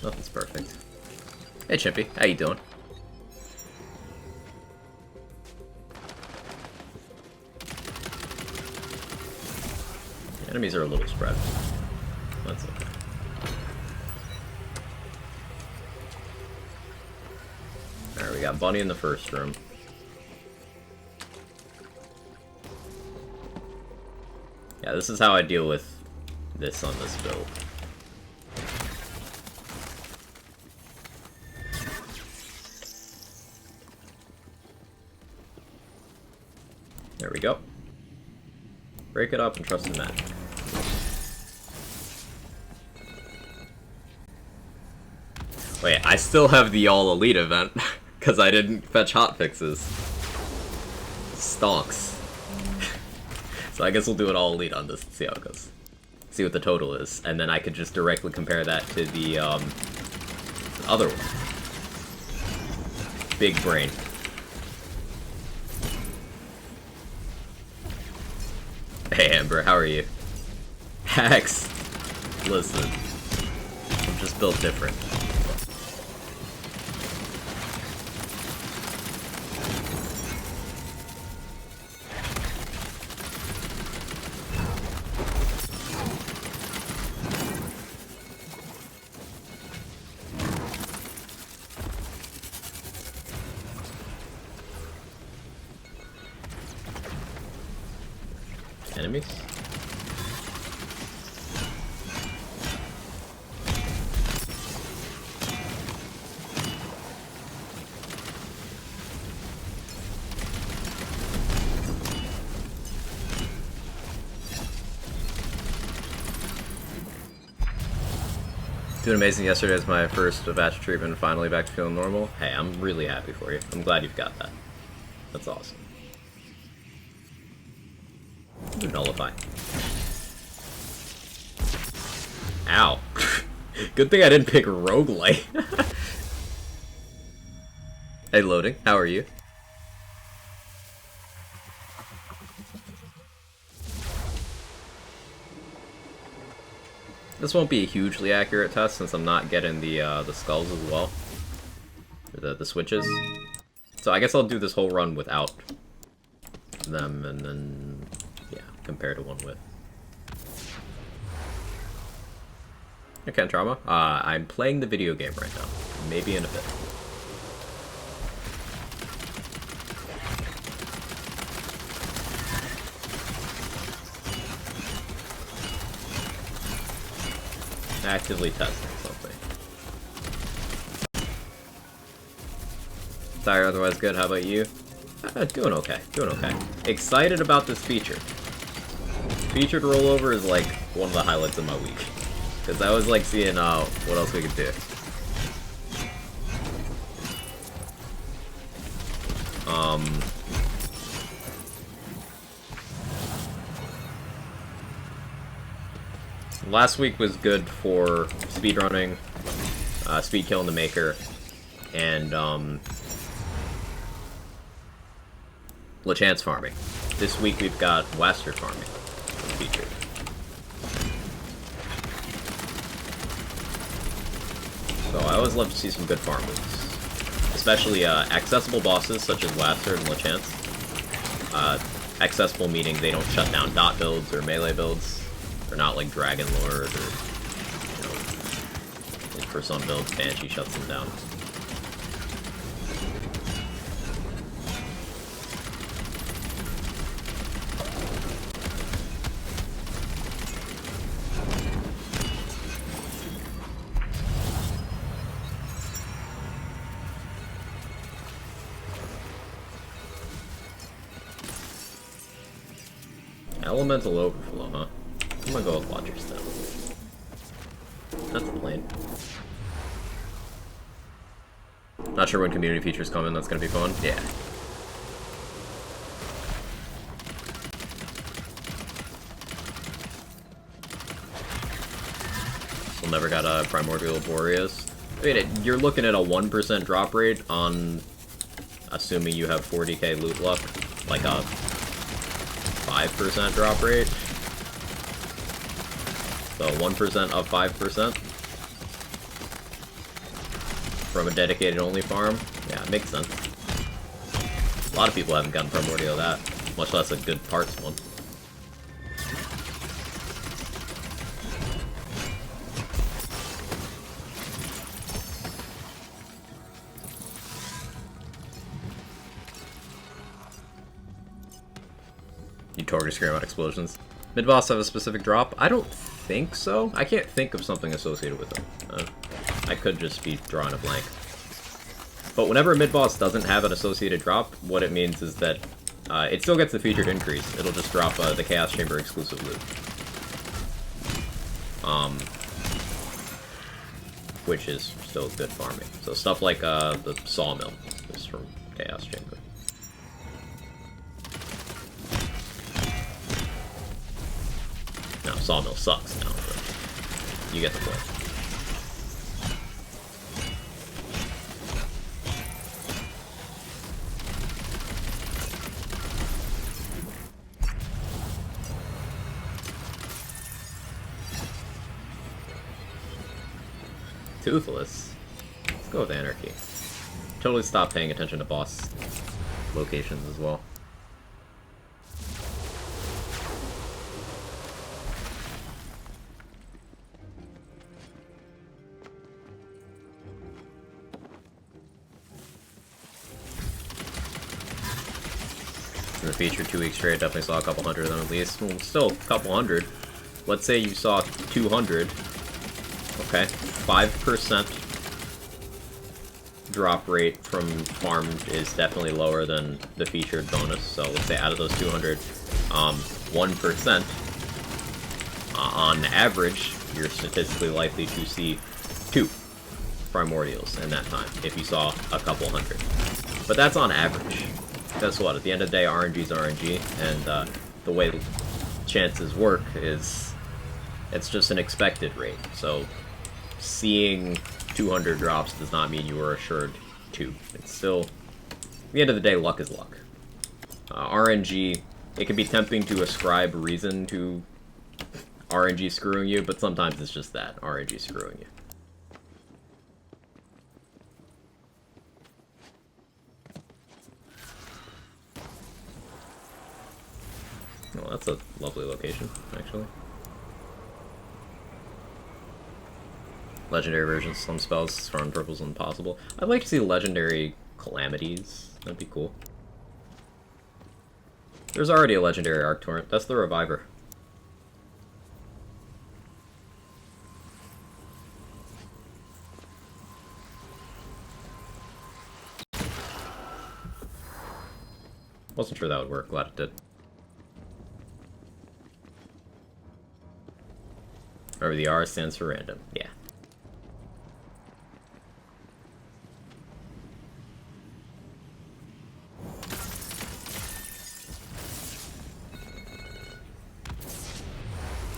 nothing's perfect. Hey Chippy, how you doing? The enemies are a little spread. That's okay. Alright, we got Bunny in the first room. Yeah, this is how I deal with this on this build. There we go. Break it up and trust the magic. Wait, I still have the All Elite event, because I didn't fetch hotfixes. Stonks. So I guess we'll do an all elite on this and see how it goes. See what the total is, and then I could just directly compare that to the other one. Big brain. Hey Amber, how are you? Hex! Listen. I'm just built different. Enemies? Doing amazing. Yesterday was my first batch of treatment, finally back to feeling normal. Hey, I'm really happy for you. I'm glad you've got that. That's awesome. Nullify. Ow. Good thing I didn't pick roguelite. Hey, loading. How are you? This won't be a hugely accurate test since I'm not getting the skulls as well. The switches. So I guess I'll do this whole run without them and then... yeah, compare to one with. Okay, Trauma. I'm playing the video game right now. Maybe in a bit. Actively testing something. Tired, otherwise good. How about you? Doing okay. Doing okay. Excited about this feature. Featured rollover is like one of the highlights of my week. Because I was like seeing what else we could do. Last week was good for speedrunning, speed killing the Maker, and Lachance farming. This week we've got Waster farming featured. So I always love to see some good farm moves. Especially accessible bosses such as Waster and Lachance. Accessible meaning they don't shut down dot builds or melee builds. They're not like Dragon Lord or, you know, for some builds Banshee shuts them down. Elemental Overflow, huh? I'm gonna go with Watcher Stone. That's the plan. Not sure when community features come in, that's gonna be fun. Yeah. Still never got a Primordial Boreas. I mean, you're looking at a 1% drop rate on, assuming you have 40k loot luck, like a 5% drop rate. So 1% of 5% from a dedicated only farm. Yeah, it makes sense. A lot of people haven't gotten Primordial that, much less a good parts one. You Torgue scream out explosions. Mid-boss have a specific drop? I don't think so. I can't think of something associated with them. I could just be drawing a blank. But whenever a mid-boss doesn't have an associated drop, what it means is that it still gets the featured increase. It'll just drop the Chaos Chamber exclusive loot. Which is still good farming. So stuff like the Sawmill is from Chaos Chamber. Now, Sawmill sucks now, but you get the point. Toothless. Let's go with Anarchy. Totally stop paying attention to boss locations as well. In the feature 2 weeks straight, definitely saw a couple hundred of them at least. Well, still a couple hundred. Let's say you saw 200. Okay, 5% drop rate from farmed is definitely lower than the featured bonus. So let's say out of those 200, 1%, on average, you're statistically likely to see 2 primordials in that time, if you saw a couple hundred. But that's on average. Guess what? At the end of the day, RNG is RNG, and the way chances work is it's just an expected rate. So seeing 200 drops does not mean you are assured 2. It's still, at the end of the day, luck is luck. RNG, it can be tempting to ascribe reason to RNG screwing you, but sometimes it's just that, RNG screwing you. Well, that's a lovely location, actually. Legendary versions, some spells, farm purples impossible. I'd like to see legendary calamities. That'd be cool. There's already a legendary Arc Torrent. That's the Reviver. Wasn't sure that would work. Glad it did. Remember, the R stands for random. Yeah.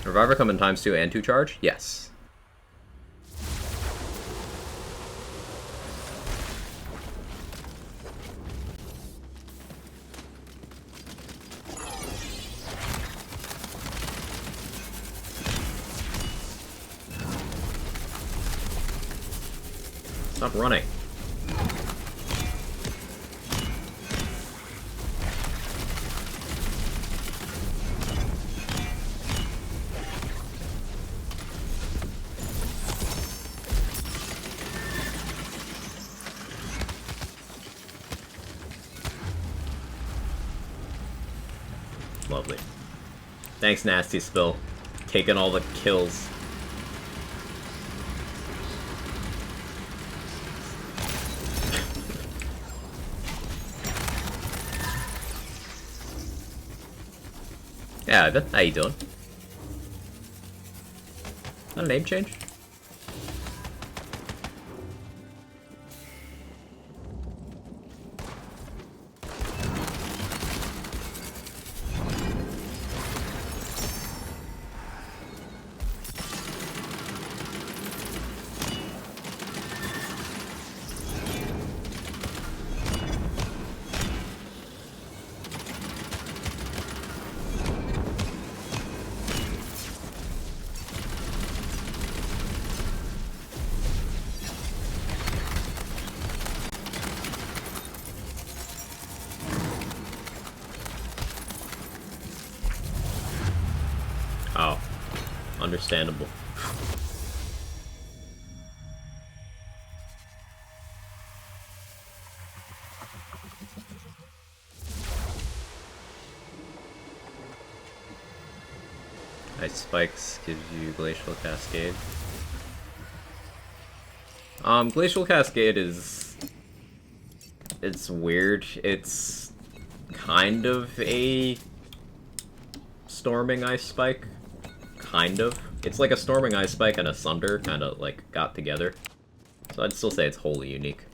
Reviver come in times 2 and 2 charge? Yes. Stop running. Lovely. Thanks, Nasty Spill. Taking all the kills. Yeah, Ivan, how you doing? Not a name change? Oh, understandable. Ice Spikes gives you Glacial Cascade. Glacial Cascade is... it's weird. It's kind of a Storming Ice Spike. Kind of. It's like a Storming Ice Spike and a Sunder kind of like got together. So I'd still say it's wholly unique.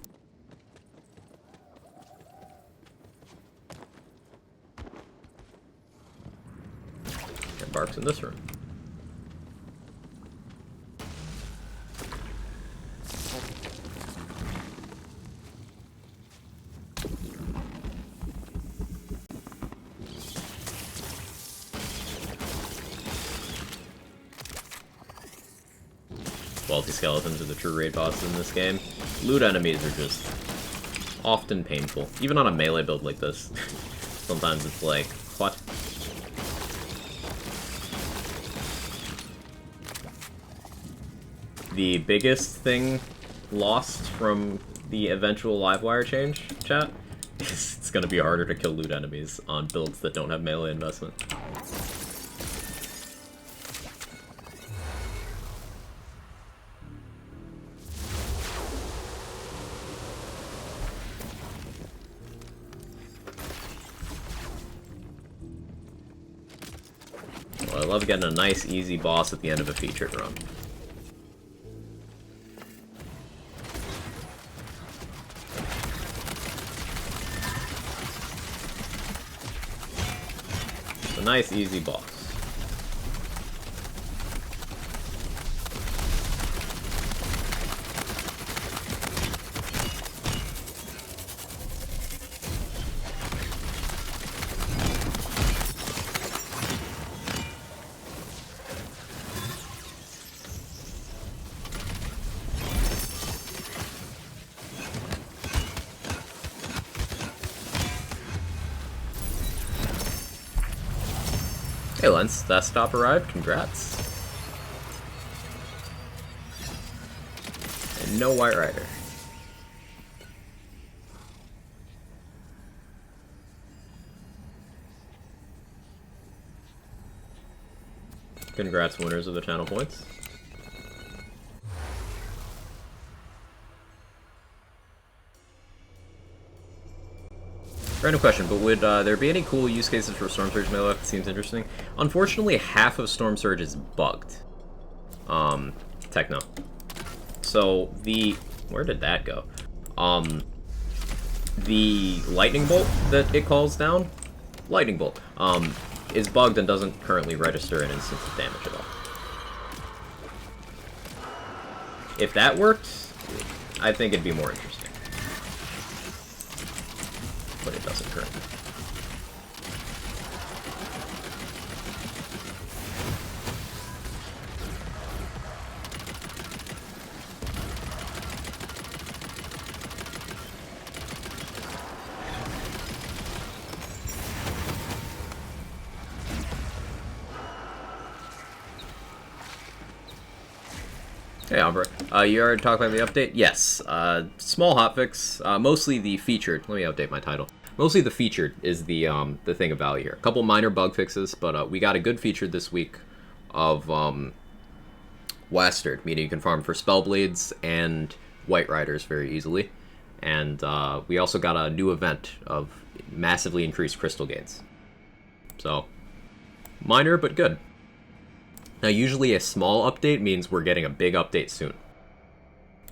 Embarks in this room. Multi-skeletons are the true raid bosses in this game. Loot enemies are just often painful. Even on a melee build like this. Sometimes it's like, what? The biggest thing lost from the eventual Livewire change, chat, is it's gonna be harder to kill loot enemies on builds that don't have melee investment. Well, I love getting a nice, easy boss at the end of a featured run. A nice, easy boss. Hey Lens, that stop arrived, congrats. And no White Rider. Congrats winners of the channel points. Random question, but would there be any cool use cases for Storm Surge melee? It seems interesting. Unfortunately, half of Storm Surge is bugged. Techno. So where did that go? The lightning bolt that it calls down, lightning bolt, is bugged and doesn't currently register an instance of damage at all. If that worked, I think it'd be more interesting. But it doesn't currently. Hey, Albert. You already talked about the update? Yes. Small hotfix. Mostly the featured. Let me update my title. Mostly the featured is the thing of value here. A couple minor bug fixes, but we got a good featured this week of Wastard, meaning you can farm for Spellblades and White Riders very easily. And we also got a new event of massively increased crystal gains. So, minor, but good. Now, usually a small update means we're getting a big update soon.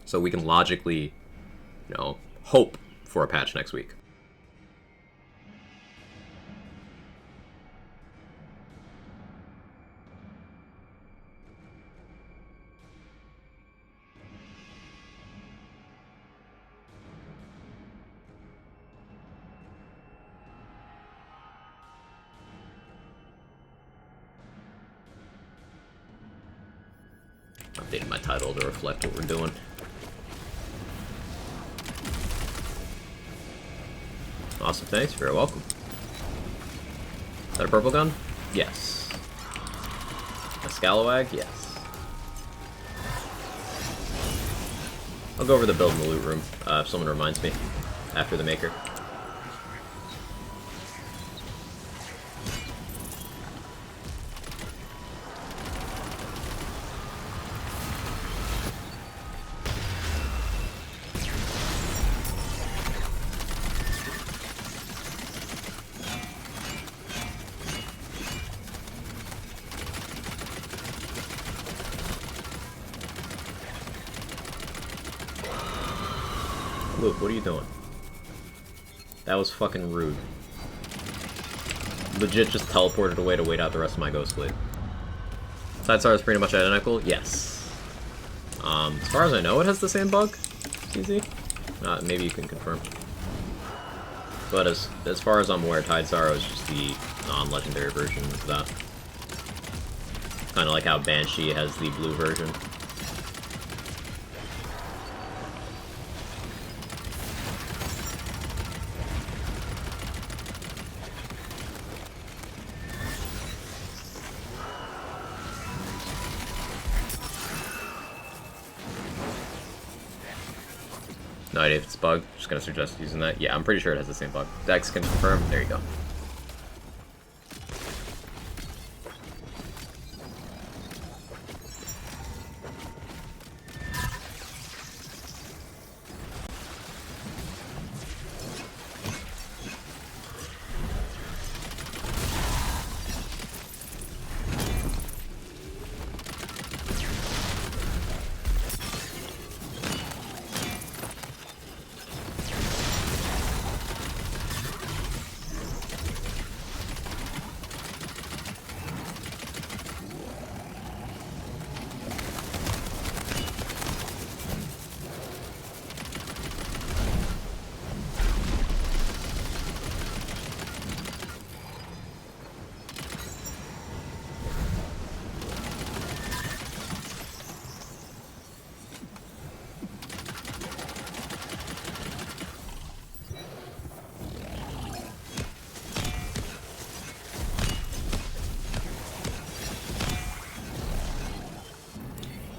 So we can logically, hope for a patch next week. Updated my title to reflect what we're doing. Awesome, thanks. You're very welcome. Is that a purple gun? Yes. A Scalawag? Yes. I'll go over the build in the loot room if someone reminds me after the maker. Luke, what are you doing? That was fucking rude. Legit just teleported away to wait out the rest of my Ghostblade. Sidestar is pretty much identical? Yes. As far as I know, it has the same bug. Easy. Maybe you can confirm. But as far as I'm aware, Tidestar is just the non-legendary version of that. Kind of like how Banshee has the blue version. No idea if it's bugged. Just gonna suggest using that. Yeah, I'm pretty sure it has the same bug. Dex can confirm. There you go.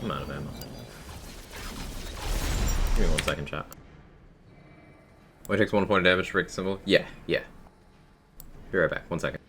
I'm out of ammo. Give me 1 second, chat. What takes 1 point of damage to break the symbol? Yeah. Be right back. 1 second.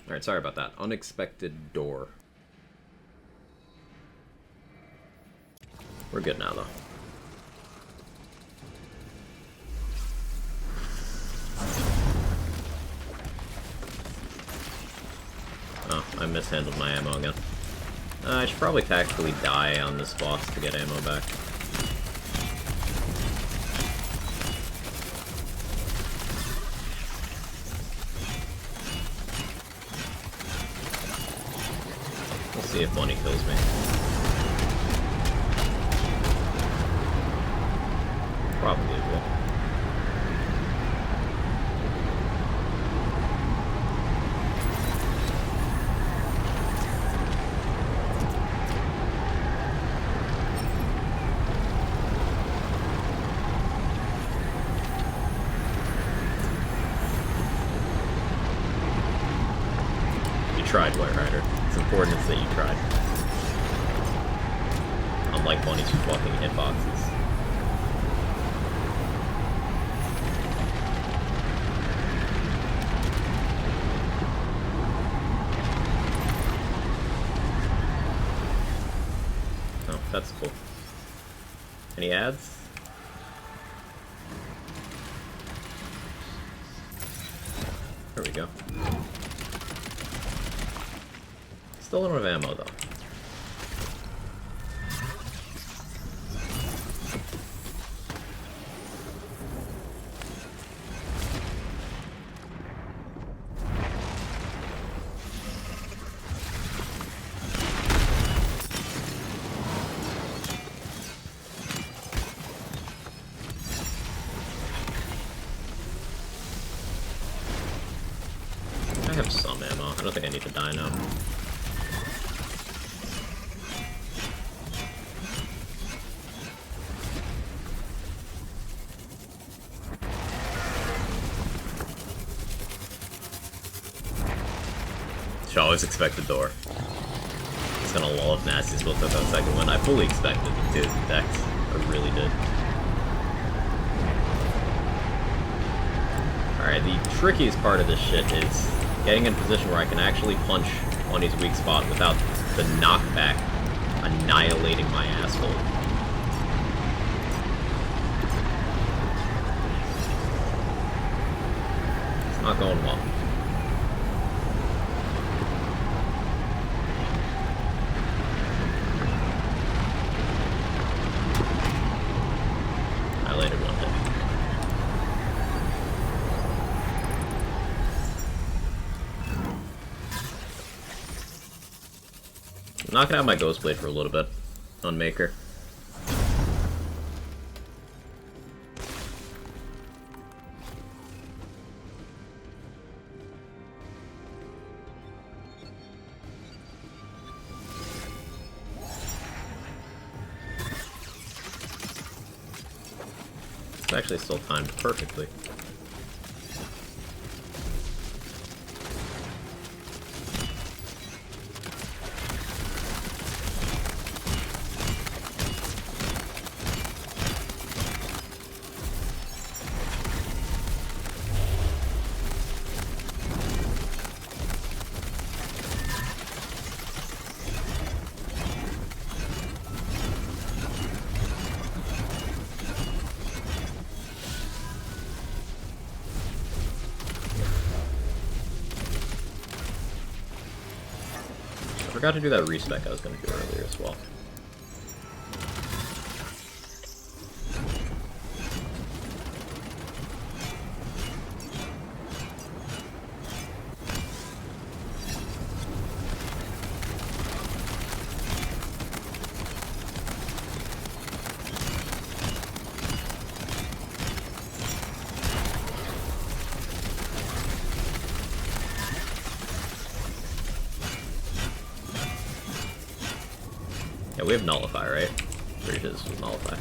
Alright, sorry about that. Unexpected door. We're good now, though. Oh, I mishandled my ammo again. I should probably tactically die on this boss to get ammo back. We'll see if money kills me. Probably will. You tried, White Rider. It's important that you tried. Unlike Bunny's fucking hitboxes. Oh, that's cool. Any ads? There we go. Still don't have ammo, though. I have some ammo. I don't think I need to die now. Should always expect the door. It's gonna lull if Nasty's built up that second one. I fully expected it to, Dex. I really did. Alright, the trickiest part of this shit is getting in a position where I can actually punch Bunny's weak spot without the knockback annihilating my asshole. It's not going well. I landed one hit. I'm not gonna have my Ghost Blade for a little bit on Maker. It's actually still timed perfectly. I forgot to do that respec I was going to do earlier as well. Yeah, we have Nullify, right? Pretty sure this was Nullify.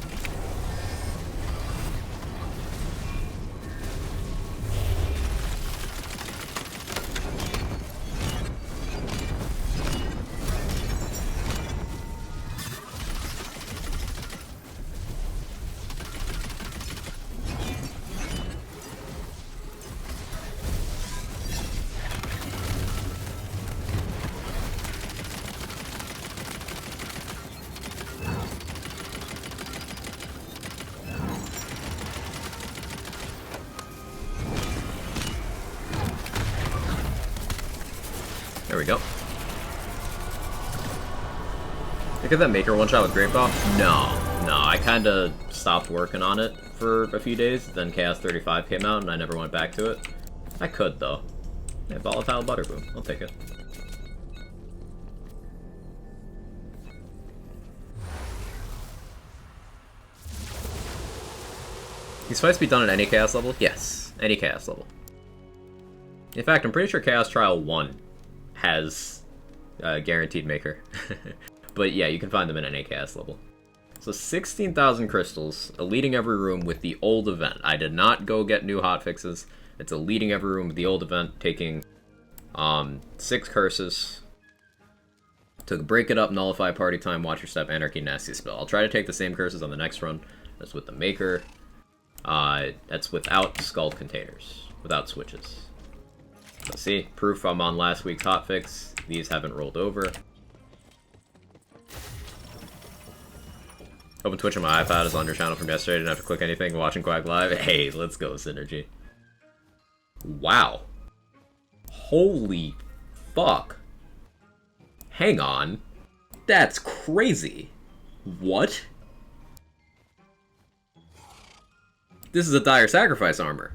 we go. Look at that Maker one-shot with Great Ball? No. No, I kinda stopped working on it for a few days, then Chaos 35 came out and I never went back to it. I could, though. Yeah, Volatile Butterboom. I'll take it. These fights be done at any Chaos level? Yes, any Chaos level. In fact, I'm pretty sure Chaos Trial 1 has a guaranteed Maker. But yeah, you can find them in any Chaos level. So 16,000 crystals, eluding every room with the old event. I did not go get new hotfixes. It's eluding every room with the old event, taking 6 curses. Took Break It Up, Nullify, Party Time, Watch Your Step, Anarchy, Nasty Spell. I'll try to take the same curses on the next run. That's with the Maker. That's without Skull Containers, without switches. So see, proof I'm on last week's hotfix. These haven't rolled over. Open Twitch on my iPad is on your channel from yesterday. Didn't have to click anything. Watching Quack Live. Hey, let's go, Synergy. Wow. Holy fuck. Hang on. That's crazy. What? This is a Dire Sacrifice armor.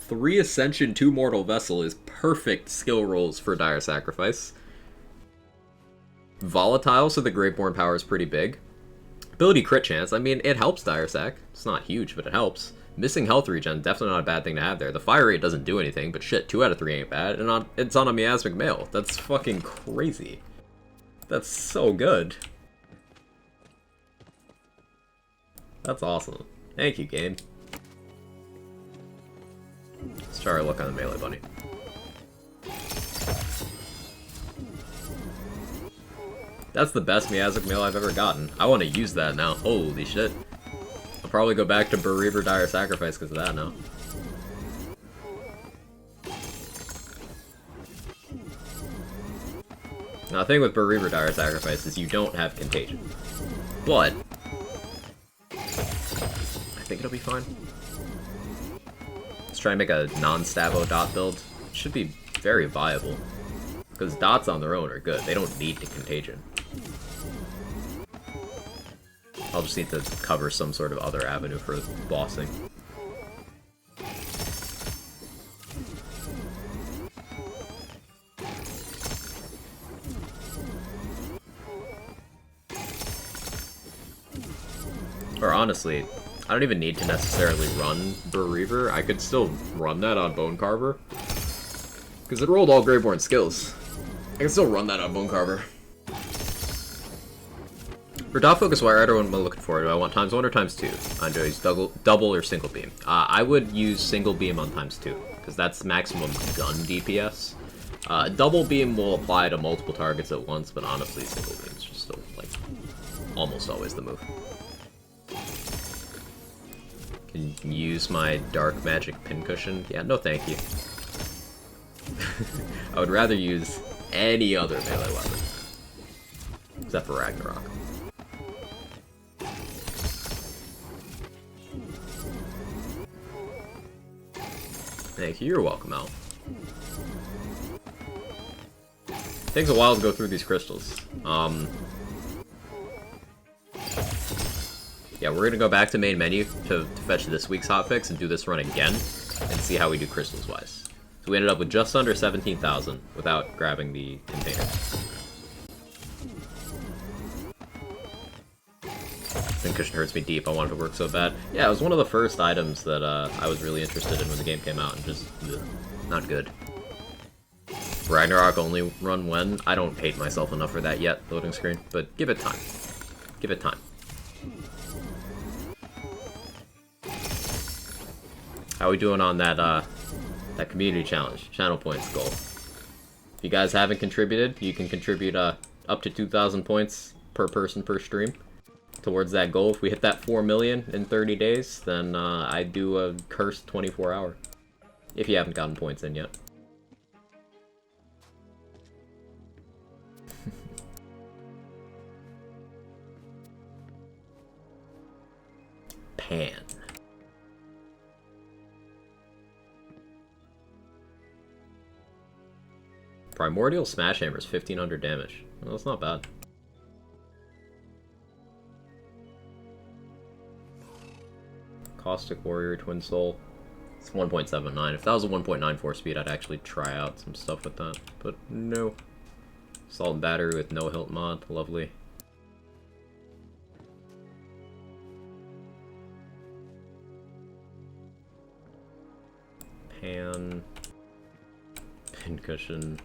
Three Ascension, 2 Mortal Vessel is perfect skill rolls for Dire Sacrifice. Volatile, so the Graveborn power is pretty big. Ability crit chance, I mean, it helps Dire Sac. It's not huge, but it helps. Missing health regen, definitely not a bad thing to have there. The fire rate doesn't do anything, but shit, 2 out of 3 ain't bad. And it's on a Miasmic Male. That's fucking crazy. That's so good. That's awesome. Thank you, game. Let's try our luck on the Melee Bunny. That's the best Miasmic Mail I've ever gotten. I want to use that now. Holy shit. I'll probably go back to Bereaver Dire Sacrifice because of that now. Now the thing with Bereaver Dire Sacrifice is you don't have Contagion. But I think it'll be fine. Let's try and make a non-Stavo dot build. It should be very viable. Because dots on their own are good. They don't need to Contagion. I'll just need to cover some sort of other avenue for bossing. Or honestly, I don't even need to necessarily run Bereaver. I could still run that on Bone Carver. Because it rolled all Graveborn skills. I can still run that on Bone Carver. For Dot Focus Wire, I don't know what I'm looking for. Do I want ×1 or ×2? I use double or single beam. I would use single beam on ×2, because that's maximum gun DPS. Double beam will apply to multiple targets at once, but honestly, single beam is just still, like, almost always the move. Can use my Dark Magic Pincushion? Yeah, no thank you. I would rather use any other melee weapon. Except for Ragnarok. Thank you, you're welcome, Al. Takes a while to go through these crystals. Yeah, we're gonna go back to main menu to fetch this week's hotfix and do this run again, and see how we do crystals-wise. So we ended up with just under 17,000 without grabbing the container. Pincushion hurts me deep, I wanted to work so bad. Yeah, it was one of the first items that I was really interested in when the game came out, and just, ugh, not good. Ragnarok only run when? I don't hate myself enough for that yet, loading screen, but give it time. Give it time. How are we doing on that, that community challenge, channel points goal? If you guys haven't contributed, you can contribute up to 2,000 points per person per stream towards that goal. If we hit that 4 million in 30 days, then I do a cursed 24-hour. If you haven't gotten points in yet. Pan. Primordial Smash Hammer is 1500 damage. Well, that's not bad. Caustic Warrior, Twin Soul. It's 1.79. If that was a 1.94 speed, I'd actually try out some stuff with that. But no. Salt and Battery with no hilt mod. Lovely. Pan. Pincushion.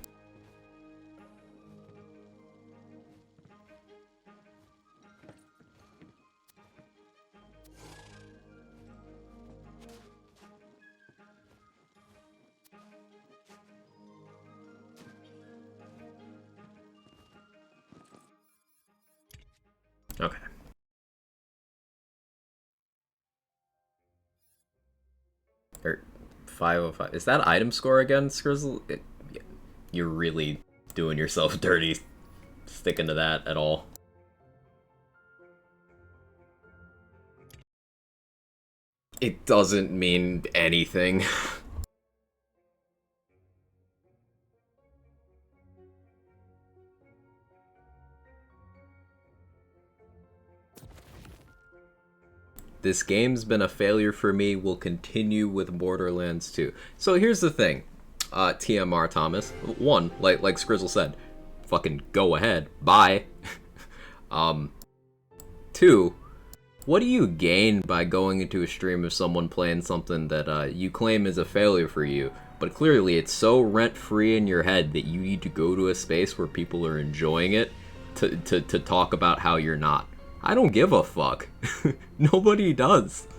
Okay. Or 505. Is that item score again, Skrizzle? You're really doing yourself dirty sticking to that at all. It doesn't mean anything. This game's been a failure for me, will continue with Borderlands 2. So here's the thing, TMR Thomas. One, like Skrizzle said, fucking go ahead, bye. Two, what do you gain by going into a stream of someone playing something that you claim is a failure for you, but clearly it's so rent-free in your head that you need to go to a space where people are enjoying it to talk about how you're not? I don't give a fuck. Nobody does.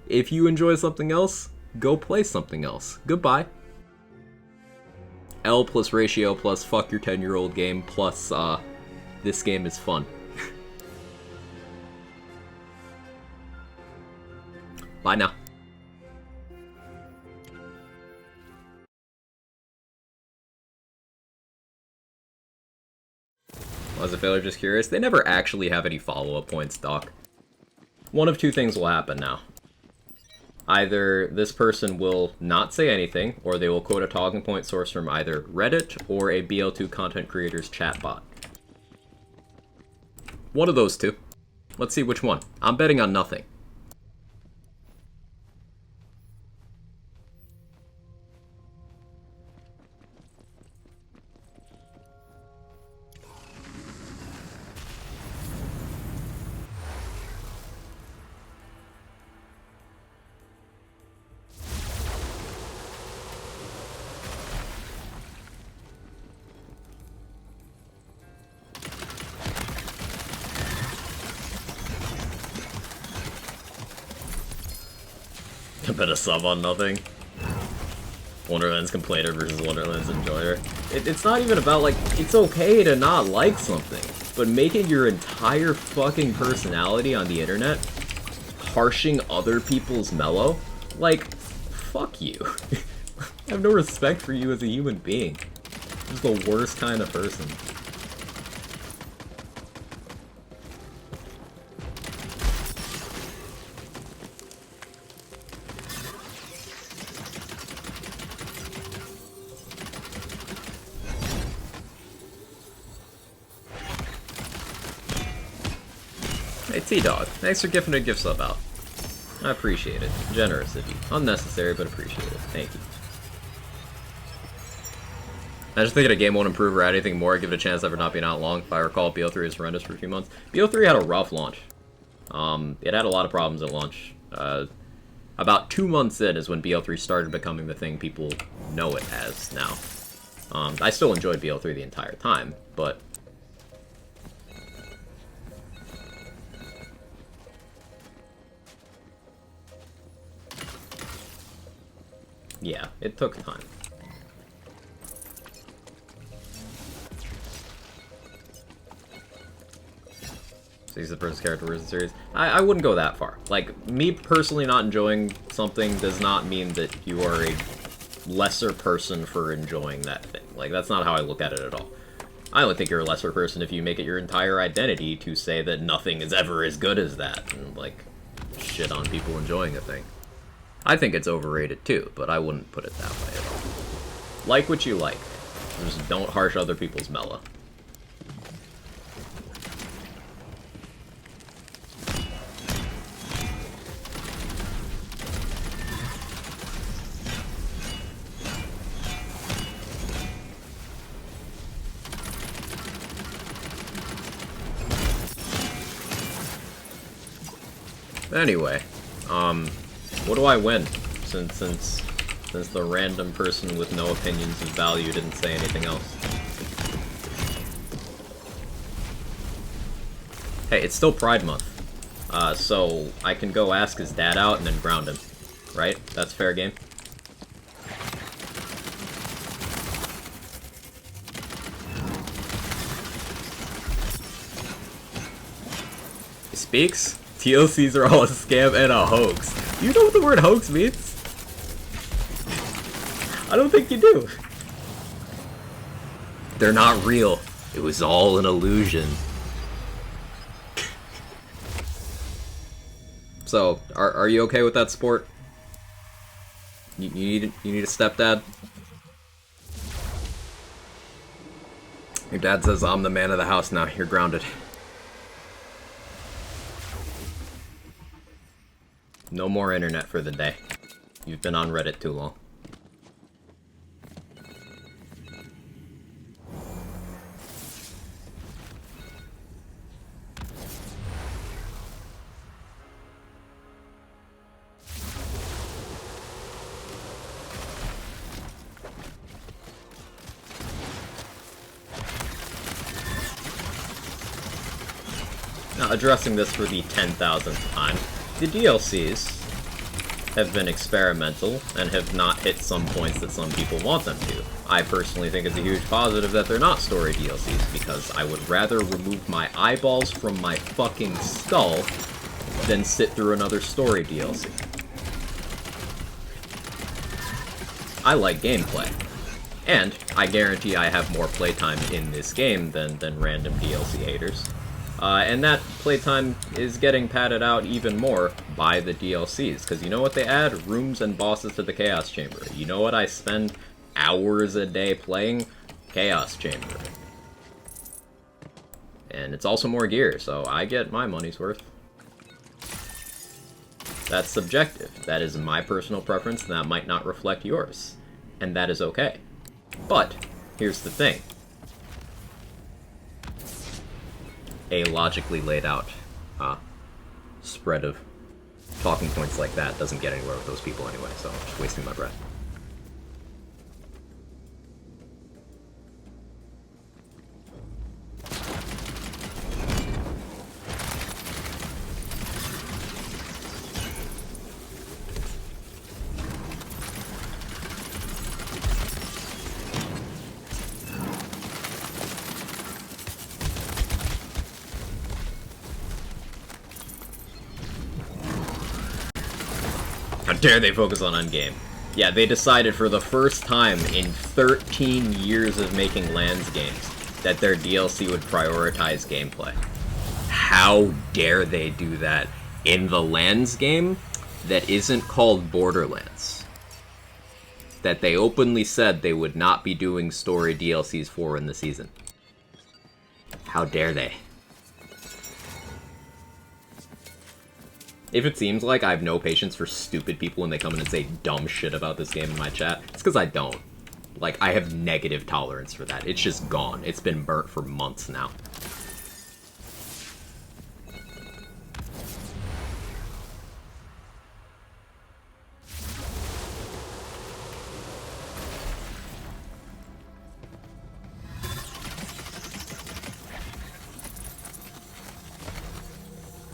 If you enjoy something else, go play something else. Goodbye. L plus ratio plus fuck your 10-year-old game plus this game is fun. Bye now. Was a failure, just curious? They never actually have any follow-up points, Doc. One of two things will happen now. Either this person will not say anything, or they will quote a talking point source from either Reddit or a BL2 content creator's chatbot. One of those two. Let's see which one. I'm betting on nothing. A bit of sub on nothing. Wonderland's complainer versus Wonderland's enjoyer. It's not even about, like, it's okay to not like something, but making your entire fucking personality on the internet harshing other people's mellow? Like, fuck you. I have no respect for you as a human being. You're just the worst kind of person. Hey T-Dog, thanks for gifting a gift sub out. I appreciate it. Generous of you. Unnecessary, but appreciate it. Thank you. I just thinking a game won't improve or add anything more, give it a chance ever not being out long. If I recall, BO3 was horrendous for a few months. BO3 had a rough launch. It had a lot of problems at launch. About 2 months in is when BO3 started becoming the thing people know it as now. I still enjoyed BO3 the entire time, but yeah, it took time. So he's the first character in the series. I wouldn't go that far. Like, me personally not enjoying something does not mean that you are a lesser person for enjoying that thing. Like, that's not how I look at it at all. I only think you're a lesser person if you make it your entire identity to say that nothing is ever as good as that. And, like, shit on people enjoying a thing. I think it's overrated too, but I wouldn't put it that way at all. Like what you like. Just don't harsh other people's mellow. Anyway, what do I win? Since the random person with no opinions of value didn't say anything else. Hey, it's still Pride Month. So I can go ask his dad out and then ground him. Right? That's fair game? He speaks? TLCs are all a scam and a hoax. Do you know what the word hoax means? I don't think you do. They're not real. It was all an illusion. So, are you okay with that, sport? You need a stepdad? Your dad says I'm the man of the house now. You're grounded. No more internet for the day. You've been on Reddit too long. Now, addressing this for the 10,000th time, the DLCs have been experimental and have not hit some points that some people want them to. I personally think it's a huge positive that they're not story DLCs, because I would rather remove my eyeballs from my fucking skull than sit through another story DLC. I like gameplay. And I guarantee I have more playtime in this game than random DLC haters. And that playtime is getting padded out even more by the DLCs, because you know what they add? Rooms and bosses to the Chaos Chamber. You know what I spend hours a day playing? Chaos Chamber. And it's also more gear, so I get my money's worth. That's subjective. That is my personal preference, and that might not reflect yours. And that is okay. But, here's the thing. A logically laid out spread of talking points like that doesn't get anywhere with those people anyway, so I'm just wasting my breath. How dare they focus on endgame? Yeah, they decided for the first time in 13 years of making Lands games that their DLC would prioritize gameplay. How dare they do that in the Lands game that isn't called Borderlands? That they openly said they would not be doing story DLCs for in the season. How dare they? If it seems like I have no patience for stupid people when they come in and say dumb shit about this game in my chat, it's because I don't. Like, I have negative tolerance for that. It's just gone. It's been burnt for months now.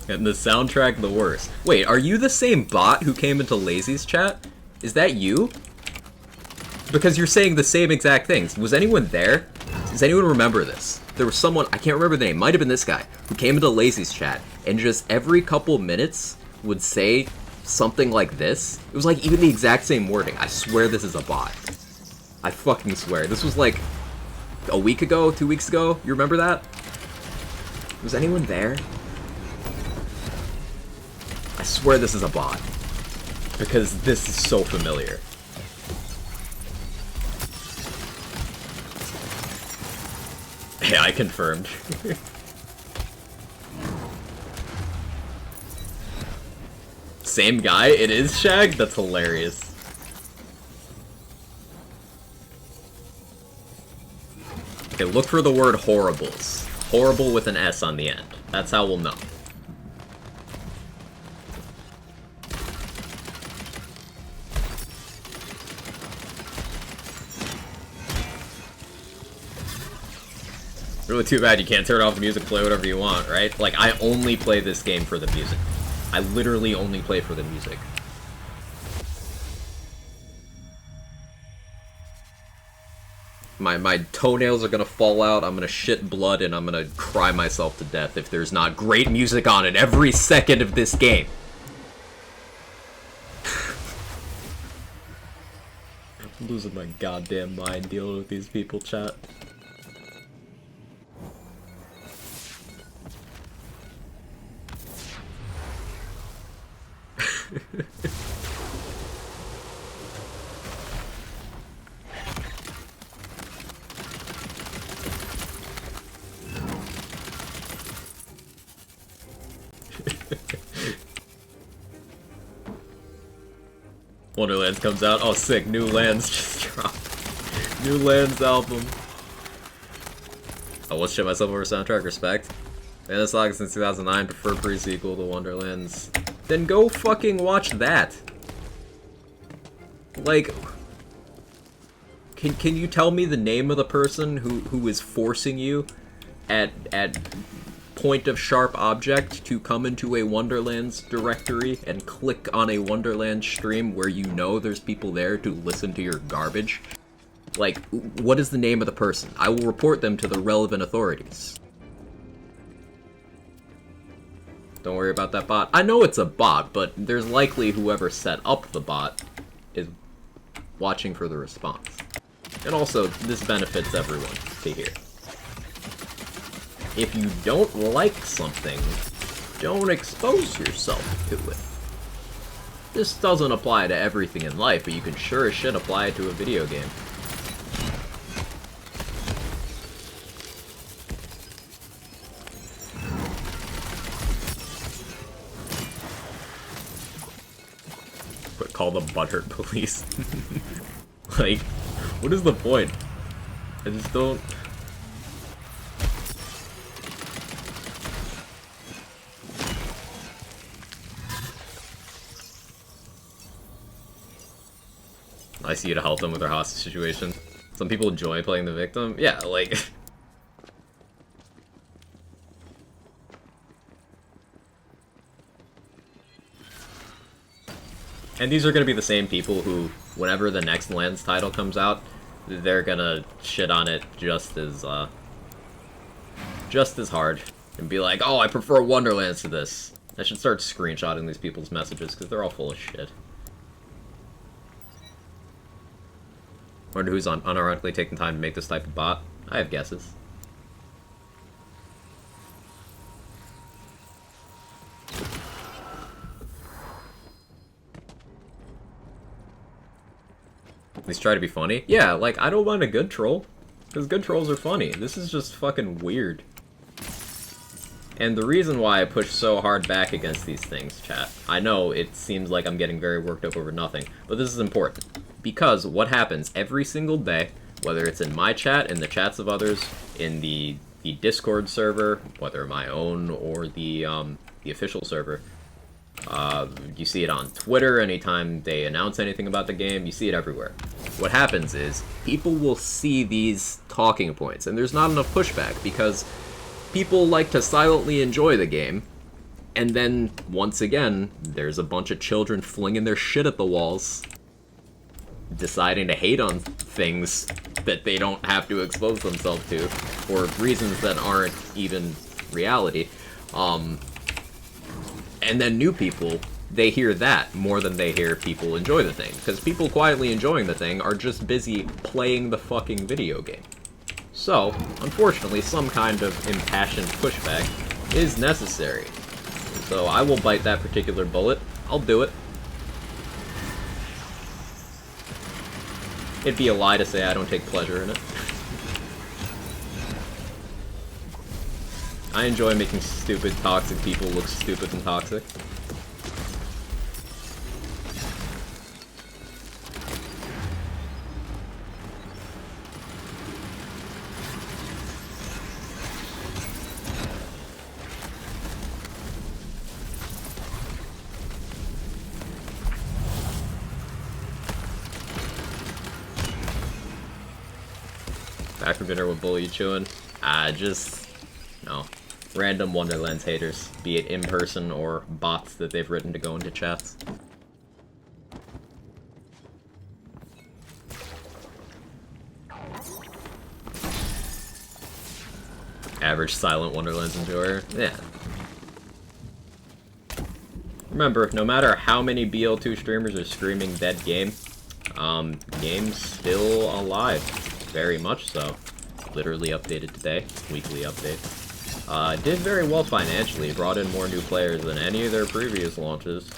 And the soundtrack the worst. Wait, are you the same bot who came into Lazy's chat? Is that you? Because you're saying the same exact things. Was anyone there? Does anyone remember this? There was someone, I can't remember the name, might have been this guy, who came into Lazy's chat and just every couple minutes would say something like this. It was like even the exact same wording. I swear this is a bot. I fucking swear. This was like a week ago, 2 weeks ago. You remember that? Was anyone there? I swear this is a bot. Because this is so familiar. Yeah, I confirmed. Same guy? It is Shag? That's hilarious. Okay, look for the word horribles. Horrible with an S on the end. That's how we'll know. Really too bad you can't turn off the music, play whatever you want, right? Like, I only play this game for the music. I literally only play for the music. My toenails are gonna fall out, I'm gonna shit blood, and I'm gonna cry myself to death if there's not great music on it every second of this game. I'm losing my goddamn mind dealing with these people, chat. Wonderlands comes out. Oh, sick. New Lands just dropped. New Lands album. I will shit myself over soundtrack. Respect. Fan the saga since 2009. Prefer pre-sequel to Wonderlands. Then go fucking watch that. Like, can you tell me the name of the person who is forcing you at point of sharp object to come into a Wonderlands directory and click on a Wonderlands stream where you know there's people there to listen to your garbage? Like, what is the name of the person? I will report them to the relevant authorities. Don't worry about that bot. I know it's a bot, but there's likely whoever set up the bot is watching for the response. And also, this benefits everyone to hear. If you don't like something, don't expose yourself to it. This doesn't apply to everything in life, but you can sure as shit apply it to a video game. But call the butthurt police. Like, what is the point? I just don't... I see you to help them with their hostage situation. Some people enjoy playing the victim. Yeah, like... And these are gonna be the same people who, whenever the next Lands title comes out, they're gonna shit on it just as hard. And be like, oh, I prefer Wonderlands to this. I should start screenshotting these people's messages, because they're all full of shit. Wonder who's unironically taking time to make this type of bot. I have guesses. At least try to be funny. Yeah, like, I don't mind a good troll. Because good trolls are funny. This is just fucking weird. And the reason why I push so hard back against these things, chat, I know it seems like I'm getting very worked up over nothing, but this is important. Because what happens every single day, whether it's in my chat, in the chats of others, in the Discord server, whether my own or the official server, you see it on Twitter anytime they announce anything about the game, you see it everywhere. What happens is, people will see these talking points, and there's not enough pushback, because people like to silently enjoy the game, and then, once again, there's a bunch of children flinging their shit at the walls, deciding to hate on things that they don't have to expose themselves to, for reasons that aren't even reality. And then new people, they hear that more than they hear people enjoy the thing. Because people quietly enjoying the thing are just busy playing the fucking video game. So, unfortunately, some kind of impassioned pushback is necessary. So I will bite that particular bullet. I'll do it. It'd be a lie to say I don't take pleasure in it. I enjoy making stupid, toxic people look stupid and toxic. Back from dinner, what bull you chewing? Just, no. Random Wonderlands haters, be it in person or bots that they've written to go into chats. Average silent Wonderlands enjoyer? Yeah. Remember, no matter how many BL2 streamers are screaming dead game, game's still alive. Very much so. Literally updated today. Weekly update. Did very well financially. Brought in more new players than any of their previous launches.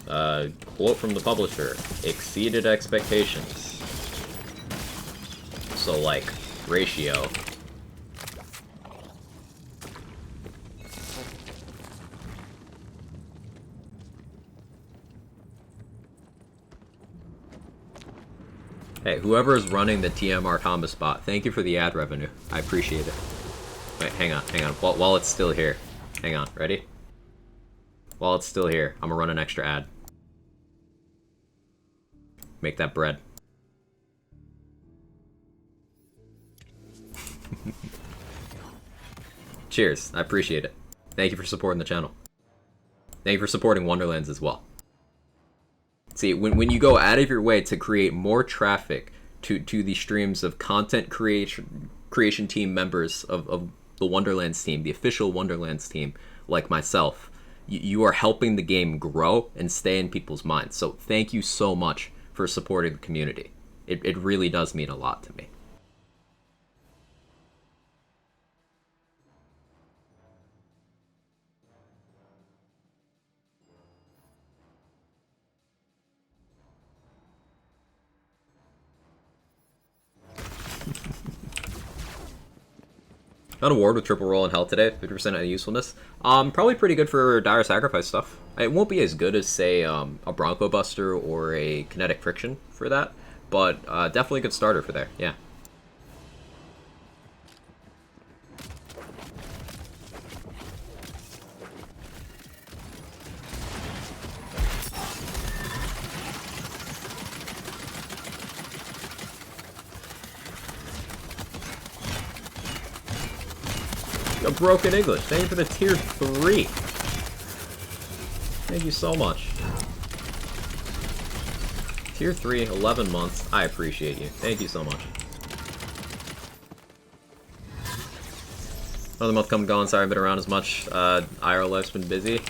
Quote from the publisher. Exceeded expectations. So, like, ratio. Hey, whoever is running the TMR Thomas bot, thank you for the ad revenue. I appreciate it. Wait, hang on. While it's still here. Hang on, ready? While it's still here, I'm gonna run an extra ad. Make that bread. Cheers, I appreciate it. Thank you for supporting the channel. Thank you for supporting Wonderlands as well. See, when you go out of your way to create more traffic to the streams of content creation team members of the Wonderlands team, the official Wonderlands team, like myself, you are helping the game grow and stay in people's minds. So thank you so much for supporting the community. It really does mean a lot to me. Got a ward with triple roll in hell today, 50% of usefulness. Probably pretty good for dire sacrifice stuff. It won't be as good as, say, a Bronco Buster or a Kinetic Friction for that, but definitely a good starter for there, yeah. A Broken English, thank you for the tier 3. Thank you so much. Tier 3, 11 months, I appreciate you. Thank you so much. Another month come and gone, sorry I've been around as much. IRL life's been busy.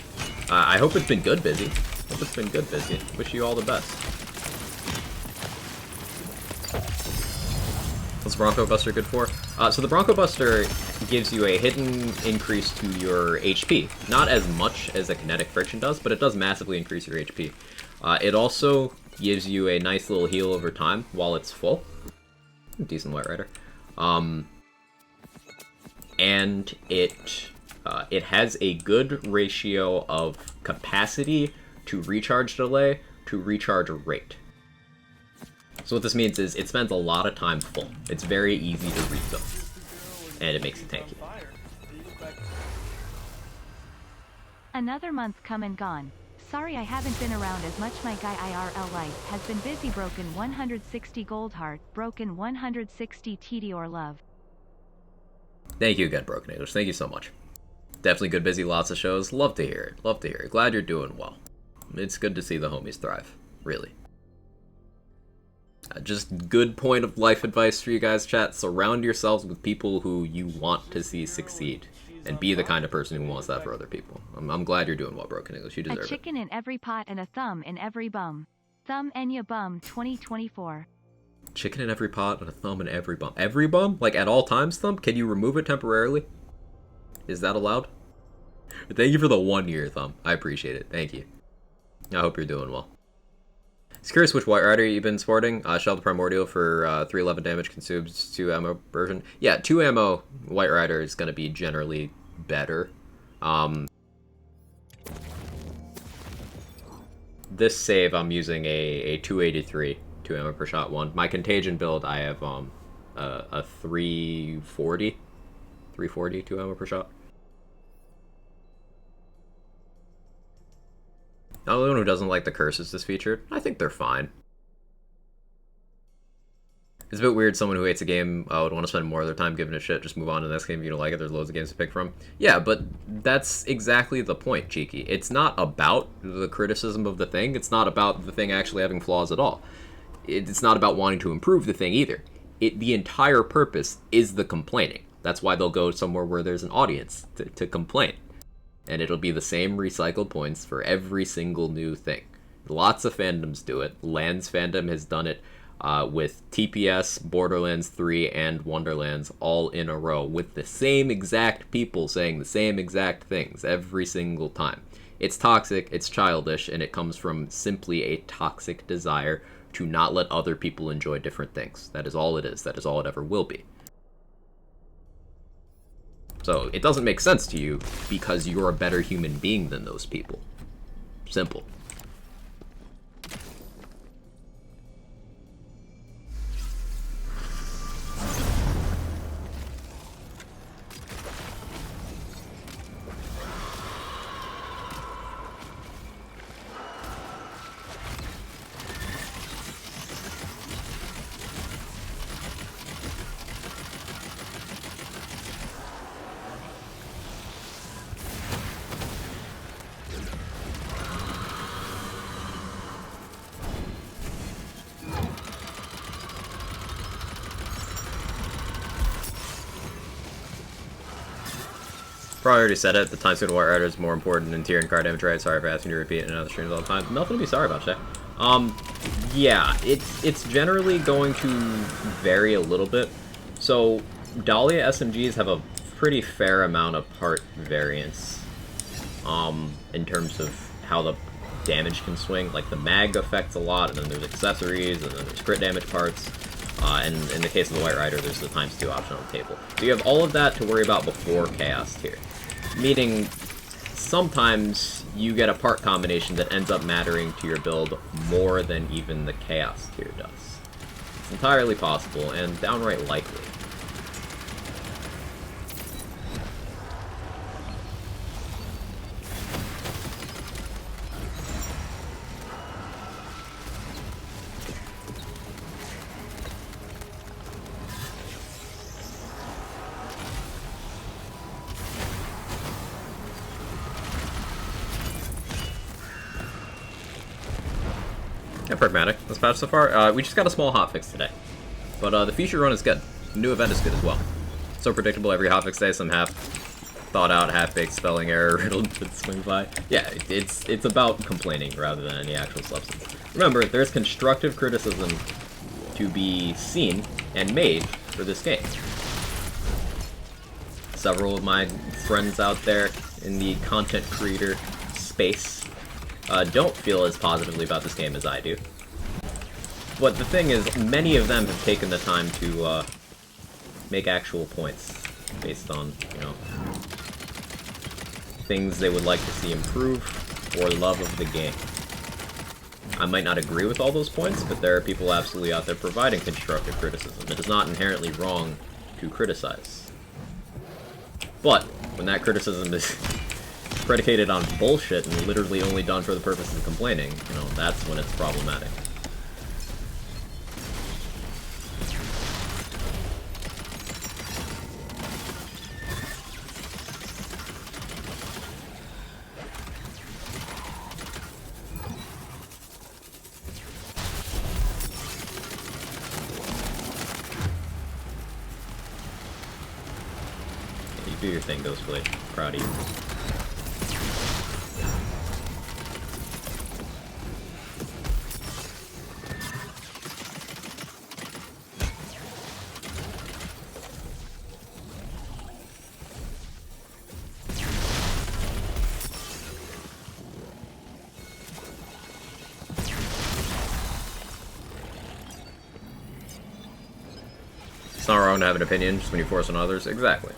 I hope it's been good busy. Hope it's been good busy. Wish you all the best. What's Bronco Buster good for? So the Bronco Buster gives you a hidden increase to your HP. Not as much as a Kinetic Friction does, but it does massively increase your HP. It also gives you a nice little heal over time while it's full. Decent White Rider. And it has a good ratio of capacity to recharge delay to recharge rate. So what this means is it spends a lot of time full. It's very easy to refill. And it makes it tanky. Another month come and gone. Sorry I haven't been around as much. My guy IRL life has been busy. Broken 160 gold heart, broken 160 TD or love. Thank you again, Broken English. Thank you so much. Definitely good busy, lots of shows. Love to hear it. Love to hear it. Glad you're doing well. It's good to see the homies thrive. Really. Just good point of life advice for you guys, chat. Surround yourselves with people who you want to see succeed. And be the kind of person who wants that for other people. I'm glad you're doing well, Broken English. You deserve it. A chicken in every pot and a thumb in every bum. Thumb Enya Bum 2024. Chicken in every pot and a thumb in every bum. Every bum? Like at all times thumb? Can you remove it temporarily? Is that allowed? Thank you for the 1 year, Thumb. I appreciate it. Thank you. I hope you're doing well. Just curious which White Rider you've been sporting. Shell the Primordial for 311 damage, consumes 2 ammo version. Yeah, 2 ammo White Rider is going to be generally better. This save, I'm using a 283, 2 ammo per shot one. My Contagion build, I have a 340, 2 ammo per shot. The only one who doesn't like the curses this featured, I think they're fine. It's a bit weird someone who hates a game would want to spend more of their time giving a shit, just move on to the next game if you don't like it, there's loads of games to pick from. Yeah, but that's exactly the point, Cheeky. It's not about the criticism of the thing, it's not about the thing actually having flaws at all. It's not about wanting to improve the thing either. The entire purpose is the complaining. That's why they'll go somewhere where there's an audience to complain. And it'll be the same recycled points for every single new thing. Lots of fandoms do it. Lands fandom has done it with TPS, Borderlands 3, and Wonderlands all in a row, with the same exact people saying the same exact things every single time. It's toxic, it's childish, and it comes from simply a toxic desire to not let other people enjoy different things. That is all it is. That is all it ever will be. So it doesn't make sense to you because you're a better human being than those people. Simple. Probably already said it, the time speed of White Rider is more important than tier and card damage, right? Sorry for asking you to repeat it in other streams all the time. Nothing to be sorry about, Shay. Yeah, it's generally going to vary a little bit. So, Dahlia SMGs have a pretty fair amount of part variance in terms of how the damage can swing. Like, the mag affects a lot, and then there's accessories, and then there's crit damage parts. And in the case of the White Rider, there's the ×2 option on the table. So you have all of that to worry about before Chaos tier. Meaning, sometimes you get a part combination that ends up mattering to your build more than even the Chaos tier does. It's entirely possible, and downright likely. Yeah, pragmatic. This patch so far. We just got a small hotfix today. But the feature run is good. The new event is good as well. So predictable every hotfix day, some half thought out, half-baked spelling error riddled would swing by. Yeah, it's about complaining rather than any actual substance. Remember, there's constructive criticism to be seen and made for this game. Several of my friends out there in the content creator space don't feel as positively about this game as I do. But the thing is, many of them have taken the time to make actual points based on, you know, things they would like to see improve or love of the game. I might not agree with all those points, but there are people absolutely out there providing constructive criticism. It is not inherently wrong to criticize. But when that criticism is predicated on bullshit and literally only done for the purpose of complaining, you know, that's when it's problematic. You do your thing, Ghostblade. Proud of you. not wrong to have an opinion just when you force on others. Exactly.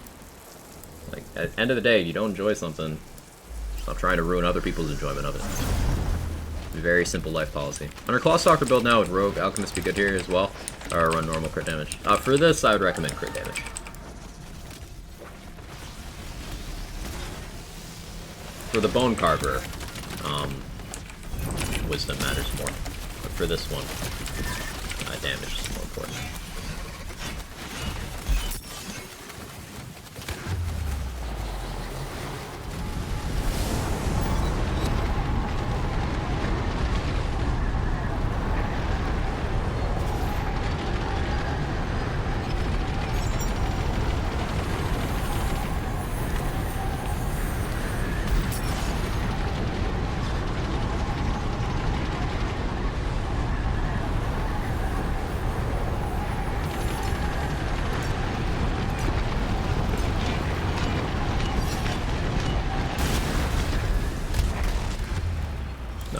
Like, at the end of the day, you don't enjoy something, stop trying to ruin other people's enjoyment of it. Very simple life policy. Under Clawstalker build now with Rogue, Alchemist be good here as well. Or run normal crit damage. For this, I would recommend crit damage. For the Bone Carver, Wisdom matters more. But for this one, damage is more important.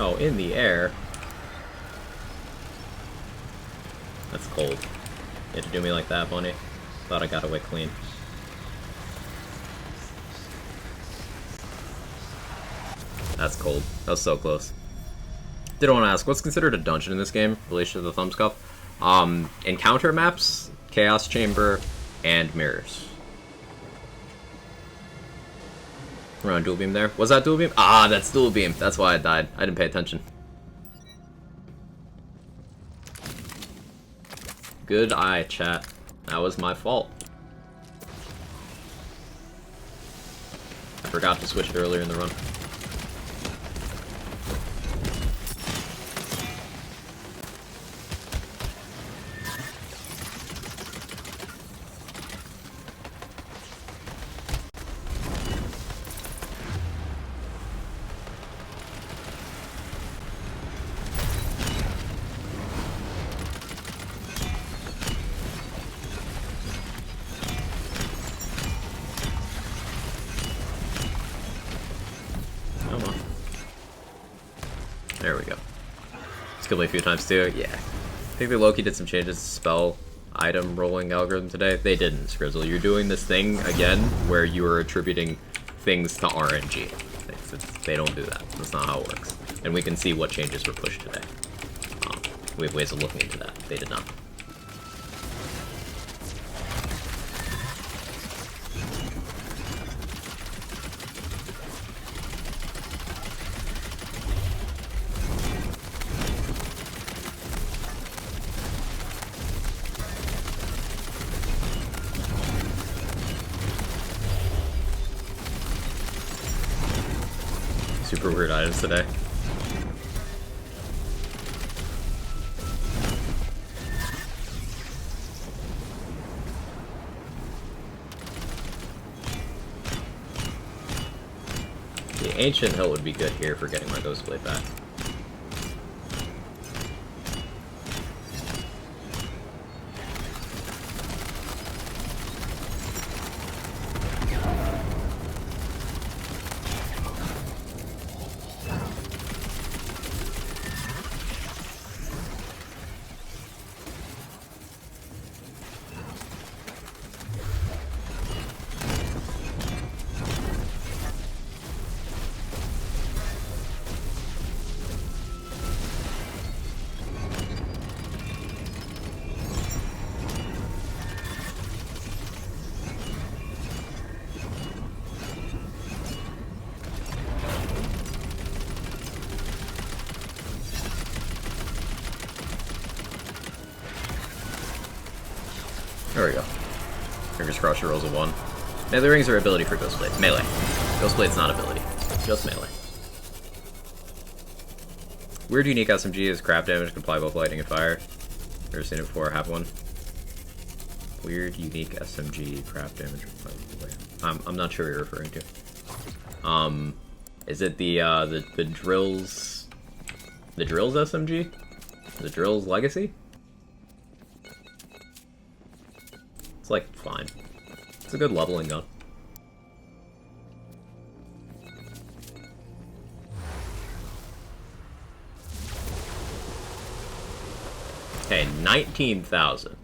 Oh, in the air. That's cold. You had to do me like that, Bunny. Thought I got away clean. That's cold. That was so close. Did want to ask, what's considered a dungeon in this game, in relation to the Thumbs Cup? Encounter maps, Chaos Chamber, and mirrors. We're on dual beam there. Was that dual beam? Ah, that's dual beam. That's why I died. I didn't pay attention. Good eye, chat. That was my fault. I forgot to switch it earlier in the run. There we go. Killed me a few times too. Yeah. I think they low-key did some changes to spell item rolling algorithm today. They didn't, Skrizzle. You're doing this thing again where you are attributing things to RNG. They don't do that. That's not how it works. And we can see what changes were pushed today. We have ways of looking into that. They did not. Super weird items today. The Ancient Hill would be good here for getting my Ghostblade back. There we go. Fingers crossed she rolls a 1. Melee rings are ability for Ghostblade. Melee. Ghostblade's not ability. Just melee. Weird unique SMG is crap damage, can apply both lightning and fire. Never seen it before, I have one. Weird unique SMG, crap damage. I'm not sure what you're referring to. Is it the Drills... The Drills SMG? The Drills Legacy? It's like, fine. It's a good leveling gun. Okay, 19,000.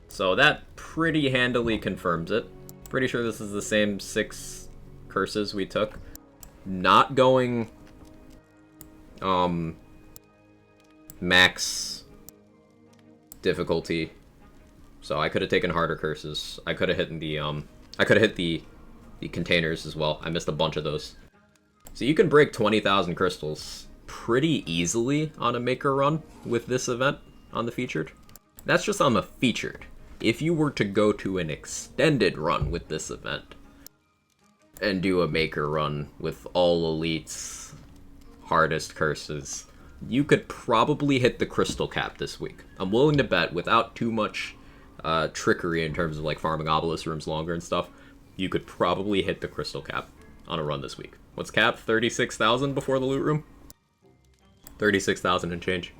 So that pretty handily confirms it. Pretty sure this is the same 6 curses we took. Not going max difficulty. So I could have taken harder curses. I could have hit the containers as well. I missed a bunch of those. So you can break 20,000 crystals pretty easily on a maker run with this event on the featured. That's just on the featured. If you were to go to an extended run with this event and do a maker run with all elites, hardest curses, you could probably hit the crystal cap this week. I'm willing to bet, without too much trickery in terms of like farming obelisk rooms longer and stuff, you could probably hit the crystal cap on a run this week. What's cap? 36,000 before the loot room? 36,000 and change.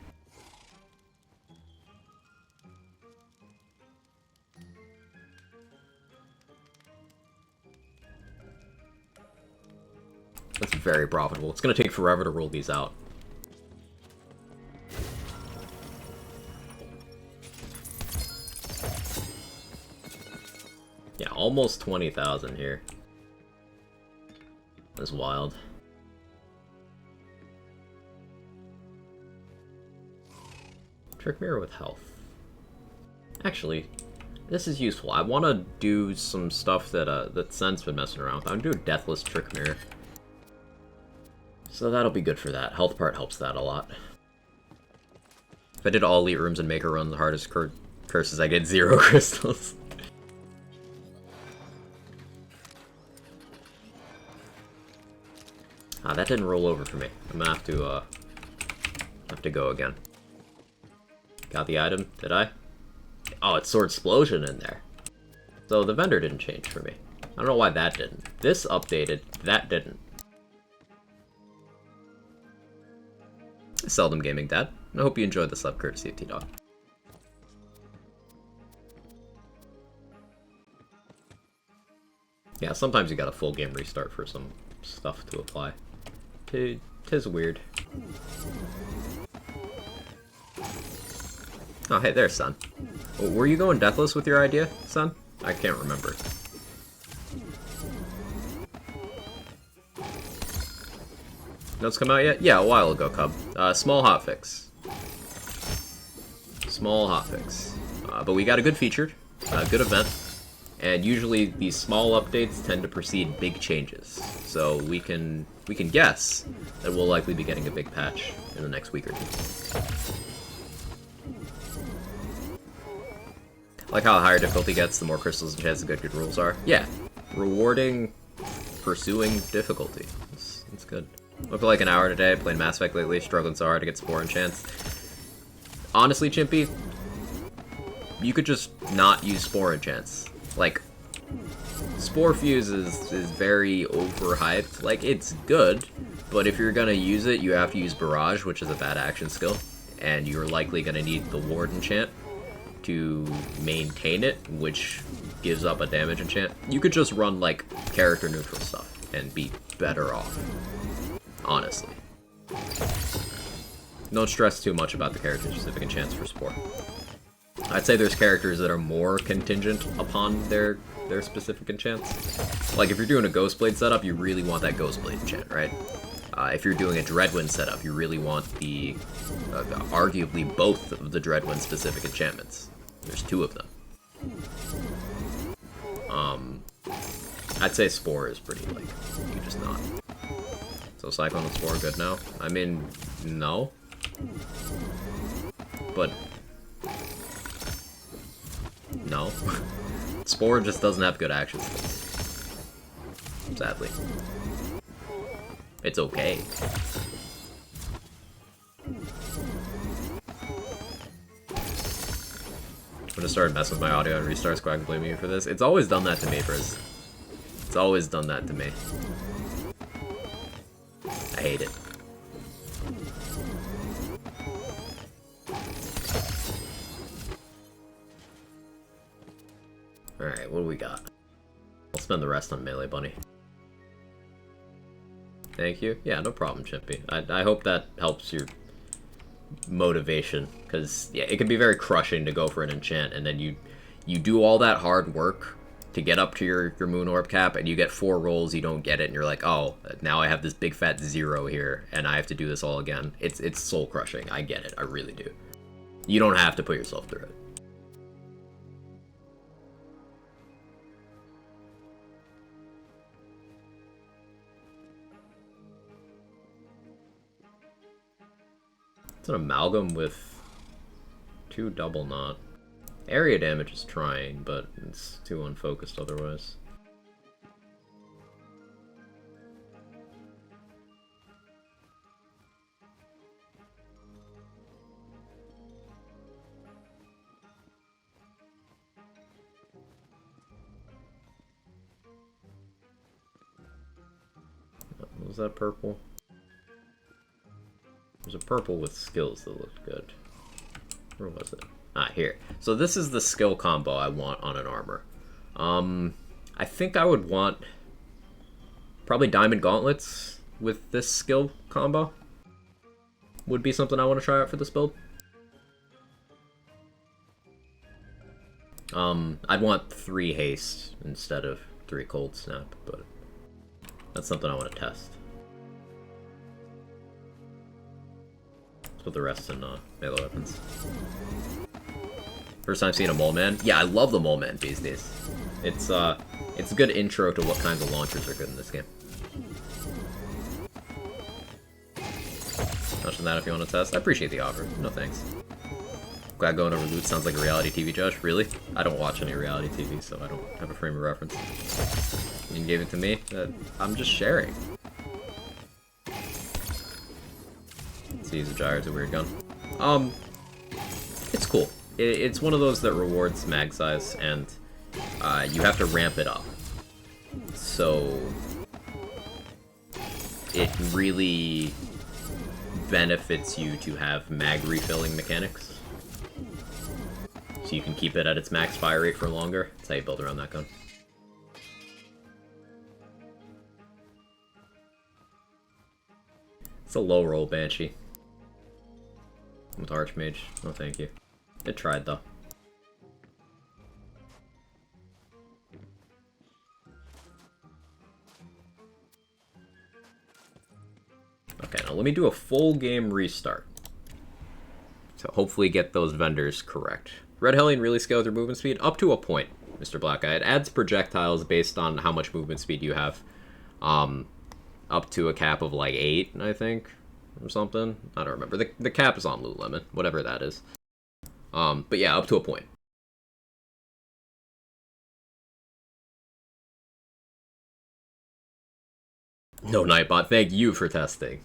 That's very profitable. It's going to take forever to roll these out. Yeah, almost 20,000 here. That's wild. Trick mirror with health. Actually, this is useful. I want to do some stuff that Sen's been messing around with. I'm going to do a deathless trick mirror. So that'll be good for that. Health part helps that a lot. If I did all elite rooms and maker run the hardest curses, I get 0 crystals. Ah, that didn't roll over for me. I'm gonna have to go again. Got the item, did I? Oh, it's Sword Explosion in there. So the vendor didn't change for me. I don't know why that didn't. This updated, that didn't. Seldom Gaming Dad. I hope you enjoyed the sub courtesy of T-Dog. Yeah, sometimes you got a full game restart for some stuff to apply. Tis weird. Oh, hey, there's Son. Oh, were you going deathless with your idea, Son? I can't remember. Notes come out yet? Yeah, a while ago, Cub. Small hotfix. Small hotfix. But we got a good featured, good event, and usually these small updates tend to precede big changes. So we can guess that we'll likely be getting a big patch in the next week or two. Like how the higher difficulty gets, the more crystals and chances of good rules are. Yeah, rewarding pursuing difficulty. It's good. Look for like an hour today, playing Mass Effect lately, struggling so hard to get Spore enchants. Honestly, Chimpy, you could just not use Spore enchants. Like, Spore Fuse is very overhyped. Like, it's good, but if you're gonna use it, you have to use Barrage, which is a bad action skill, and you're likely gonna need the Ward enchant to maintain it, which gives up a damage enchant. You could just run, like, character neutral stuff and be better off. Honestly. Don't stress too much about the character-specific enchants for Spore. I'd say there's characters that are more contingent upon their specific enchants. Like, if you're doing a Ghostblade setup, you really want that Ghostblade enchant, right? If you're doing a Dreadwind setup, you really want the arguably both of the Dreadwind specific enchantments. There's 2 of them. I'd say Spore is pretty, like, you just not. So Cyclone and Spore good now? I mean, no. But no. Spore just doesn't have good action skills. Sadly. It's okay. I'm gonna start messing with my audio and restart so I can blame you for this. It's always done that to me, Briz. It's always done that to me. I hate it. Alright, what do we got? I'll spend the rest on Melee Bunny. Thank you. Yeah, no problem, Chimpy. I hope that helps your motivation, because yeah, it can be very crushing to go for an enchant and then you you do all that hard work to get up to your Moon Orb cap, and you get 4 rolls, you don't get it, and you're like, oh, now I have this big fat 0 here, and I have to do this all again. It's soul crushing. I get it. I really do. You don't have to put yourself through it. It's an amalgam with 2 double knot. Area damage is trying, but it's too unfocused otherwise. Was that purple? There's a purple with skills that looked good. Where was it? Ah, here. So this is the skill combo I want on an armor. I think I would want probably Diamond Gauntlets with this skill combo. Would be something I want to try out for this build. I'd want 3 haste instead of 3 cold snap, but that's something I want to test. Let's put the rest in melee weapons. First time seeing a Mole Man? Yeah, I love the Mole Man these days. It's a good intro to what kinds of launchers are good in this game. Mention that if you want to test. I appreciate the offer. No thanks. Glad going over loot sounds like a reality TV judge. Really? I don't watch any reality TV, so I don't have a frame of reference. You gave it to me? I'm just sharing. Let's use a gyre. It's a weird gun. It's cool. It's one of those that rewards mag size, and you have to ramp it up. So it really benefits you to have mag refilling mechanics. So you can keep it at its max fire rate for longer. That's how you build around that gun. It's a low roll Banshee. With Archmage. No thank you. It tried though. Okay, now let me do a full game restart. So hopefully get those vendors correct. Red Hellion really scales your movement speed up to a point, Mr. Black Eye. It adds projectiles based on how much movement speed you have. Up to a cap of like 8, I think, or something. I don't remember. The cap is on Lululemon, whatever that is. But yeah, up to a point. No, Nightbot, thank you for testing.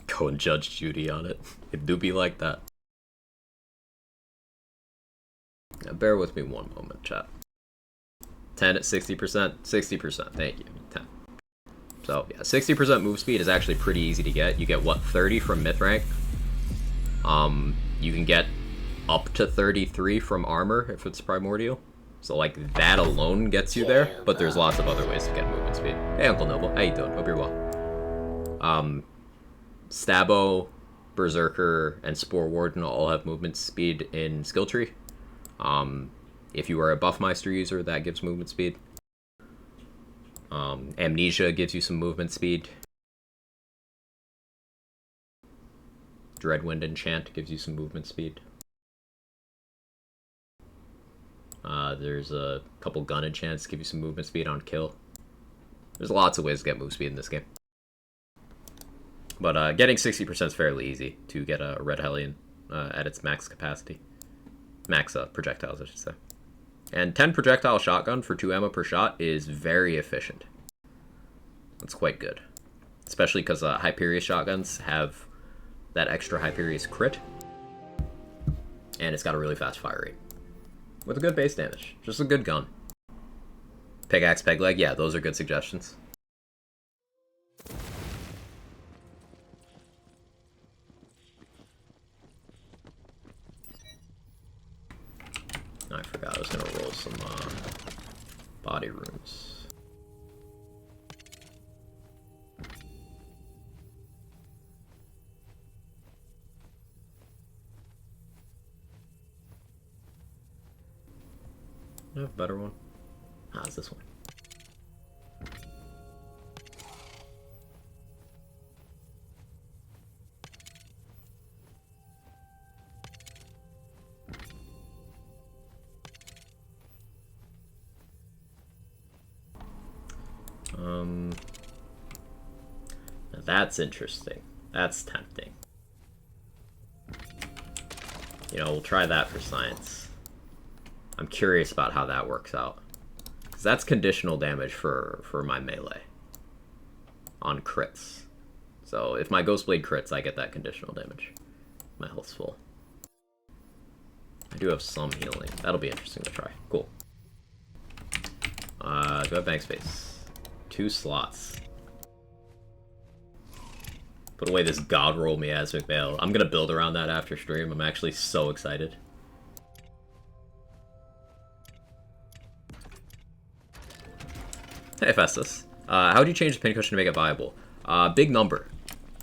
Go and judge Judy on it. It do be like that. Now bear with me one moment, chat. 10 at 60%? 60%, thank you. 10. So, yeah, 60% move speed is actually pretty easy to get. You get, what, 30 from myth rank? You can get up to 33 from armor if it's primordial. So, like, that alone gets you there, but there's lots of other ways to get movement speed. Hey, Uncle Noble, how you doing? Hope you're well. Stabbo, Berserker, and Spore Warden all have movement speed in skill tree. If you are a Buffmeister user, that gives movement speed. Amnesia gives you some movement speed. Dreadwind Enchant gives you some movement speed. There's a couple gun enchants give you some movement speed on kill. There's lots of ways to get move speed in this game. But getting 60% is fairly easy to get a Red Hellion at its max capacity. Max projectiles, I should say. And 10 projectile shotgun for 2 ammo per shot is very efficient. That's quite good. Especially because Hyperius shotguns have that extra Hyperius crit. And it's got a really fast fire rate. With a good base damage. Just a good gun. Pickaxe, peg leg, yeah, those are good suggestions. I forgot I was gonna roll some body runes. I have a better one. Ah, it's this one. Now that's interesting. That's tempting. You know, we'll try that for science. I'm curious about how that works out. Because that's conditional damage for my melee. On crits. So if my Ghostblade crits, I get that conditional damage. My health's full. I do have some healing. That'll be interesting to try. Cool. Do I have bank space? 2 slots. Put away this god roll miasmic veil. I'm gonna build around that after stream. I'm actually so excited. Hey Festus. How do you change the pincushion to make it viable? Big number.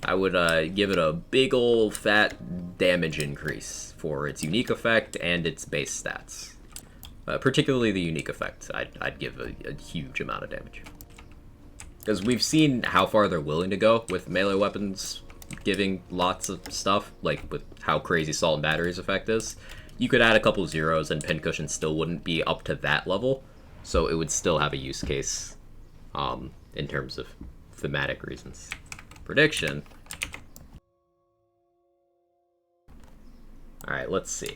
I would give it a big ol' fat damage increase for its unique effect and its base stats. Particularly the unique effect, I'd give a huge amount of damage. Because we've seen how far they're willing to go with melee weapons giving lots of stuff, like with how crazy Salt and Battery's effect is. You could add a couple zeros and Pincushion still wouldn't be up to that level, so it would still have a use case in terms of thematic reasons. Prediction. Alright, let's see.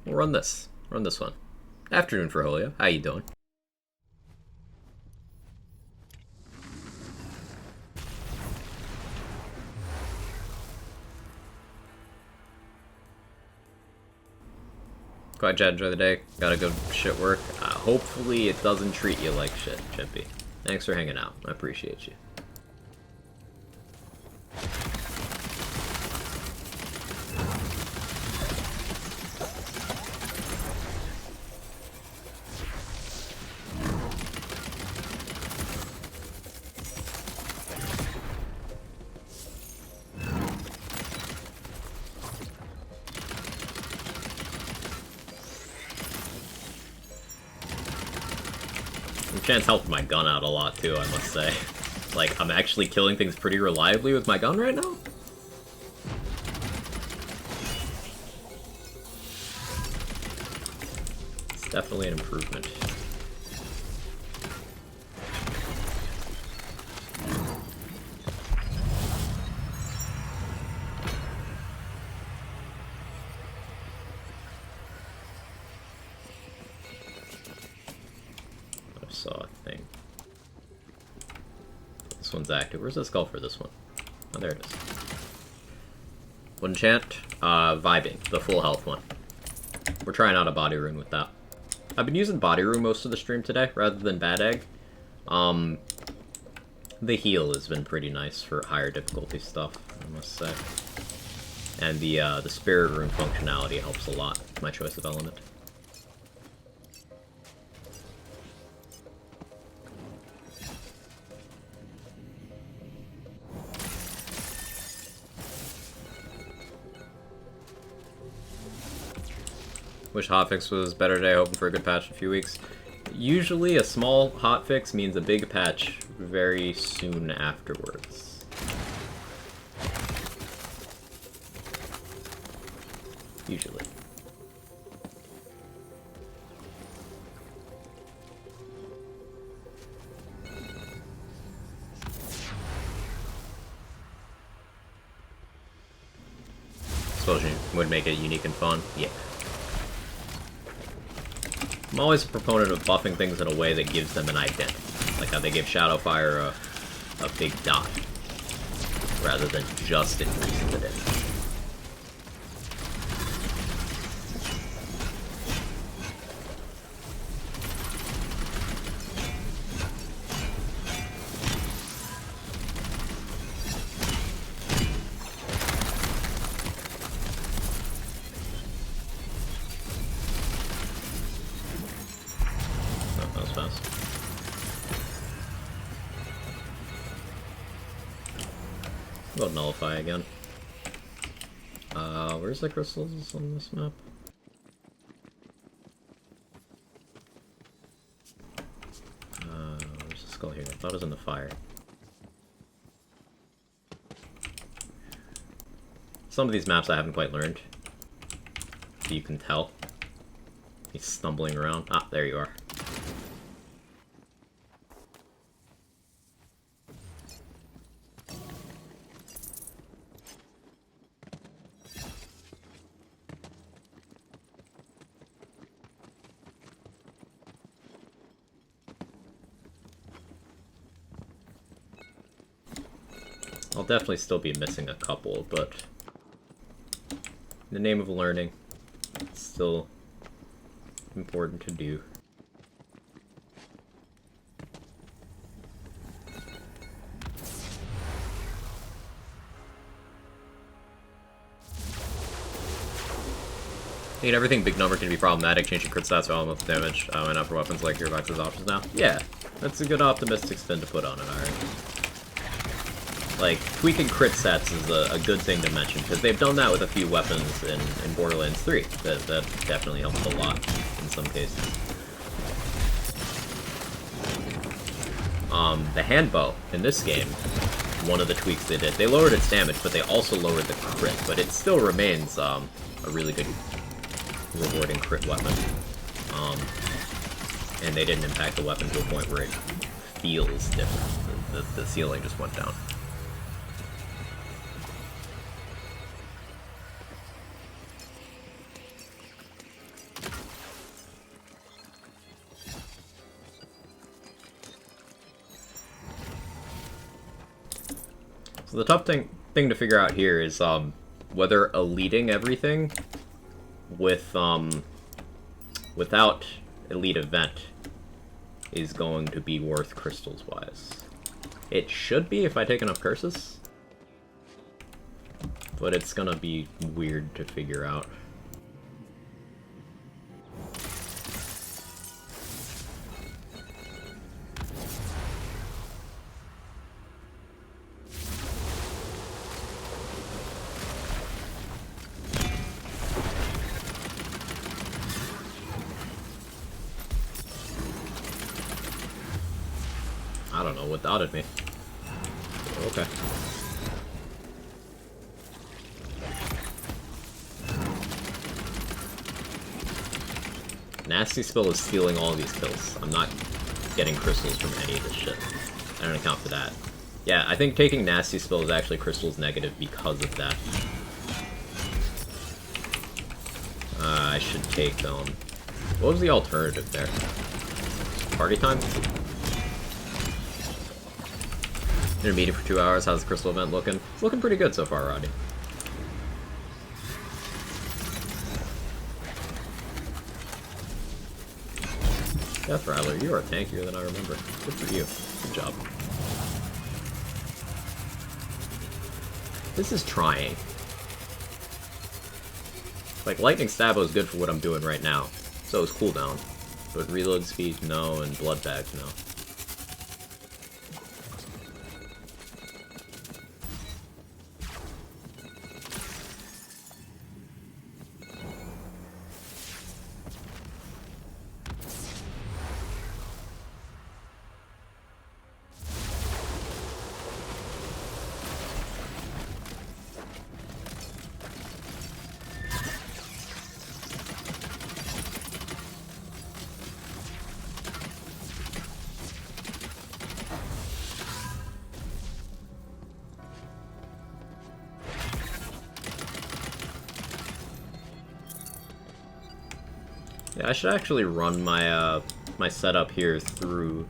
We'll run this. Run this one. Afternoon for Julio. How you doing? Quite chat, enjoy the day. Gotta go shit work. Hopefully it doesn't treat you like shit, Chimpy. Thanks for hanging out. I appreciate you. Chance helped my gun out a lot too, I must say. Like, I'm actually killing things pretty reliably with my gun right now. It's definitely an improvement. Active. Where's the skull for this one? Oh, there it is. One enchant, vibing, the full health one. We're trying out a body rune with that. I've been using body rune most of the stream today, rather than bad egg. The heal has been pretty nice for higher difficulty stuff, I must say. And the spirit rune functionality helps a lot. My choice of element. Wish hotfix was better today, hoping for a good patch in a few weeks. Usually a small hotfix means a big patch very soon afterwards. Usually. Explosion would make it unique and fun. Yeah. I'm always a proponent of buffing things in a way that gives them an identity. Like how they give Shadowfire a big dot, rather than just increasing the damage. Go nullify again. Where's the crystals on this map? Where's the skull here? I thought it was in the fire. Some of these maps I haven't quite learned. You can tell. He's stumbling around. Ah, there you are. I'll definitely still be missing a couple, but in the name of learning, it's still important to do. I mean, everything big number can be problematic, changing crit stats for elemental damage, and upper weapons like Gearbox's options now. Yeah, that's a good optimistic spin to put on it, alright. Like, tweaking crit sets is a good thing to mention, because they've done that with a few weapons in Borderlands 3. That definitely helps a lot in some cases. The handbow in this game, one of the tweaks they did, they lowered its damage, but they also lowered the crit, but it still remains a really good rewarding crit weapon. And they didn't impact the weapon to a point where it feels different. The ceiling just went down. So the tough thing to figure out here is whether eliting everything with without elite event is going to be worth crystals wise. It should be if I take enough curses, but it's gonna be weird to figure out. I don't know what dotted me. Okay. Nasty Spill is stealing all of these kills. I'm not getting crystals from any of this shit. I don't account for that. Yeah, I think taking Nasty Spill is actually crystals negative because of that. I should take, what was the alternative there? Party time? Intermediate for 2 hours. How's the crystal event looking? It's looking pretty good so far, Roddy. Death Rattler, you are tankier than I remember. Good for you. Good job. This is trying. Like, Lightning Stabbo is good for what I'm doing right now. So is cooldown. But reload speed, no, and blood bags, no. Yeah, I should actually run my my setup here through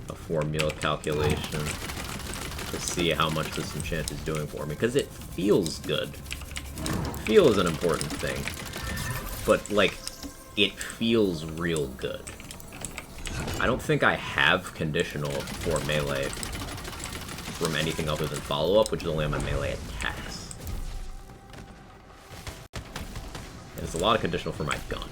a formula calculation to see how much this enchant is doing for me, because it feels good. Feel is an important thing, but like, it feels real good. I don't think I have conditional for melee from anything other than follow-up, which is only on my melee attacks. And it's a lot of conditional for my gun.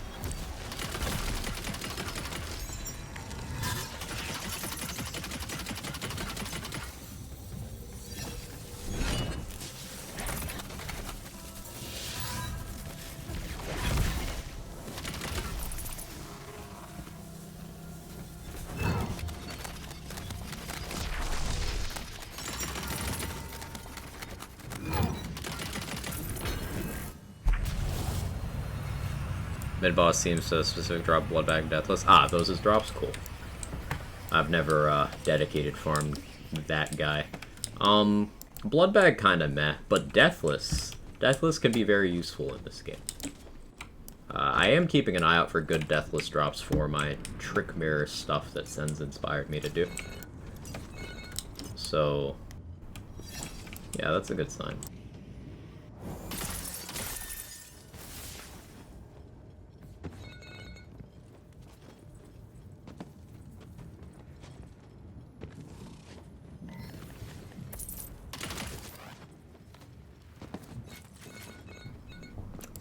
Mid-boss seems to specific drop Bloodbag Deathless. Ah, those is drops? Cool. I've never dedicated farmed that guy. Bloodbag kinda meh, but Deathless. Deathless can be very useful in this game. I am keeping an eye out for good Deathless drops for my Trick Mirror stuff that Sen's inspired me to do. So, yeah, that's a good sign.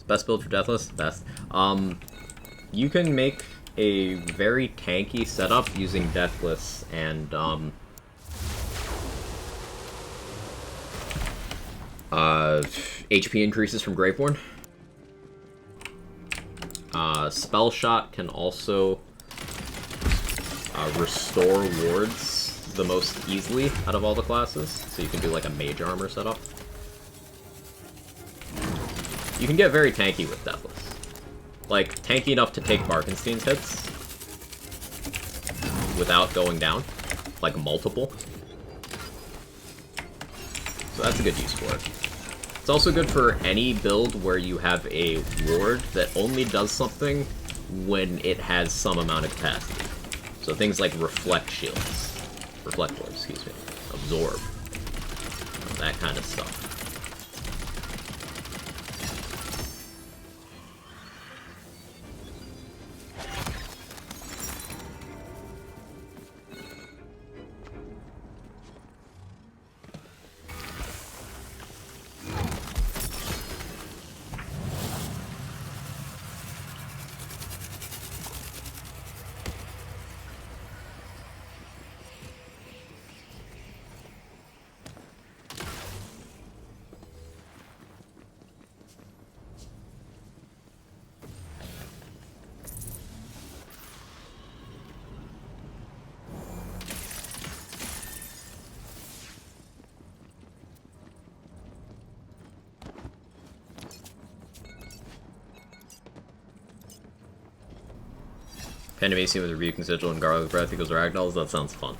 Best build for Deathless? Best. You can make a very tanky setup using Deathless and, HP increases from Graveborn. Spell Shot can also restore wards the most easily out of all the classes, so you can do like a mage armor setup. You can get very tanky with Deathless. Like, tanky enough to take Barkenstein's hits without going down. Like, multiple. So that's a good use for it. It's also good for any build where you have a ward that only does something when it has some amount of capacity. So things like Reflect Shields. Reflect Wards, excuse me. Absorb. That kind of stuff. Animation with Rebuking Sigil and Garlic Breath equals Ragnalls? That sounds fun.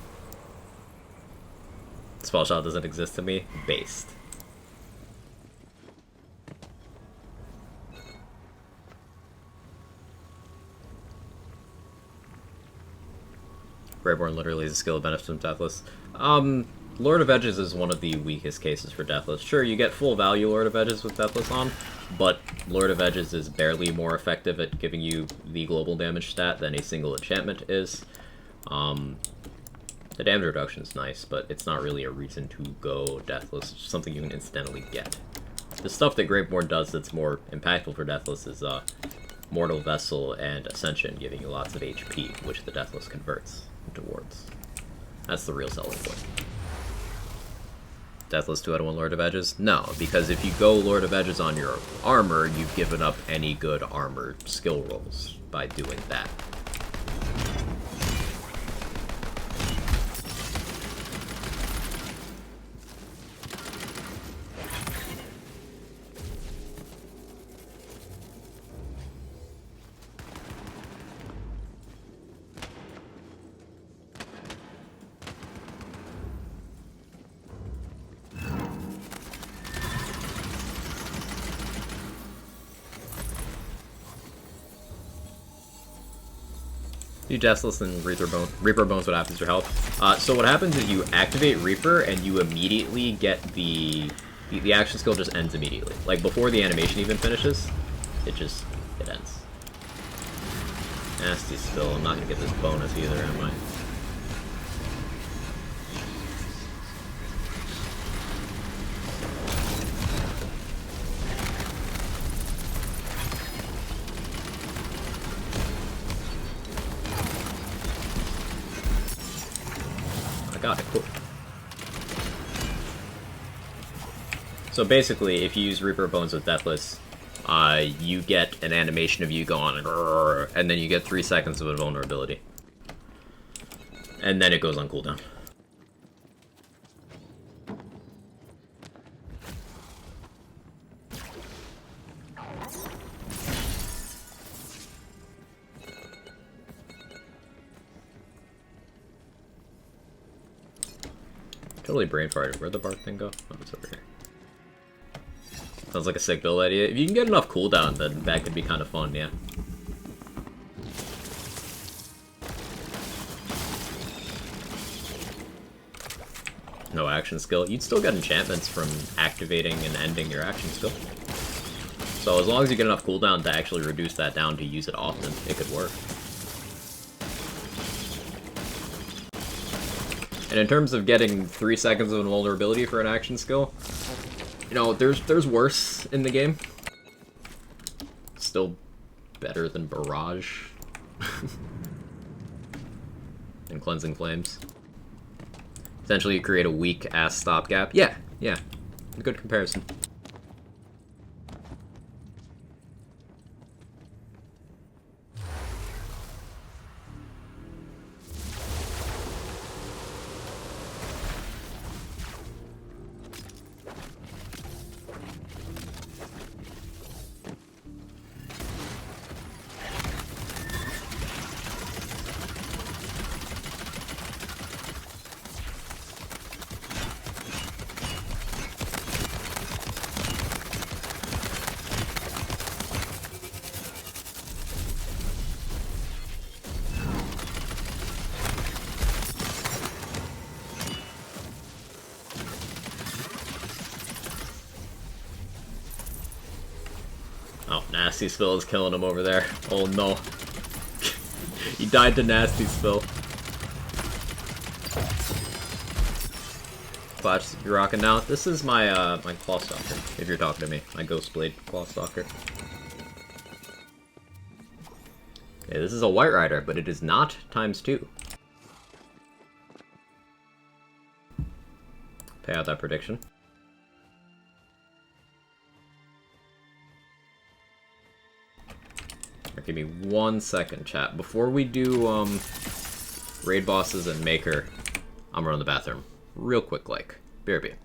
Spell Shot doesn't exist to me? Based. Graveborn literally is a skill that benefits from Deathless. Lord of Edges is one of the weakest cases for Deathless. Sure, you get full value Lord of Edges with Deathless on, but Lord of Edges is barely more effective at giving you the global damage stat than a single enchantment is. The damage reduction is nice, but it's not really a reason to go Deathless. It's something you can incidentally get. The stuff that Graveborn does that's more impactful for Deathless is Mortal Vessel and Ascension, giving you lots of HP, which the Deathless converts into wards. That's the real selling point. Deathless 2 out of 1 Lord of Edges? No, because if you go Lord of Edges on your armor, you've given up any good armor skill rolls by doing that. Do Deathless and Reaper Bones, what happens to your health? So what happens is you activate Reaper and you immediately get the action skill just ends immediately. Like before the animation even finishes, it ends. Nasty spill, I'm not gonna get this bonus either, am I? Got it, cool. So basically, if you use Reaper Bones with Deathless, you get an animation of you going, and then you get 3 seconds of invulnerability. And then it goes on cooldown. Totally brain farted. Where'd the bark thing go? Oh, it's over here. Sounds like a sick build idea. If you can get enough cooldown, then that could be kind of fun, yeah. No action skill. You'd still get enchantments from activating and ending your action skill. So as long as you get enough cooldown to actually reduce that down to use it often, it could work. And in terms of getting 3 seconds of invulnerability for an action skill, you know, there's worse in the game. Still better than Barrage. And Cleansing Flames. Essentially, you create a weak-ass stopgap. Yeah, good comparison. Oh, Nasty Spill is killing him over there. Oh no. He died to Nasty Spill. Flash, you're rocking now. This is my my Clawstalker, if you're talking to me. My Ghostblade Clawstalker. Okay, this is a White Rider, but it is not ×2. Pay out that prediction. Give me 1 second, chat. Before we do raid bosses and Maker, I'm running the bathroom. Real quick, like. BRB.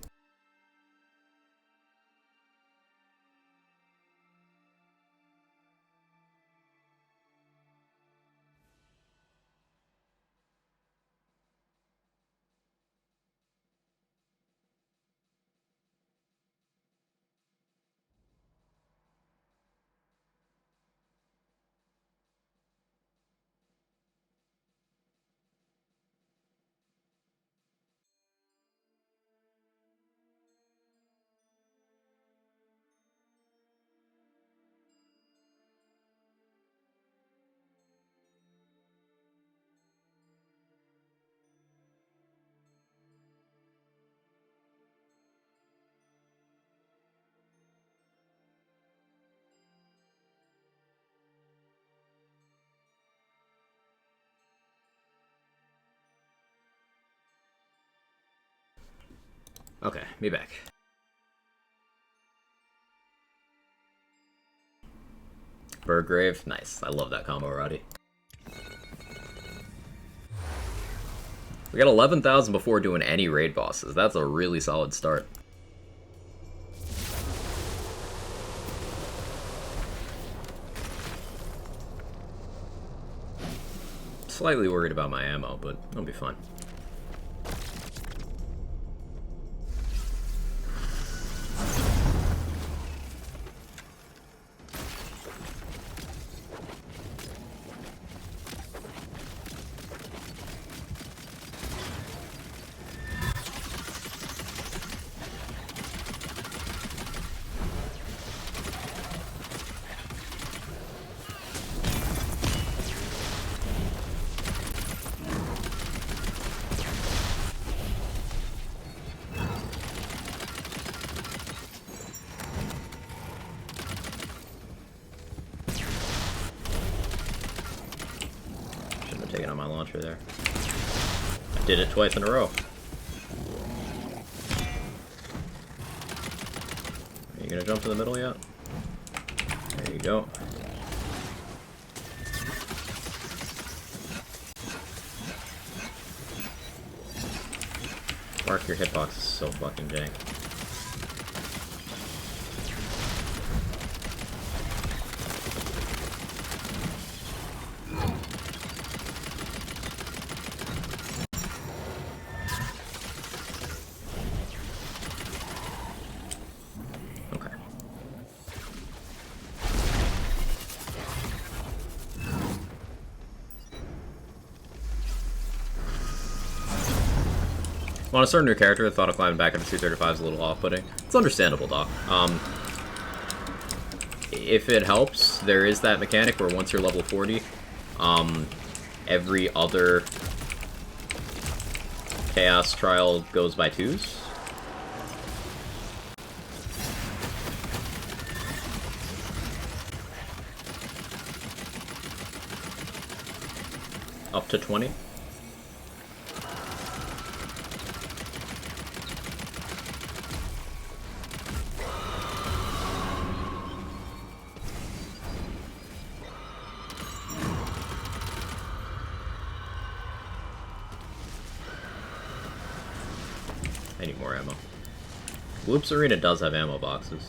Okay, me back. Burgrave, nice. I love that combo, Roddy. We got 11,000 before doing any raid bosses. That's a really solid start. Slightly worried about my ammo, but it'll be fine. Taking on my launcher there. I did it twice in a row. Are you gonna jump to the middle yet? There you go. Mark, your hitbox is so fucking jank. Want to start a new character? I thought of climbing back into 235 is a little off-putting. It's understandable, Doc. If it helps, there is that mechanic where once you're level 40, every other Chaos Trial goes by 2s. Up to 20. I need more ammo. Loops Arena does have ammo boxes.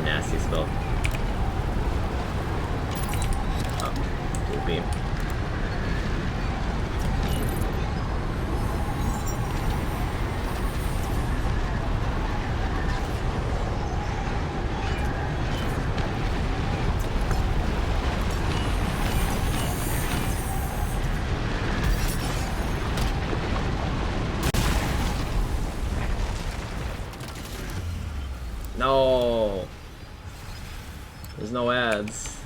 Nasty spell. Oh, dual beam. No. There's no ads.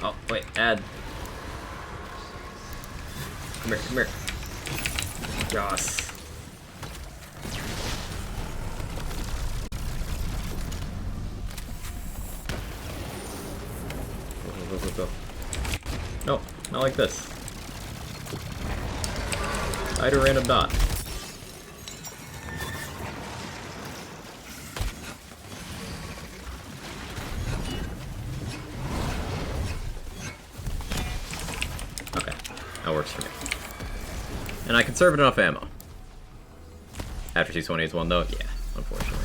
Oh, wait, ad. Come here, come here. Yes. Go. No, not like this. Hide a random dot. That works for me. And I conserved enough ammo. After 220 is one though? Yeah, unfortunately.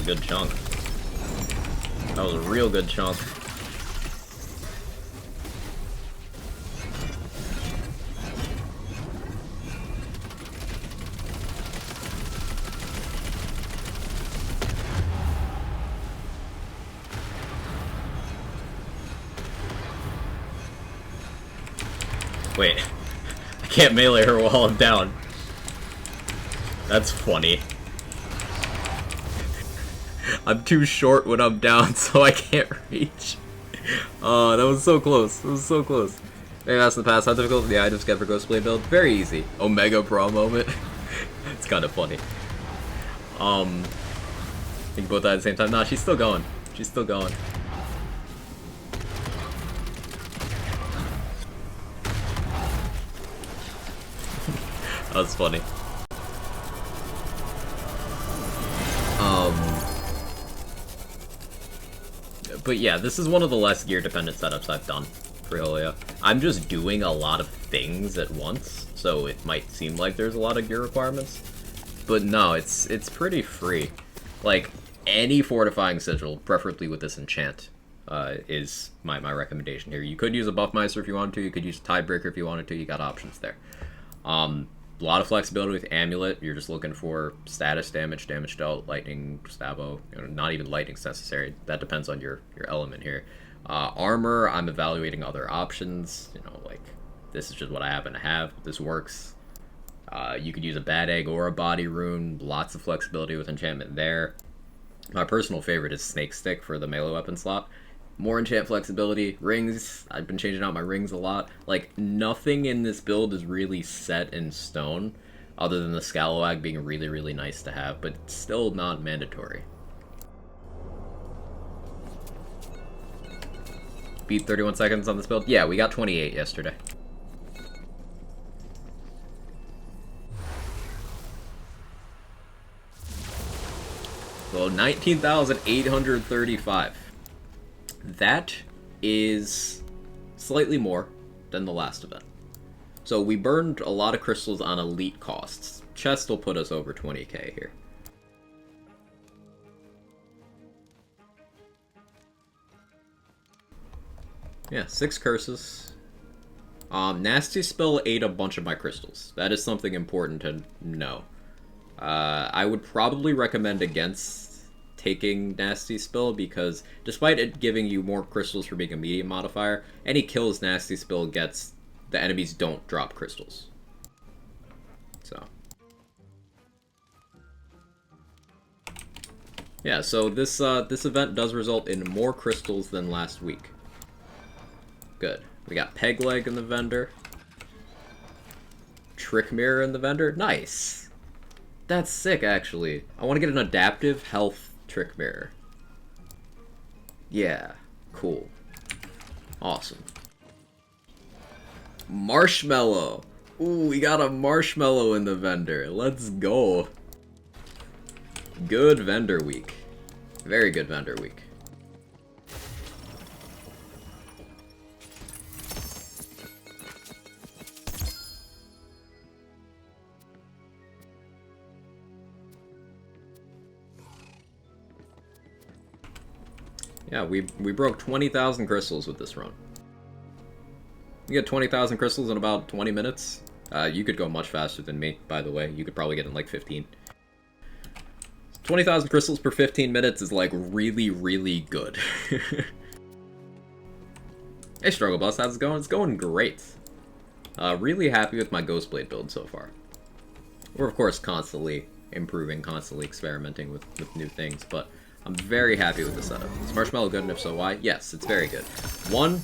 Good chunk. That was a real good chunk. Wait, I can't melee her while I'm down. That's funny. I'm too short when I'm down, so I can't reach. Oh, that was so close. That was so close. Maybe that's in the past. How difficult the items get for Ghostblade build? Very easy. Omega Bra moment. It's kind of funny. Think both die at the same time. Nah, she's still going. She's still going. That was funny. But yeah, this is one of the less gear-dependent setups I've done for Hylia. I'm just doing a lot of things at once, so it might seem like there's a lot of gear requirements. But no, it's pretty free. Like, any fortifying sigil, preferably with this enchant, is my recommendation here. You could use a Buffmeister if you wanted to. You could use a Tiebreaker if you wanted to. You got options there. A lot of flexibility with Amulet. You're just looking for status damage, damage dealt, lightning, stabbo. You know, not even lightning's necessary. That depends on your element here. Armor, I'm evaluating other options. You know, like, this is just what I happen to have. This works. You could use a Bad Egg or a Body Rune. Lots of flexibility with enchantment there. My personal favorite is Snake Stick for the melee weapon slot. More enchant flexibility. Rings, I've been changing out my rings a lot. Like, nothing in this build is really set in stone, other than the Scalawag being really, really nice to have, but still not mandatory. Beat 31 seconds on this build? Yeah, we got 28 yesterday. So 19,835. That is slightly more than the last event. So we burned a lot of crystals on elite costs. Chest will put us over 20k here. Yeah, 6 curses. Nasty Spell ate a bunch of my crystals. That is something important to know. I would probably recommend against taking Nasty Spill, because despite it giving you more crystals for being a medium modifier, any kills Nasty Spill gets, the enemies don't drop crystals. So. Yeah, so this event does result in more crystals than last week. Good. We got Peg Leg in the vendor. Trick Mirror in the vendor. Nice! That's sick, actually. I want to get an adaptive health Trick Mirror. Yeah, cool. Awesome. Marshmallow. Ooh, we got a Marshmallow in the vendor. Let's go. Good vendor week. Very good vendor week. Yeah, we broke 20,000 crystals with this run. You get 20,000 crystals in about 20 minutes. You could go much faster than me, by the way. You could probably get in like 15. 20,000 crystals per 15 minutes is like really, really good. Hey Struggle Bus, how's it going? It's going great. Really happy with my Ghostblade build so far. We're of course constantly improving, constantly experimenting with new things, but I'm very happy with the setup. Is Marshmallow good, and if so, why? Yes, it's very good. One,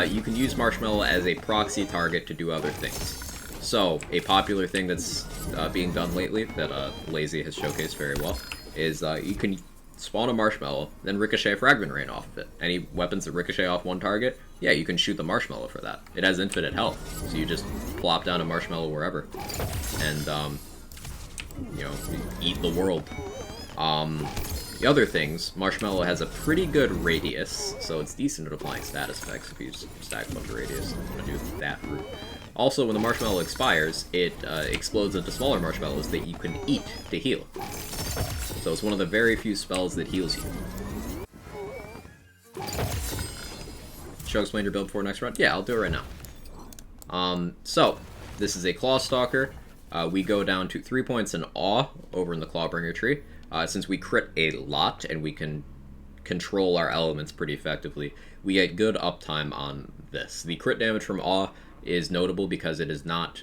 you can use Marshmallow as a proxy target to do other things. So, a popular thing that's being done lately, that Lazy has showcased very well, is you can spawn a Marshmallow, then ricochet a Fragment Rain off of it. Any weapons that ricochet off one target, yeah, you can shoot the Marshmallow for that. It has infinite health, so you just plop down a Marshmallow wherever, and, you know, eat the world. The other things, Marshmallow has a pretty good radius, so it's decent at applying status effects if you stack a bunch of radius. I'm going to do that route. Also, when the Marshmallow expires, it explodes into smaller Marshmallows that you can eat to heal. So it's one of the very few spells that heals you. Should I explain your build before next run? Yeah, I'll do it right now. So, this is a Clawstalker. We go down to 3 points in Awe over in the Clawbringer tree. Since we crit a lot and we can control our elements pretty effectively, we get good uptime on this. The crit damage from Awe is notable because it is not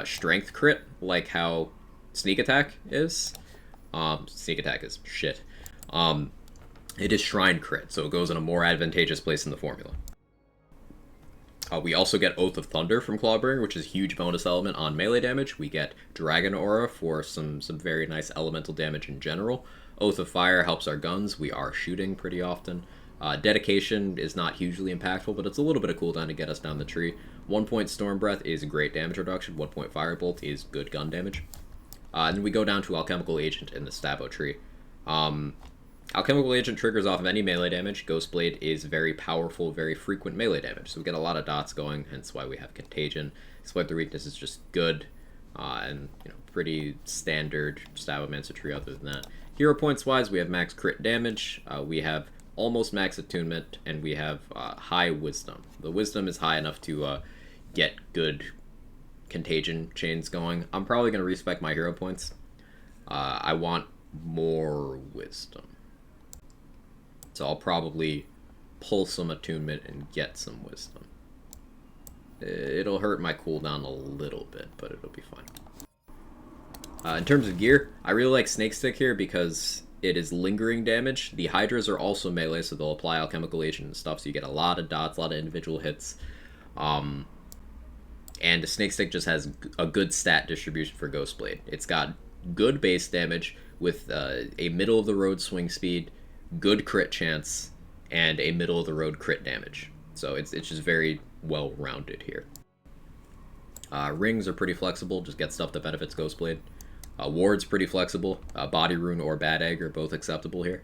strength crit like how Sneak Attack is. Sneak Attack is shit. It is Shrine crit, so it goes in a more advantageous place in the formula. We also get Oath of Thunder from Clawbringer, which is a huge bonus element on melee damage. We get Dragon Aura for some very nice elemental damage in general. Oath of Fire helps our guns. We are shooting pretty often. Dedication is not hugely impactful, but it's a little bit of cooldown to get us down the tree. 1 point Storm Breath is great damage reduction. 1 point Firebolt is good gun damage. And then we go down to Alchemical Agent in the Stabbo tree. Alchemical Agent triggers off of any melee damage. Ghostblade is very powerful, very frequent melee damage, so we get a lot of dots going, hence why we have Contagion. Exploit the Weakness is just good. And, you know, pretty standard Stavomancer tree other than that. Hero points wise, we have max crit damage, we have almost max attunement, and we have high wisdom. The wisdom is high enough to get good contagion chains going. I'm probably going to respec my hero points. I want more wisdom. So I'll probably pull some attunement and get some wisdom. It'll hurt my cooldown a little bit, but it'll be fine. In terms of gear, I really like Snake Stick here because it is lingering damage. The Hydras are also melee, so they'll apply alchemical agent and stuff, so you get a lot of dots, a lot of individual hits. And the Snake Stick just has a good stat distribution for Ghostblade. It's got good base damage with a middle-of-the-road swing speed, good crit chance, and a middle-of-the-road crit damage. So it's just very well-rounded here. Rings are pretty flexible, just get stuff that benefits Ghostblade. Ward's pretty flexible. Body Rune or Bad Egg are both acceptable here.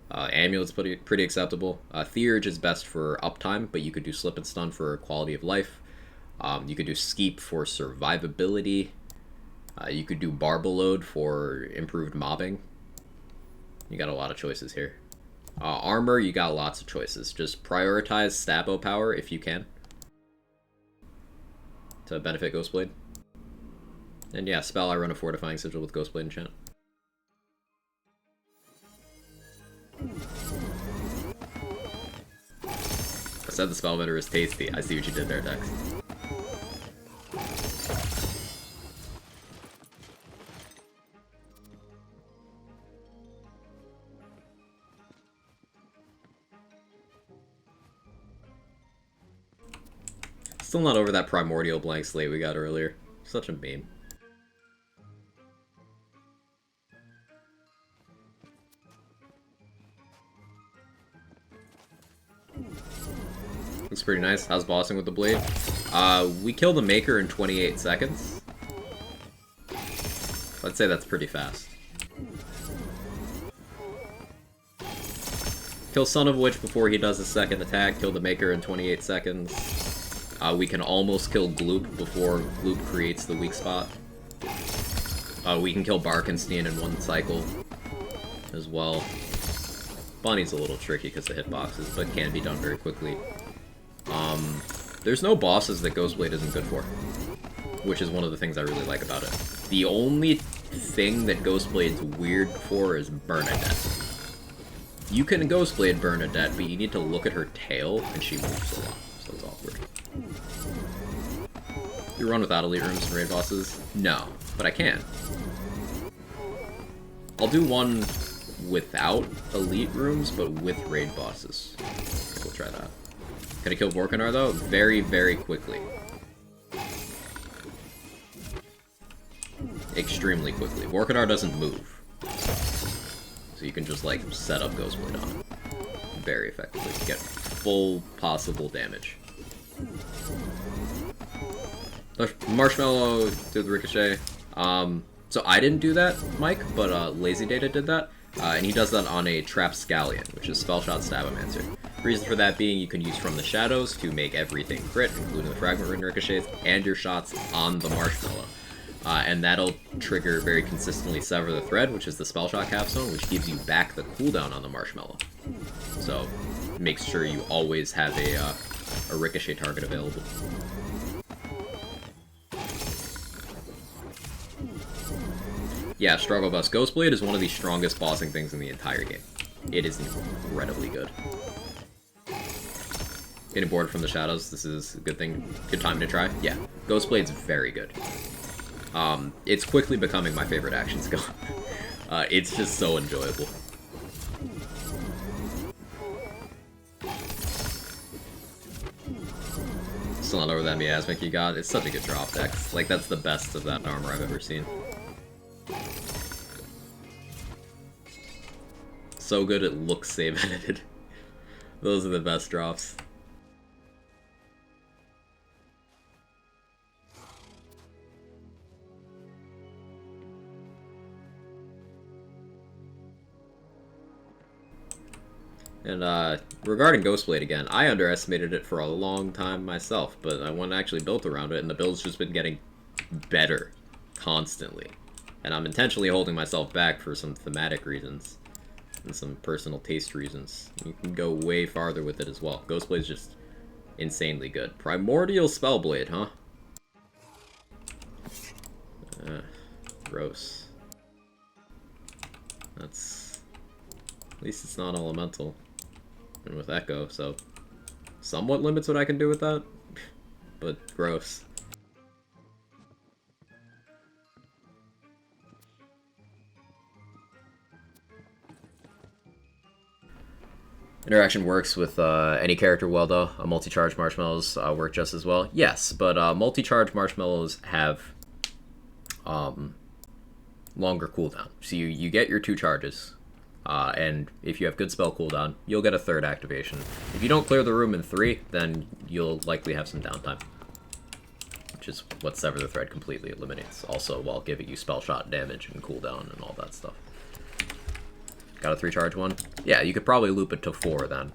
Amulet's pretty acceptable. Theurge is best for uptime, but you could do Slip and Stun for quality of life. You could do Skeep for survivability. You could do Barbaload for improved mobbing. You got a lot of choices here. Armor, you got lots of choices. Just prioritize Stabo power if you can to benefit Ghostblade. And yeah, spell, I run a Fortifying Sigil with Ghostblade enchant. I said the Spellbender is tasty. I see what you did there, Dex. Still not over that Primordial Blank Slate we got earlier. Such a meme. Looks pretty nice. How's bossing with the blade? We kill the Maker in 28 seconds. I'd say that's pretty fast. Kill Son of Witch before he does his second attack. Kill the Maker in 28 seconds. We can almost kill Gloop before Gloop creates the weak spot. We can kill Barkenstein in one cycle as well. Bunny's a little tricky because of hitboxes, but can be done very quickly. There's no bosses that Ghostblade isn't good for, which is one of the things I really like about it. The only thing that Ghostblade's weird for is Bernadette. You can Ghostblade Bernadette, but you need to look at her tail, and she moves a lot, so it's awkward. You run without elite rooms and raid bosses? No, but I can. I'll do one without elite rooms, but with raid bosses. We'll try that. Can I kill Vorkanar though? Very, very quickly. Extremely quickly. Vorkanar doesn't move. So you can just like set up Ghostblade on it. Very effectively. Get full possible damage. Marshmallow did the ricochet. So I didn't do that, Mike, but Lazy Data did that. And he does that on a Trapscallion, which is Spellshot Stavomancer. Reason for that being you can use From the Shadows to make everything crit, including the Fragment Ring ricochets, and your shots on the Marshmallow. And that'll trigger very consistently Sever the Thread, which is the Spellshot capstone, which gives you back the cooldown on the Marshmallow. So, makes sure you always have a ricochet target available. Yeah, Struggle Bus. Ghostblade is one of the strongest bossing things in the entire game. It is incredibly good. Getting bored from the shadows, this is a good thing, good time to try. Yeah, Ghostblade's very good. It's quickly becoming my favorite action skill. It's just so enjoyable. Still not over that miasmic you got. It's such a good drop dex. Like, that's the best of that armor I've ever seen. So good it looks save edited. Those are the best drops. And regarding Ghostblade again, I underestimated it for a long time myself, but I wasn't actually built around it, and the build's just been getting better constantly. And I'm intentionally holding myself back for some thematic reasons and some personal taste reasons. You can go way farther with it as well. Ghostblade's just insanely good. Primordial Spellblade, huh? Gross. That's... At least it's not elemental. And with Echo, so... Somewhat limits what I can do with that. But gross. Interaction works with any character well, though. Multi-charge marshmallows work just as well. Yes, but multi-charge marshmallows have longer cooldown. So you get your 2 charges, and if you have good spell cooldown, you'll get a 3rd activation. If you don't clear the room in 3, then you'll likely have some downtime, which is what Sever the Thread completely eliminates, also while giving you spell shot damage and cooldown and all that stuff. Got a 3-charge one? Yeah, you could probably loop it to 4 then.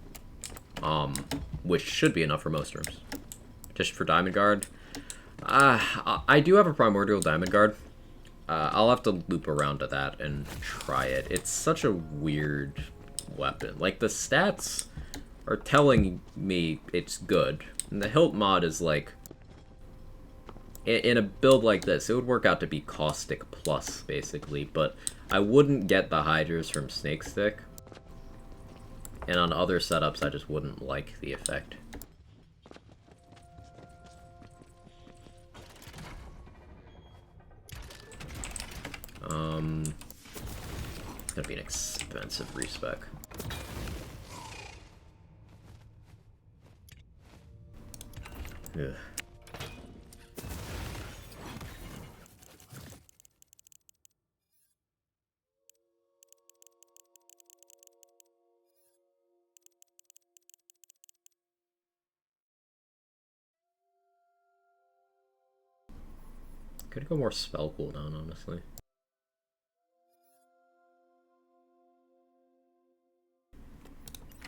Which should be enough for most rooms. Just for Diamond Guard. I do have a Primordial Diamond Guard. I'll have to loop around to that and try it. It's such a weird weapon. Like, the stats are telling me it's good. And the hilt mod is like... In a build like this, it would work out to be Caustic Plus, basically, but I wouldn't get the Hydras from Snake Stick. And on other setups, I just wouldn't like the effect. It's gonna be an expensive respec. Ugh. Could go more spell cooldown, honestly.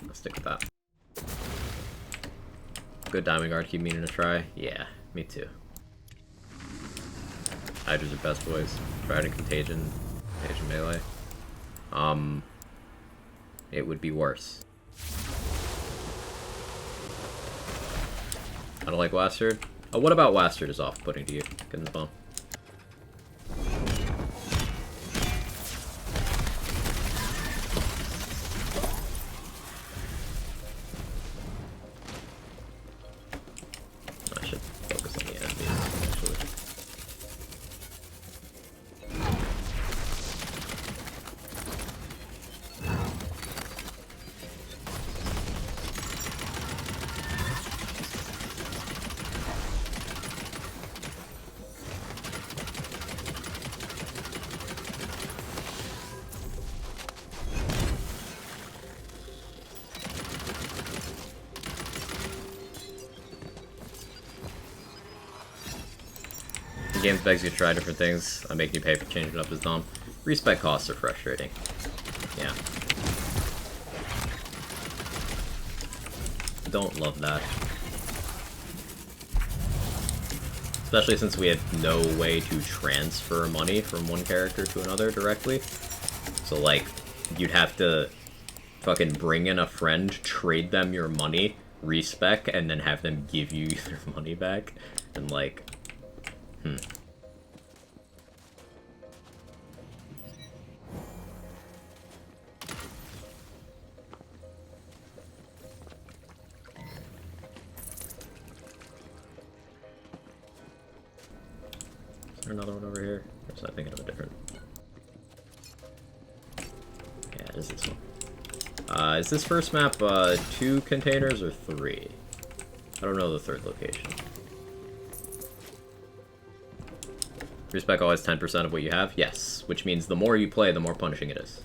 I'll stick with that. Good Diamond Guard, keep meaning to try. Yeah, me too. Hydras are best boys. Trident, Contagion, Melee. It would be worse. I don't like Wastard. Oh, what about Wastard is off-putting to you? Get in the phone. I should focus on the enemies, actually. The game begs you to try different things. I make you pay for changing up as dumb. Respec costs are frustrating. Yeah. Don't love that. Especially since we had no way to transfer money from one character to another directly. So, like, you'd have to fucking bring in a friend, trade them your money, respec, and then have them give you their money back. And, like... Is there another one over here? Or was I thinking of a different? Yeah, it is this one. Is this first map 2 containers or 3? I don't know the 3rd location. Respec always 10% of what you have? Yes, which means the more you play, the more punishing it is.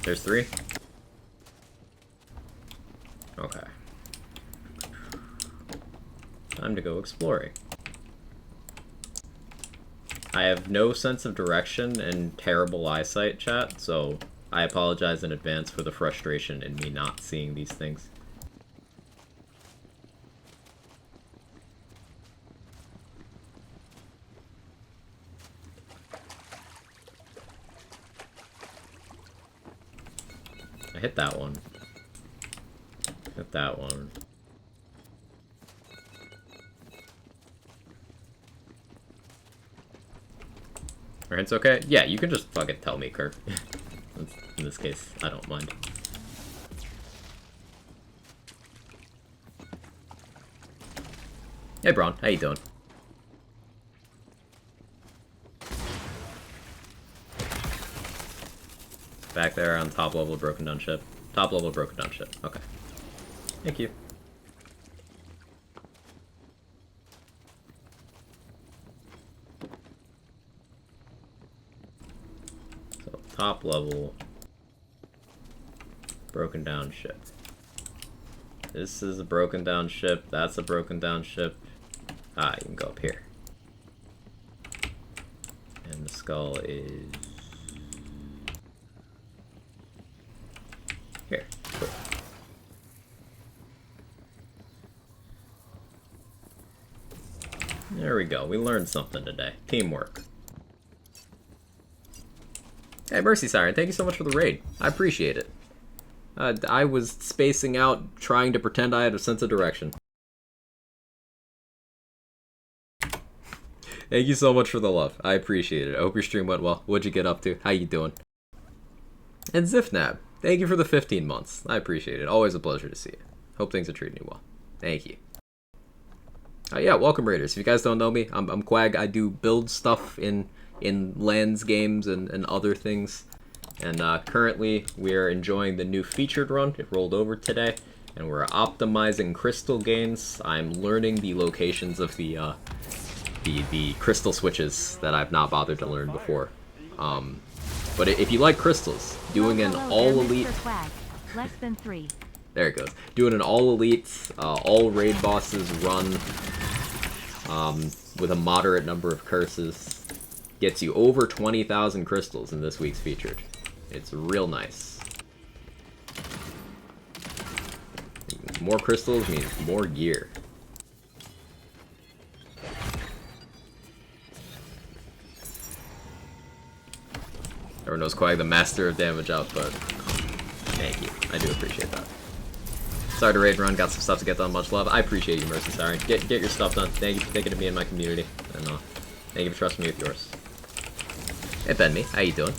There's 3? Okay. Time to go exploring. I have no sense of direction and terrible eyesight, chat, so I apologize in advance for the frustration in me not seeing these things. I hit that one. Hit that one. It's okay? Yeah, you can just fucking tell me, Kirk. In this case, I don't mind. Hey, Braun. How you doing? Back there on top level broken down ship. Top level broken down ship. Okay. Thank you. So, top level broken down ship. This is a broken down ship. That's a broken down ship. Ah, you can go up here. And the skull is here. Cool. There we go. We learned something today. Teamwork. Hey, Mercy Siren, thank you so much for the raid. I appreciate it. I was spacing out, trying to pretend I had a sense of direction. Thank you so much for the love. I appreciate it. I hope your stream went well. What'd you get up to? How you doing? And Zifnab, thank you for the 15 months. I appreciate it. Always a pleasure to see you. Hope things are treating you well. Thank you. Yeah, welcome Raiders. If you guys don't know me, I'm Quag. I do build stuff in lands games and other things. And currently we're enjoying the new featured run. It rolled over today. And we're optimizing crystal gains. I'm learning the locations of the crystal switches that I've not bothered to learn before. But if you like crystals, doing an all-elite... Less than 3. There it goes. Doing an all-elite, all raid bosses run with a moderate number of curses gets you over 20,000 crystals in this week's featured. It's real nice. More crystals means more gear. Everyone knows Quag, the master of damage output. Thank you. I do appreciate that. Sorry to raid run, got some stuff to get done, much love. I appreciate you, Mercy Siren. Get your stuff done. Thank you for thinking of me and my community. And thank you for trusting me with yours. Hey Benme, how you doing?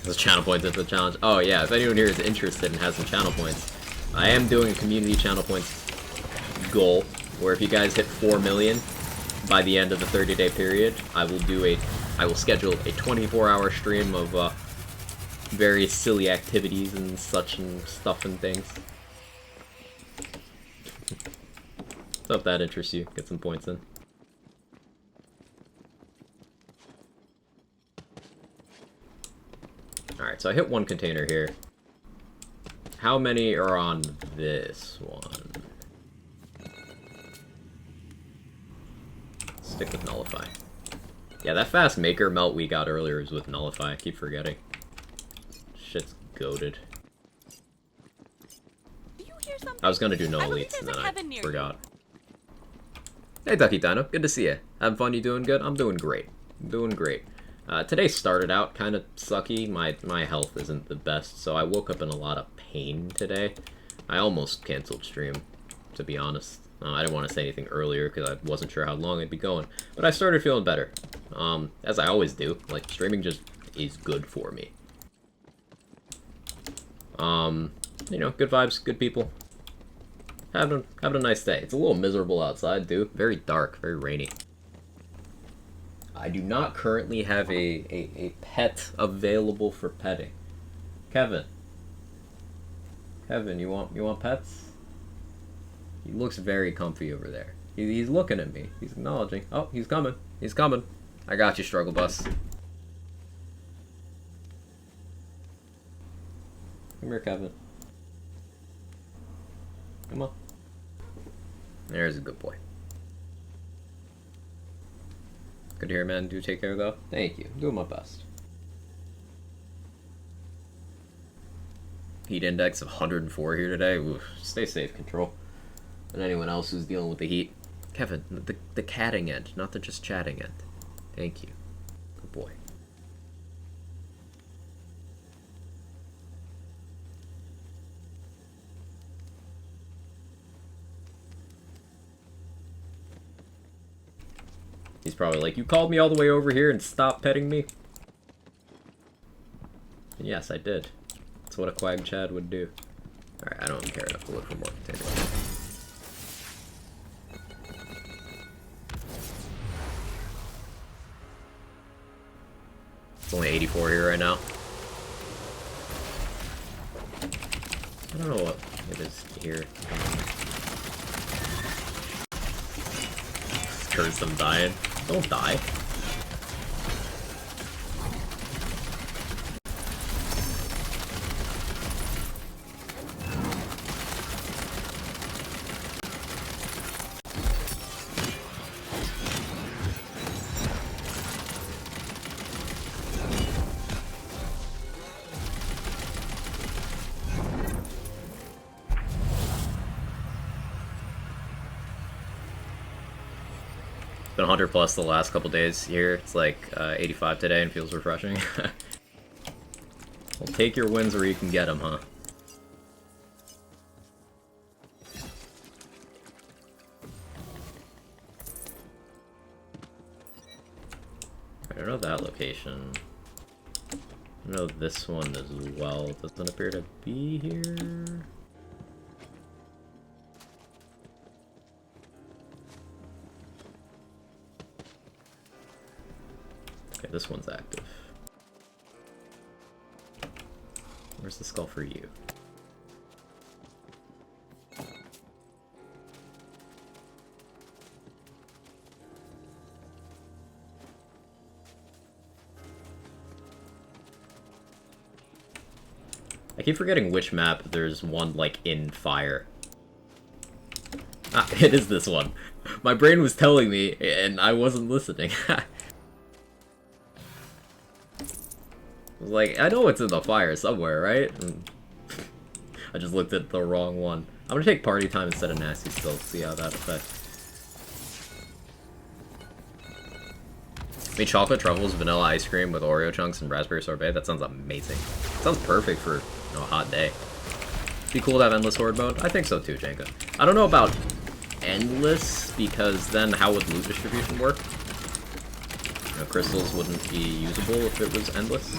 There's channel points into the challenge. Oh yeah, if anyone here is interested and has some channel points, I am doing a community channel points goal, where if you guys hit 4 million by the end of the 30-day period, I will schedule a 24-hour stream of various silly activities and such and stuff and things. So if that interests you, get some points in. Alright, so I hit one container here. How many are on this one? Stick with Nullify. Yeah, that fast Maker melt we got earlier is with Nullify. I keep forgetting. Shit's goated. I was gonna do no elites and then I forgot. Hey Ducky Dino, good to see you. Having fun? You doing good? I'm doing great. I'm doing great. Today started out kind of sucky. My health isn't the best, so I woke up in a lot of pain today. I almost canceled stream, to be honest. I didn't want to say anything earlier because I wasn't sure how long I'd be going, but I started feeling better. As I always do. Like, streaming just is good for me. You know, good vibes, good people. Having a nice day. It's a little miserable outside, dude. Very dark, very rainy. I do not currently have a pet available for petting. Kevin. Kevin, you want pets? He looks very comfy over there. He's looking at me. He's acknowledging. Oh, he's coming. He's coming. I got you, Struggle Bus. Come here, Kevin. Come on. There's a good boy. Good to hear, man. Do take care, though. Thank you. Doing my best. Heat index of 104 here today. Oof. Stay safe, Control. And anyone else who's dealing with the heat. Kevin, the catting end, not the just chatting end. Thank you. Good boy. He's probably like, you called me all the way over here and stopped petting me? And yes, I did. That's what a Quag Chad would do. Alright, I don't care enough to look for more containers. It's only 84 here right now. I don't know what it is here. Curse them dying. Don't die. Been 100 plus the last couple days here. It's like 85 today and feels refreshing. Well, take your wins where you can get them, huh? I don't know that location. I know this one as well. Doesn't appear to be here. Okay, this one's active. Where's the skull for you? I keep forgetting which map there's one, like, in fire. Ah, it is this one. My brain was telling me, and I wasn't listening. Like, I know it's in the fire somewhere, right? I just looked at the wrong one. I'm gonna take party time instead of nasty still to see how that affects. I mean, chocolate truffles, vanilla ice cream with Oreo chunks and raspberry sorbet, that sounds amazing. Sounds perfect for, you know, a hot day. Be cool to have endless horde mode? I think so too, Jenka. I don't know about endless, because then how would loot distribution work? You know, crystals wouldn't be usable if it was endless.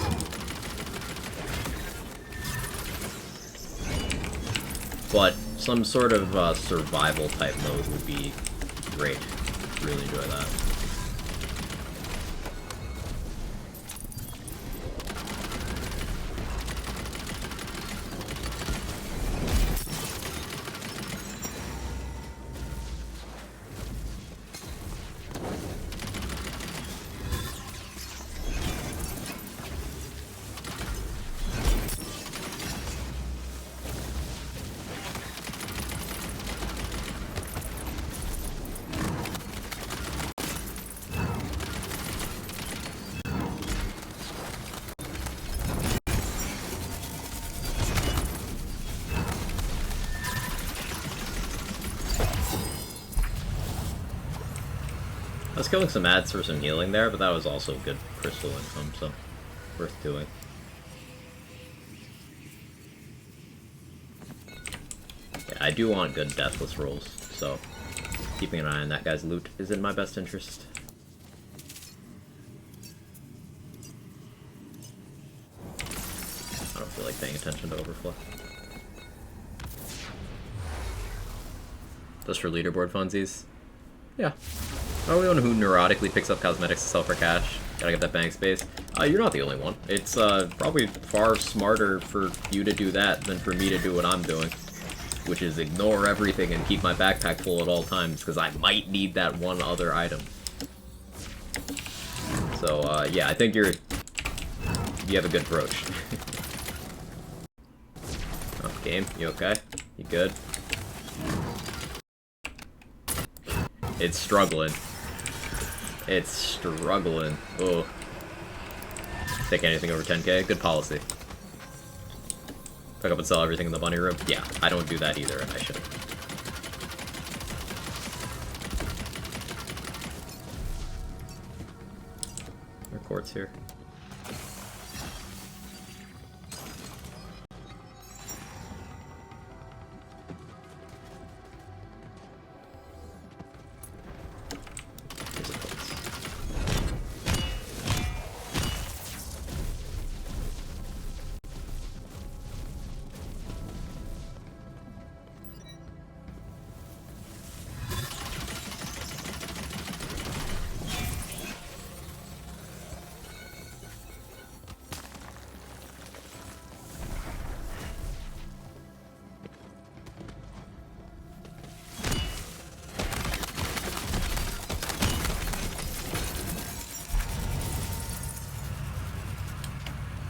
But some sort of survival type mode would be great. Really enjoy that. I was killing some ads for some healing there, but that was also good crystal income, so worth doing. Yeah, I do want good deathless rolls, so keeping an eye on that guy's loot is in my best interest. I don't feel like paying attention to overflow. Just for leaderboard funsies? Yeah. Are we the one who neurotically picks up cosmetics to sell for cash? Gotta get that bank space. You're not the only one. It's probably far smarter for you to do that than for me to do what I'm doing. Which is ignore everything and keep my backpack full at all times, because I might need that one other item. So, yeah, I think you have a good approach. Oh, game, you okay? You good? It's struggling. It's struggling. Oh. Take anything over 10k? Good policy. Pick up and sell everything in the bunny room? Yeah, I don't do that either, and I should. There are quartz here. Here's a quartz.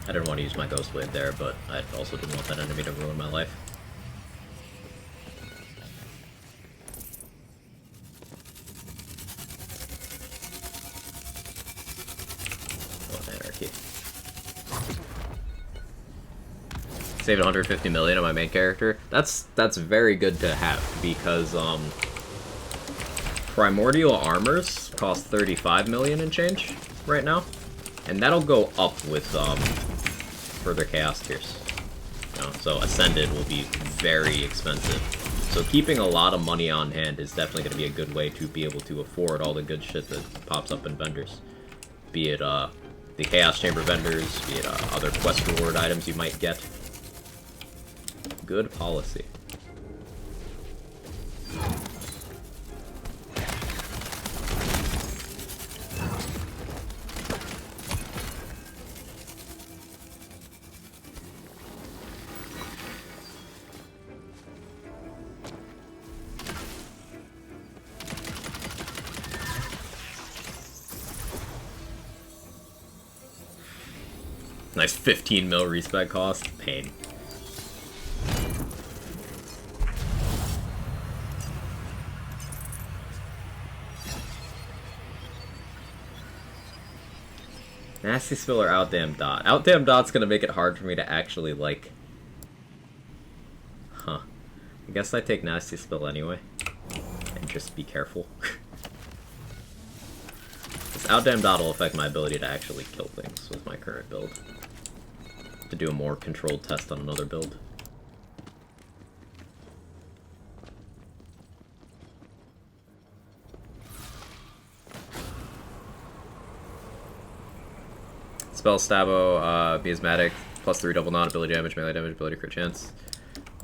I didn't want to use my Ghost Blade there, but I also didn't want that enemy to ruin my life. Oh, anarchy. Saved 150 million on my main character. That's very good to have, because Primordial Armors cost 35 million and change right now. And that'll go up with further Chaos Tiers. You know, so Ascended will be very expensive. So keeping a lot of money on hand is definitely going to be a good way to be able to afford all the good shit that pops up in vendors. Be it the Chaos Chamber vendors, be it other quest reward items you might get. Good policy. Nice 15 mil respec cost. Pain. Nasty Spill or Outdam Dot? Outdam Dot's gonna make it hard for me to actually, like... Huh. I guess I take Nasty Spill anyway. And just be careful. This Outdam Dot will affect my ability to actually kill things with my current build. To do a more controlled test on another build. Spell Stabo, Miasmatic, +3 double knot, ability damage, melee damage, ability crit chance.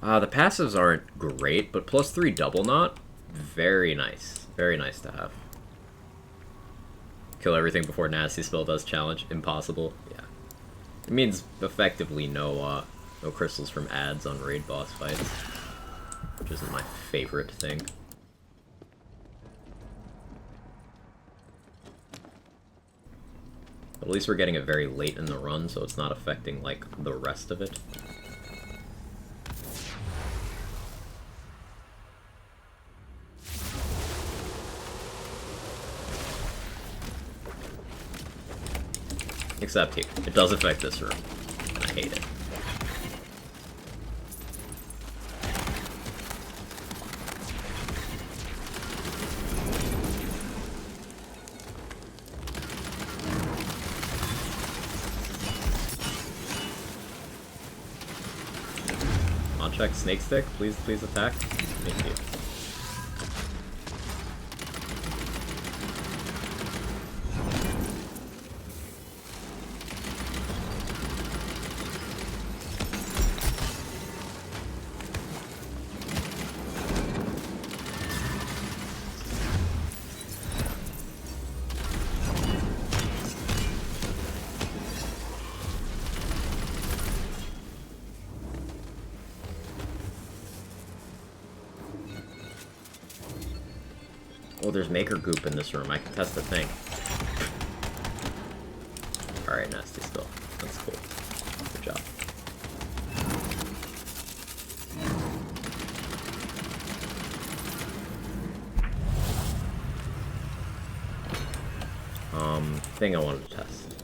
The passives aren't great, but +3 double knot, very nice. Very nice to have. Kill everything before Nasty Spell does challenge. Impossible. Yeah. It means effectively no crystals from ads on raid boss fights. Which isn't my favorite thing. But at least we're getting it very late in the run, so it's not affecting, like, the rest of it. Except here. It does affect this room. And I hate it. On check Snake Stick, please attack. Thank you. Oh, there's Maker Goop in this room. I can test the thing. Alright, Nasty Spill. That's cool. Good job. thing I wanted to test.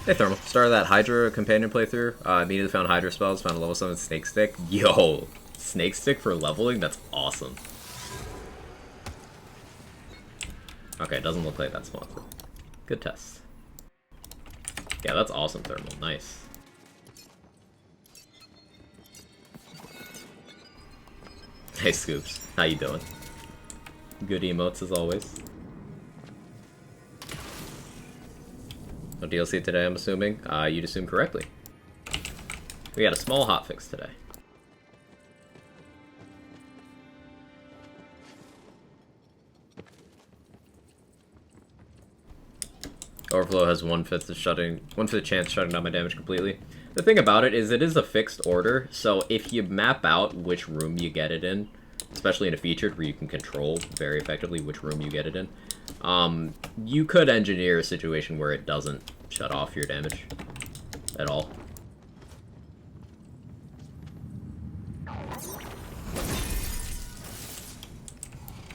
Hey Thermal, started that Hydra companion playthrough, immediately found Hydra spells, found a level 7 Snake Stick. Yo, Snake Stick for leveling? That's awesome. Okay, it doesn't look like that's sponsored. Good test. Yeah, that's awesome, Thermal. Nice. Hey Scoops, how you doing? Good emotes as always. No DLC today, I'm assuming. You'd assume correctly. We got a small hotfix today. Overflow has 1/5 chance of shutting down my damage completely. The thing about it is a fixed order, so if you map out which room you get it in, especially in a featured where you can control very effectively which room you get it in, you could engineer a situation where it doesn't shut off your damage at all.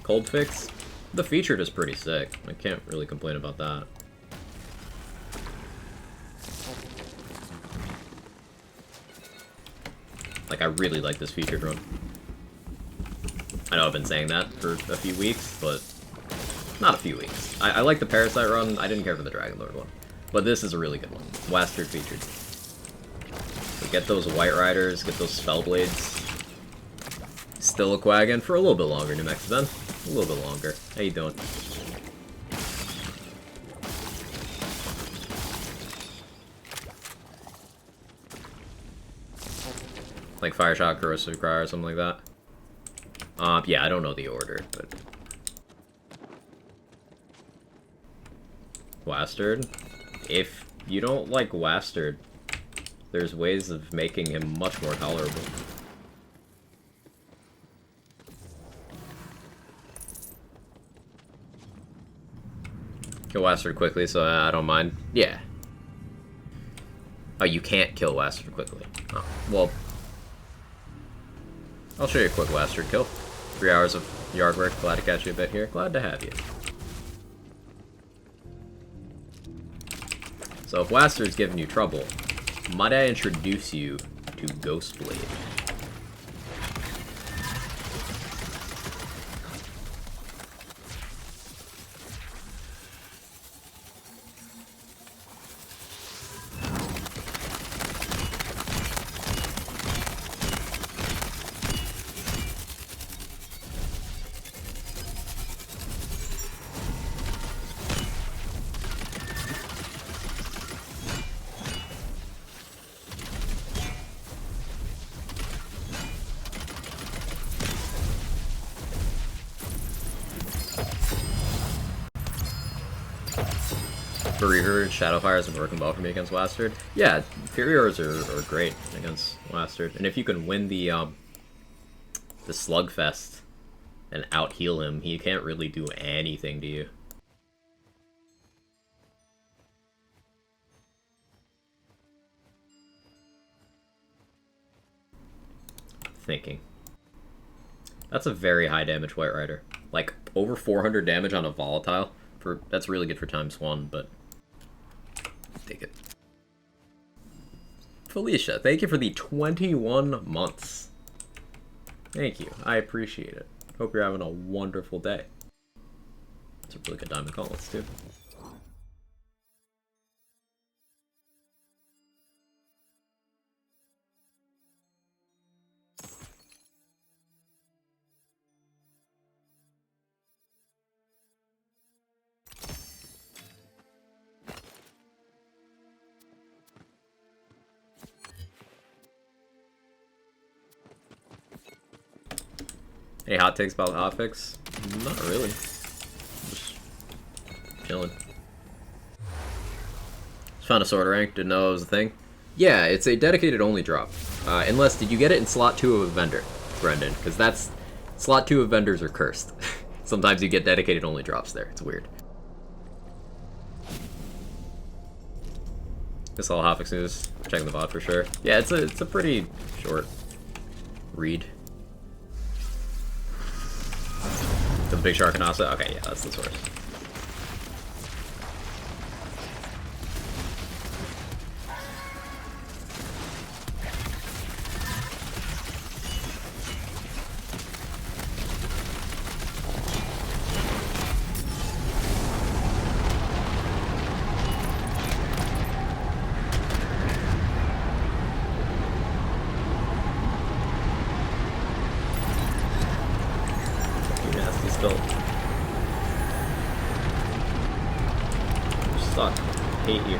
Cold fix? The featured is pretty sick. I can't really complain about that. Like, I really like this featured run. I know I've been saying that for a few weeks, but not a few weeks. I like the Parasite run. I didn't care for the Dragon Lord one. But this is a really good one. Wastard featured. So get those White Riders, get those Spellblades. Still a Quaggin for a little bit longer, New Mexican. A little bit longer. How you doing? Like Fireshot, Corrosive Cry, or something like that. Yeah, I don't know the order, but... Wastard? If you don't like Wastard, there's ways of making him much more tolerable. Kill Wastard quickly, so I don't mind. Yeah. Oh, you can't kill Wastard quickly. Oh, well... I'll show you a quick Wastard kill. 3 hours of yard work. Glad to catch you a bit here. Glad to have you. So if Wastard's giving you trouble, might I introduce you to Ghostblade? Bereaver, Shadowfire is a broken ball for me against Wastard. Yeah, Furiors are great against Wastard. And if you can win the Slugfest and out-heal him, he can't really do anything to you. Thinking. That's a very high damage White Rider. Like, over 400 damage on a Volatile. That's really good for ×1, but... Take it. Felicia, thank you for the 21 months. Thank you. I appreciate it. Hope you're having a wonderful day. It's a really good Diamond Gauntlets, too. Any hot takes about hotfix? Not really. Just chilling. Just found a sword rank, didn't know it was a thing. Yeah, it's a dedicated only drop. Unless, did you get it in slot 2 of a vendor, Brendan? Because that's... Slot 2 of vendors are cursed. Sometimes you get dedicated only drops there. It's weird. This all hotfix news. Checking the VOD for sure. Yeah, it's a pretty short read. the big Sharknasa? Okay, yeah, that's the source. You nasty spill. You suck. Hate you.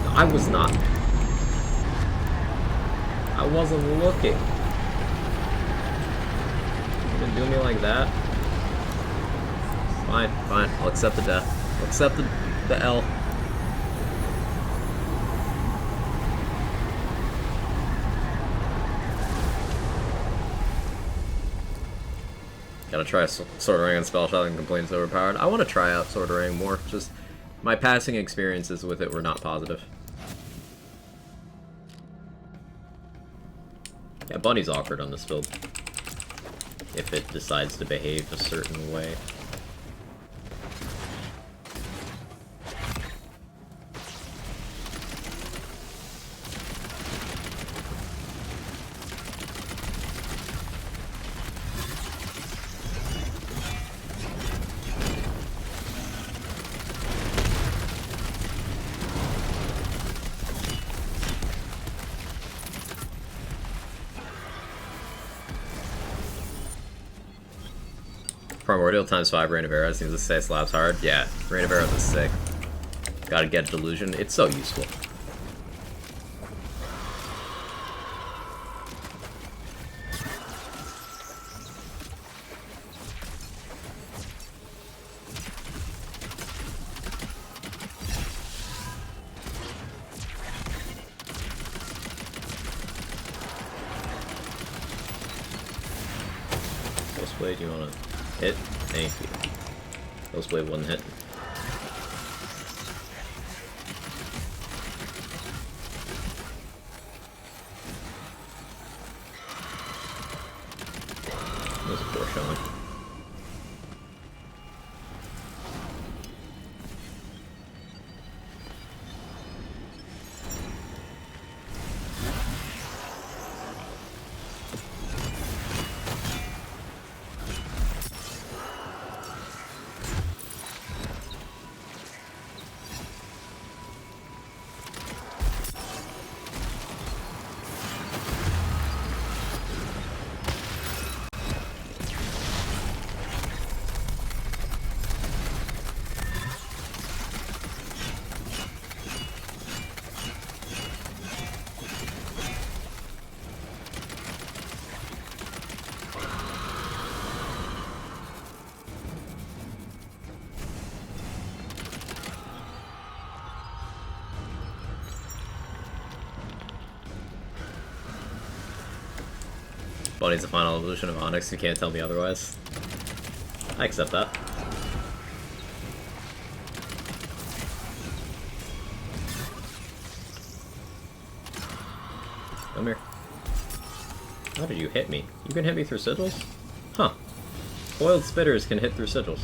No, I was not. I wasn't looking. You gonna do me like that? Fine, fine. I'll accept the death. I'll accept the L. Gotta try Sword Ring and Spell Shot and complain it's overpowered. I want to try out Sword Ring more. Just my passing experiences with it were not positive. Yeah, Bunny's awkward on this build. If it decides to behave a certain way. Primordial times 5 Rain of Arrows seems to say slaps hard. Yeah, Rain of Arrows is sick. Gotta get Delusion. It's so useful. Ghostblade, you wanna hit? Thank you. Ghostblade wasn't hitting. That was a poor showing. Bunny's the final evolution of Onyx, you can't tell me otherwise. I accept that. Come here. How did you hit me? You can hit me through sigils? Huh. Foiled spitters can hit through sigils.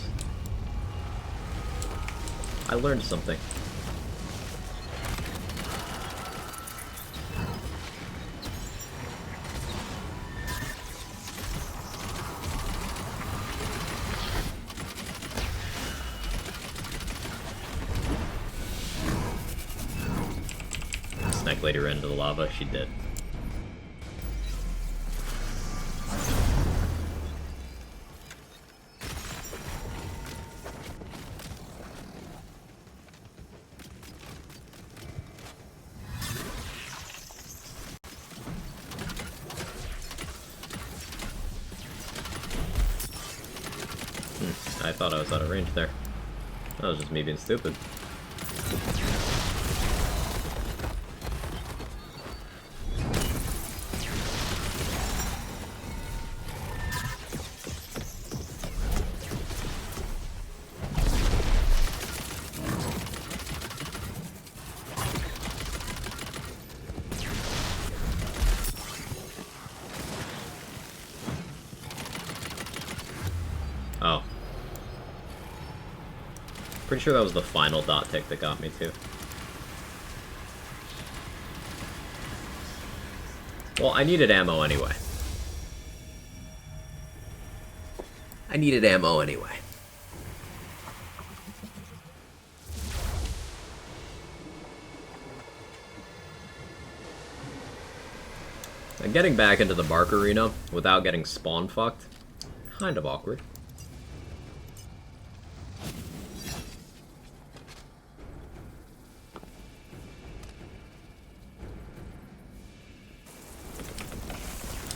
I learned something. Snake Lady ran into the lava, she did. I thought I was out of range there. That was just me being stupid. Pretty sure that was the final dot tick that got me too. Well, I needed ammo anyway. I needed ammo anyway. And getting back into the Bark Arena without getting spawn fucked, kind of awkward.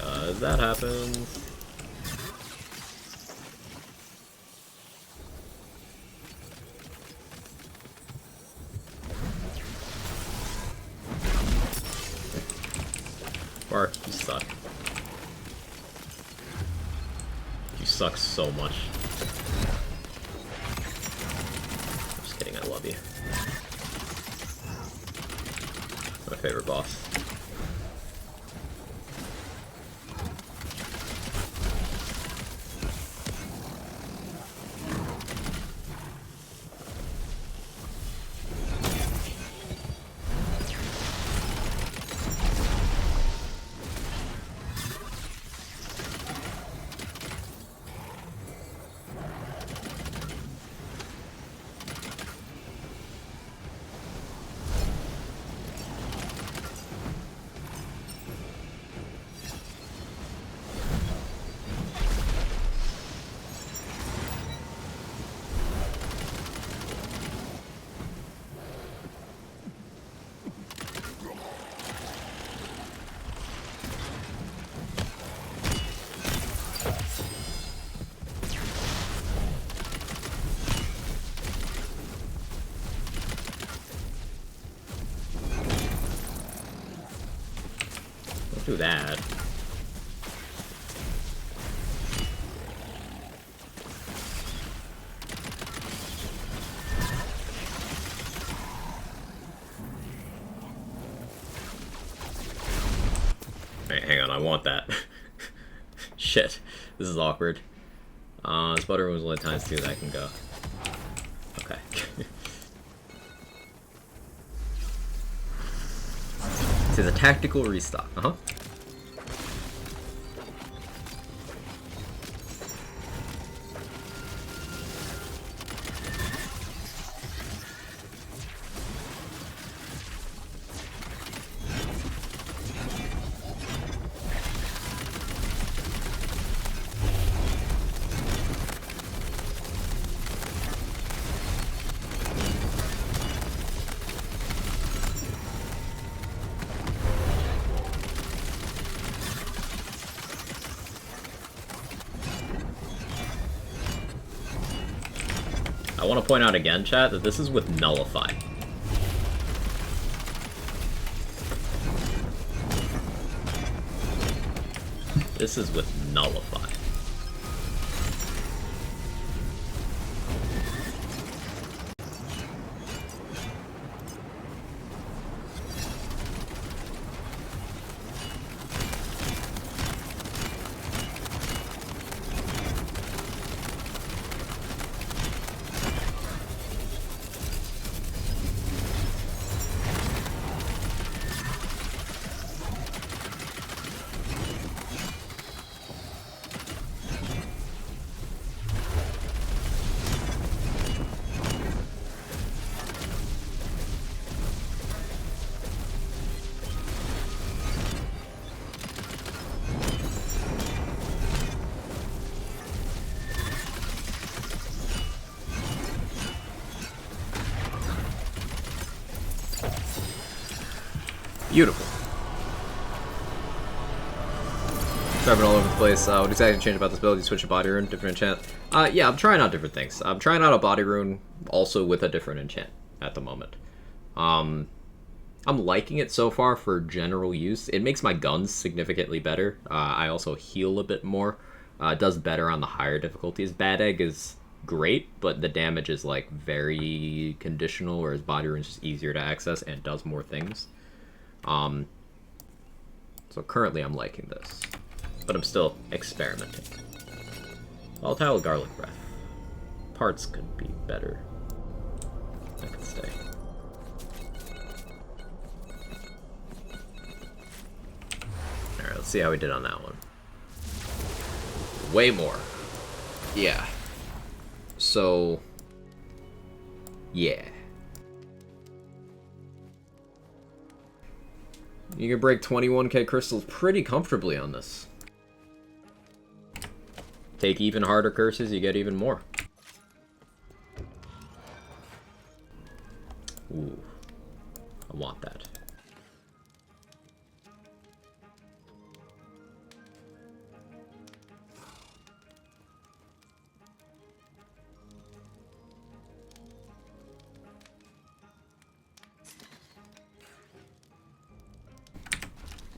As that happens... Bark, you suck. You suck so much. Just kidding, I love you. My favorite boss. Do that. Hey, hang on, I want that. Shit, this is awkward. This butter room is only times 2 that I can go. Okay. This is a tactical restock, uh-huh. I want to point out again, chat, that this is with Nullify. This is with Nullify. Beautiful. Driving all over the place. What exactly changed about this build? You switch a body rune, different enchant? Yeah, I'm trying out different things. I'm trying out a body rune also with a different enchant at the moment. I'm liking it so far for general use. It makes my guns significantly better. I also heal a bit more. It does better on the higher difficulties. Bad Egg is great, but the damage is like very conditional, whereas body rune is just easier to access and does more things. So currently I'm liking this, but I'm still experimenting. Volatile Garlic Breath. Parts could be better. I could stay. Alright, let's see how we did on that one. Way more. Yeah. So... yeah. You can break 21k crystals pretty comfortably on this. Take even harder curses, you get even more. Ooh. I want that.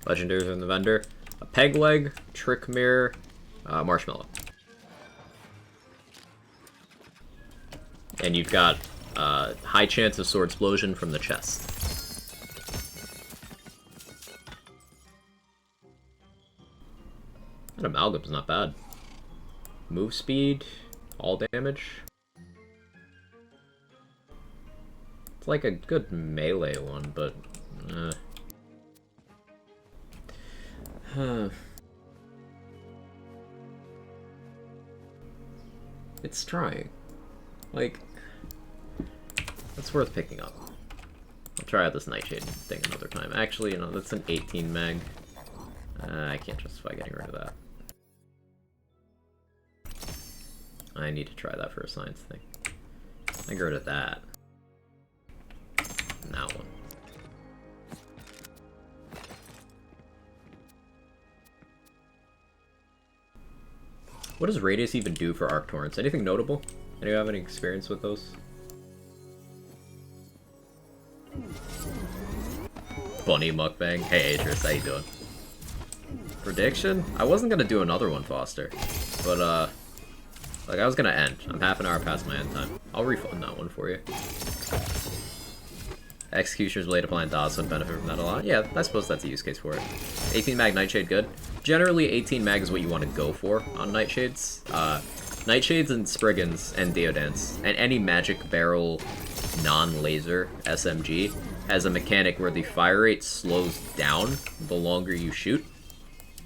Legendaries in the vendor. A peg leg, trick mirror, marshmallow. And you've got high chance of sword explosion from the chest. That amalgam's not bad. Move speed, all damage. It's like a good melee one, but it's trying. Like, it's worth picking up. I'll try out this Nightshade thing another time. Actually, you know, that's an 18 mag. I can't justify getting rid of that. I need to try that for a science thing. I get rid of that. Now one. What does Radius even do for Arc Torrents? Anything notable? Anyone have any experience with those? Bunny mukbang. Hey Adris, how you doing? Prediction? I wasn't gonna do another one, Foster. But, like, I was gonna end. I'm half an hour past my end time. I'll refund that one for you. Executioner's Blade applying dodge would benefit from that a lot. Yeah, I suppose that's a use case for it. 18 mag Nightshade, good. Generally, 18 mag is what you want to go for on Nightshades. Nightshades and Spriggans and Deodance, and any magic barrel non-laser SMG has a mechanic where the fire rate slows down the longer you shoot.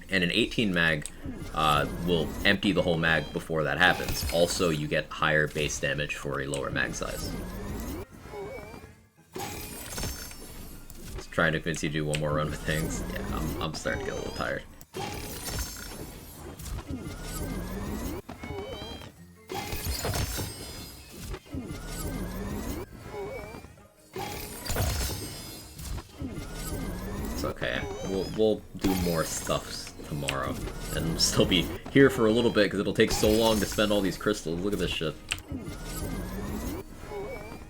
And an 18 mag will empty the whole mag before that happens. Also, you get higher base damage for a lower mag size. Just trying to convince you to do one more run with things. Yeah, I'm starting to get a little tired. It's okay. We'll do more stuff tomorrow, and we'll still be here for a little bit because it'll take so long to spend all these crystals. Look at this shit.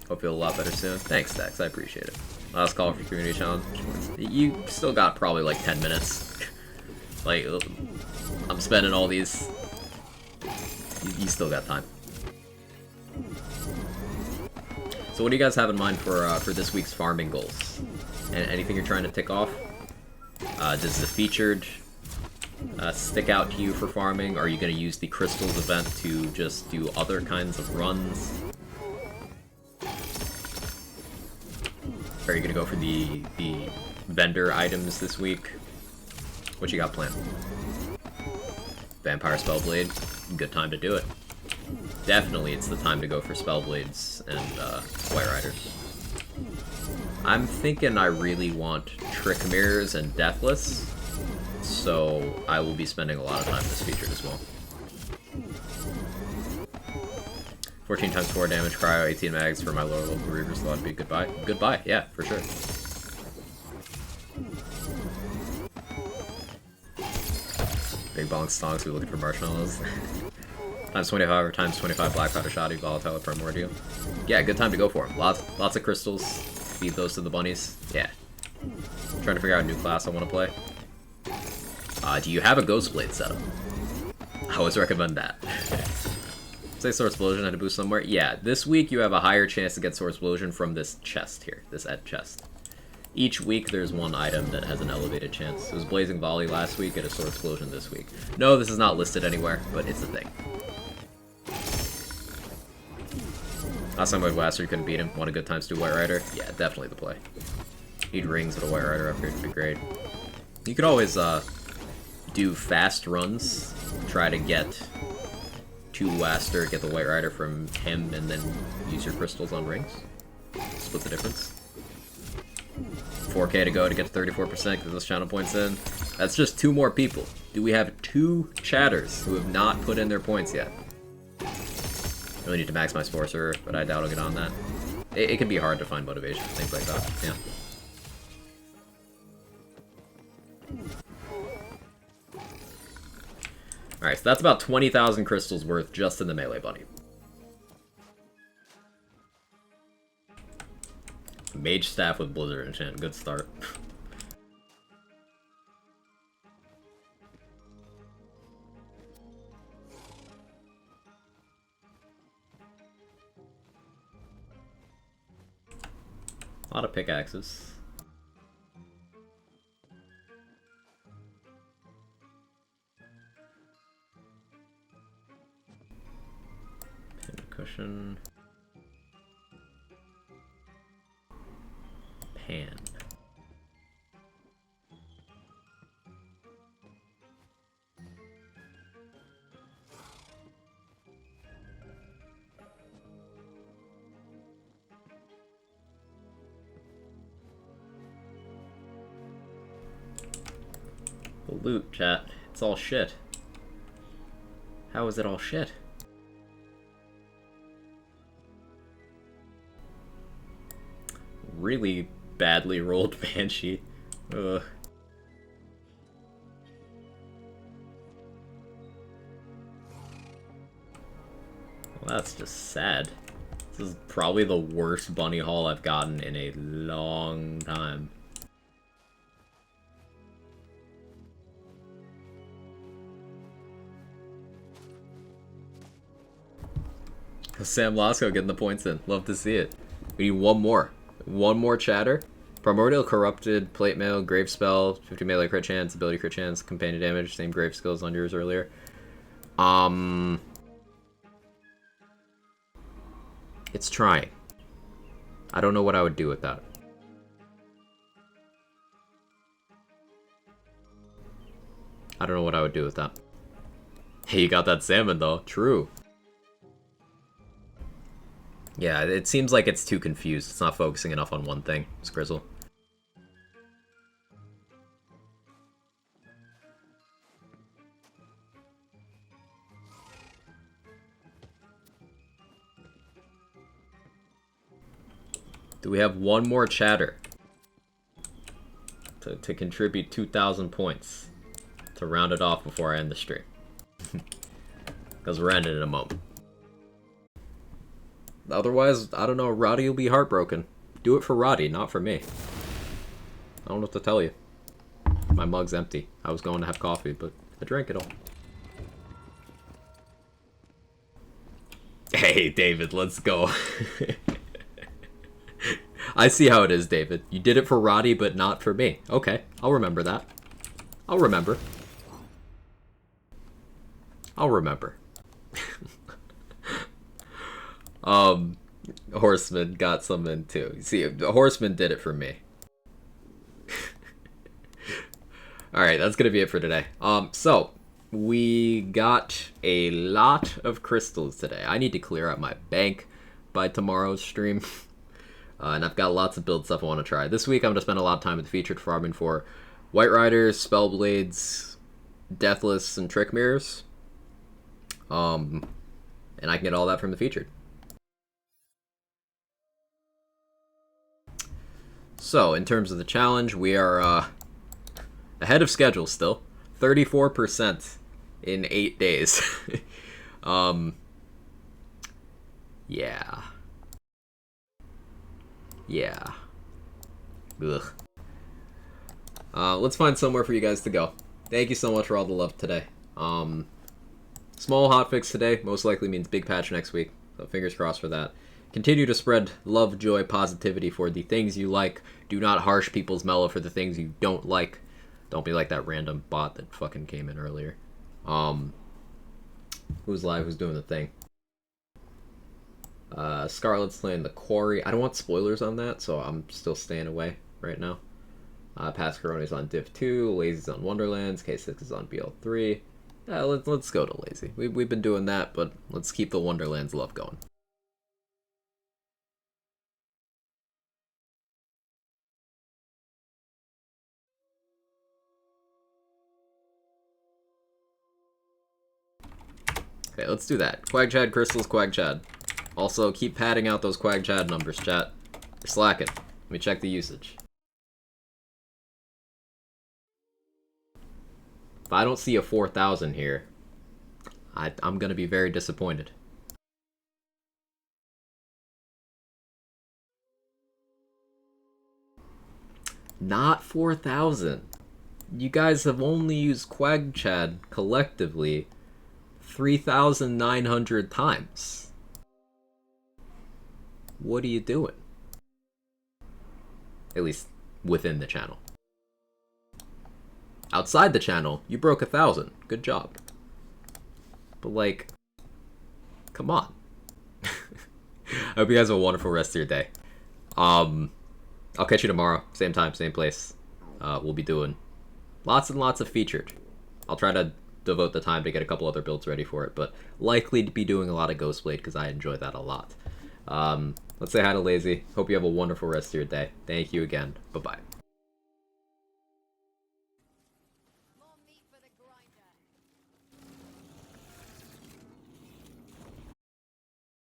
Hope you'll feel a lot better soon. Thanks, Dex. I appreciate it. Last call for community challenge. You still got probably like 10 minutes. Like, I'm spending all these. You still got time. So what do you guys have in mind for this week's farming goals? Anything you're trying to tick off? Does the featured stick out to you for farming? Are you going to use the crystals event to just do other kinds of runs? Are you going to go for the vendor items this week? What you got planned? Vampire Spellblade, good time to do it. Definitely it's the time to go for Spellblades and White Riders. I'm thinking I really want Trick Mirrors and Deathless, so I will be spending a lot of time this featured as well. 14 times 4 damage, cryo, 18 mags for my lower level Reavers, that'd be goodbye. Goodbye, yeah, for sure. Big bonk stonks, we're looking for marshmallows. Times 25 or times 25 black powder shoddy, volatile, primordial. Yeah, good time to go for them. Lots of crystals. Feed those to the bunnies. Yeah. Trying to figure out a new class I want to play. Do you have a Ghostblade setup? I always recommend that. Say Sword Explosion had to boost somewhere. Yeah, this week you have a higher chance to get Sword Explosion from this chest here, this Ed chest. Each week there's one item that has an elevated chance. It was Blazing Volley last week, and a Sword Explosion this week. No, this is not listed anywhere, but it's a thing. Last time White Blaster you couldn't beat him. What a good times to do White Rider. Yeah, definitely the play. Need rings with a White Rider upgrade would be great. You could always do fast runs, try to get to Blaster, get the White Rider from him, and then use your crystals on rings. Split the difference. 4k to go to get to 34% because those channel points in. That's just 2 more people. Do we have 2 chatters who have not put in their points yet? Really need to max my Sorcerer, but I doubt I'll get on that. It can be hard to find motivation, things like that, yeah. Alright, so that's about 20,000 crystals worth just in the Melee Bunny. Mage Staff with Blizzard Enchant, good start. A lot of pickaxes. Cushion. Pan. The loot, chat. It's all shit. How is it all shit? Really badly rolled Banshee. Ugh. Well, that's just sad. This is probably the worst bunny haul I've gotten in a long time. Sam Lasco getting the points in. Love to see it. We need one more. One more chatter. Primordial Corrupted, Plate Mail, Grave Spell, 50 melee crit chance, ability crit chance, companion damage, same grave skills on yours earlier. It's trying. I don't know what I would do with that. I don't know what I would do with that. Hey, you got that salmon though. True. Yeah, it seems like it's too confused. It's not focusing enough on one thing. Skrizzle. Do we have one more chatter to contribute 2,000 points to round it off before I end the stream? Because we're ending in a moment. Otherwise, I don't know, Roddy will be heartbroken. Do it for Roddy, not for me. I don't know what to tell you. My mug's empty. I was going to have coffee, but I drank it all. Hey, David, let's go. I see how it is, David. You did it for Roddy, but not for me. Okay, I'll remember that. I'll remember. I'll remember. Horseman got some in too. See, Horseman did it for me. Alright, that's gonna be it for today. So, we got a lot of crystals today. I need to clear out my bank by tomorrow's stream. And I've got lots of build stuff I want to try. This week I'm gonna spend a lot of time with the featured farming for White Riders, Spellblades, Deathless, and Trick Mirrors. And I can get all that from the featured. So, in terms of the challenge, we are ahead of schedule still. 34% in 8 days. Yeah. Yeah. Ugh. Let's find somewhere for you guys to go. Thank you so much for all the love today. Small hotfix today most likely means big patch next week, so fingers crossed for that. Continue to spread love, joy, positivity for the things you like. Do not harsh people's mellow for the things you don't like. Don't be like that random bot that fucking came in earlier. Who's live? Who's doing the thing? Scarlet's playing the Quarry. I don't want spoilers on that, so I'm still staying away right now. Pascaroni's on Div 2, Lazy's on Wonderlands, K6 is on BL3. Let's go to Lazy. We've been doing that, but let's keep the Wonderlands love going. Okay, let's do that. Quagchad, Crystals, Quagchad. Also, keep padding out those Quagchad numbers, chat. You're slacking. Let me check the usage. If I don't see a 4,000 here, I'm gonna be very disappointed. Not 4,000. You guys have only used Quagchad collectively 3,900 times. What are you doing? At least within the channel. Outside the channel, you broke 1,000. Good job. But like, come on. I hope you guys have a wonderful rest of your day. I'll catch you tomorrow. Same time, same place. We'll be doing lots and lots of featured. I'll try to devote the time to get a couple other builds ready for it, but likely to be doing a lot of Ghostblade because I enjoy that a lot. Let's say hi to Lazy. Hope you have a wonderful rest of your day. Thank you again. Bye-bye.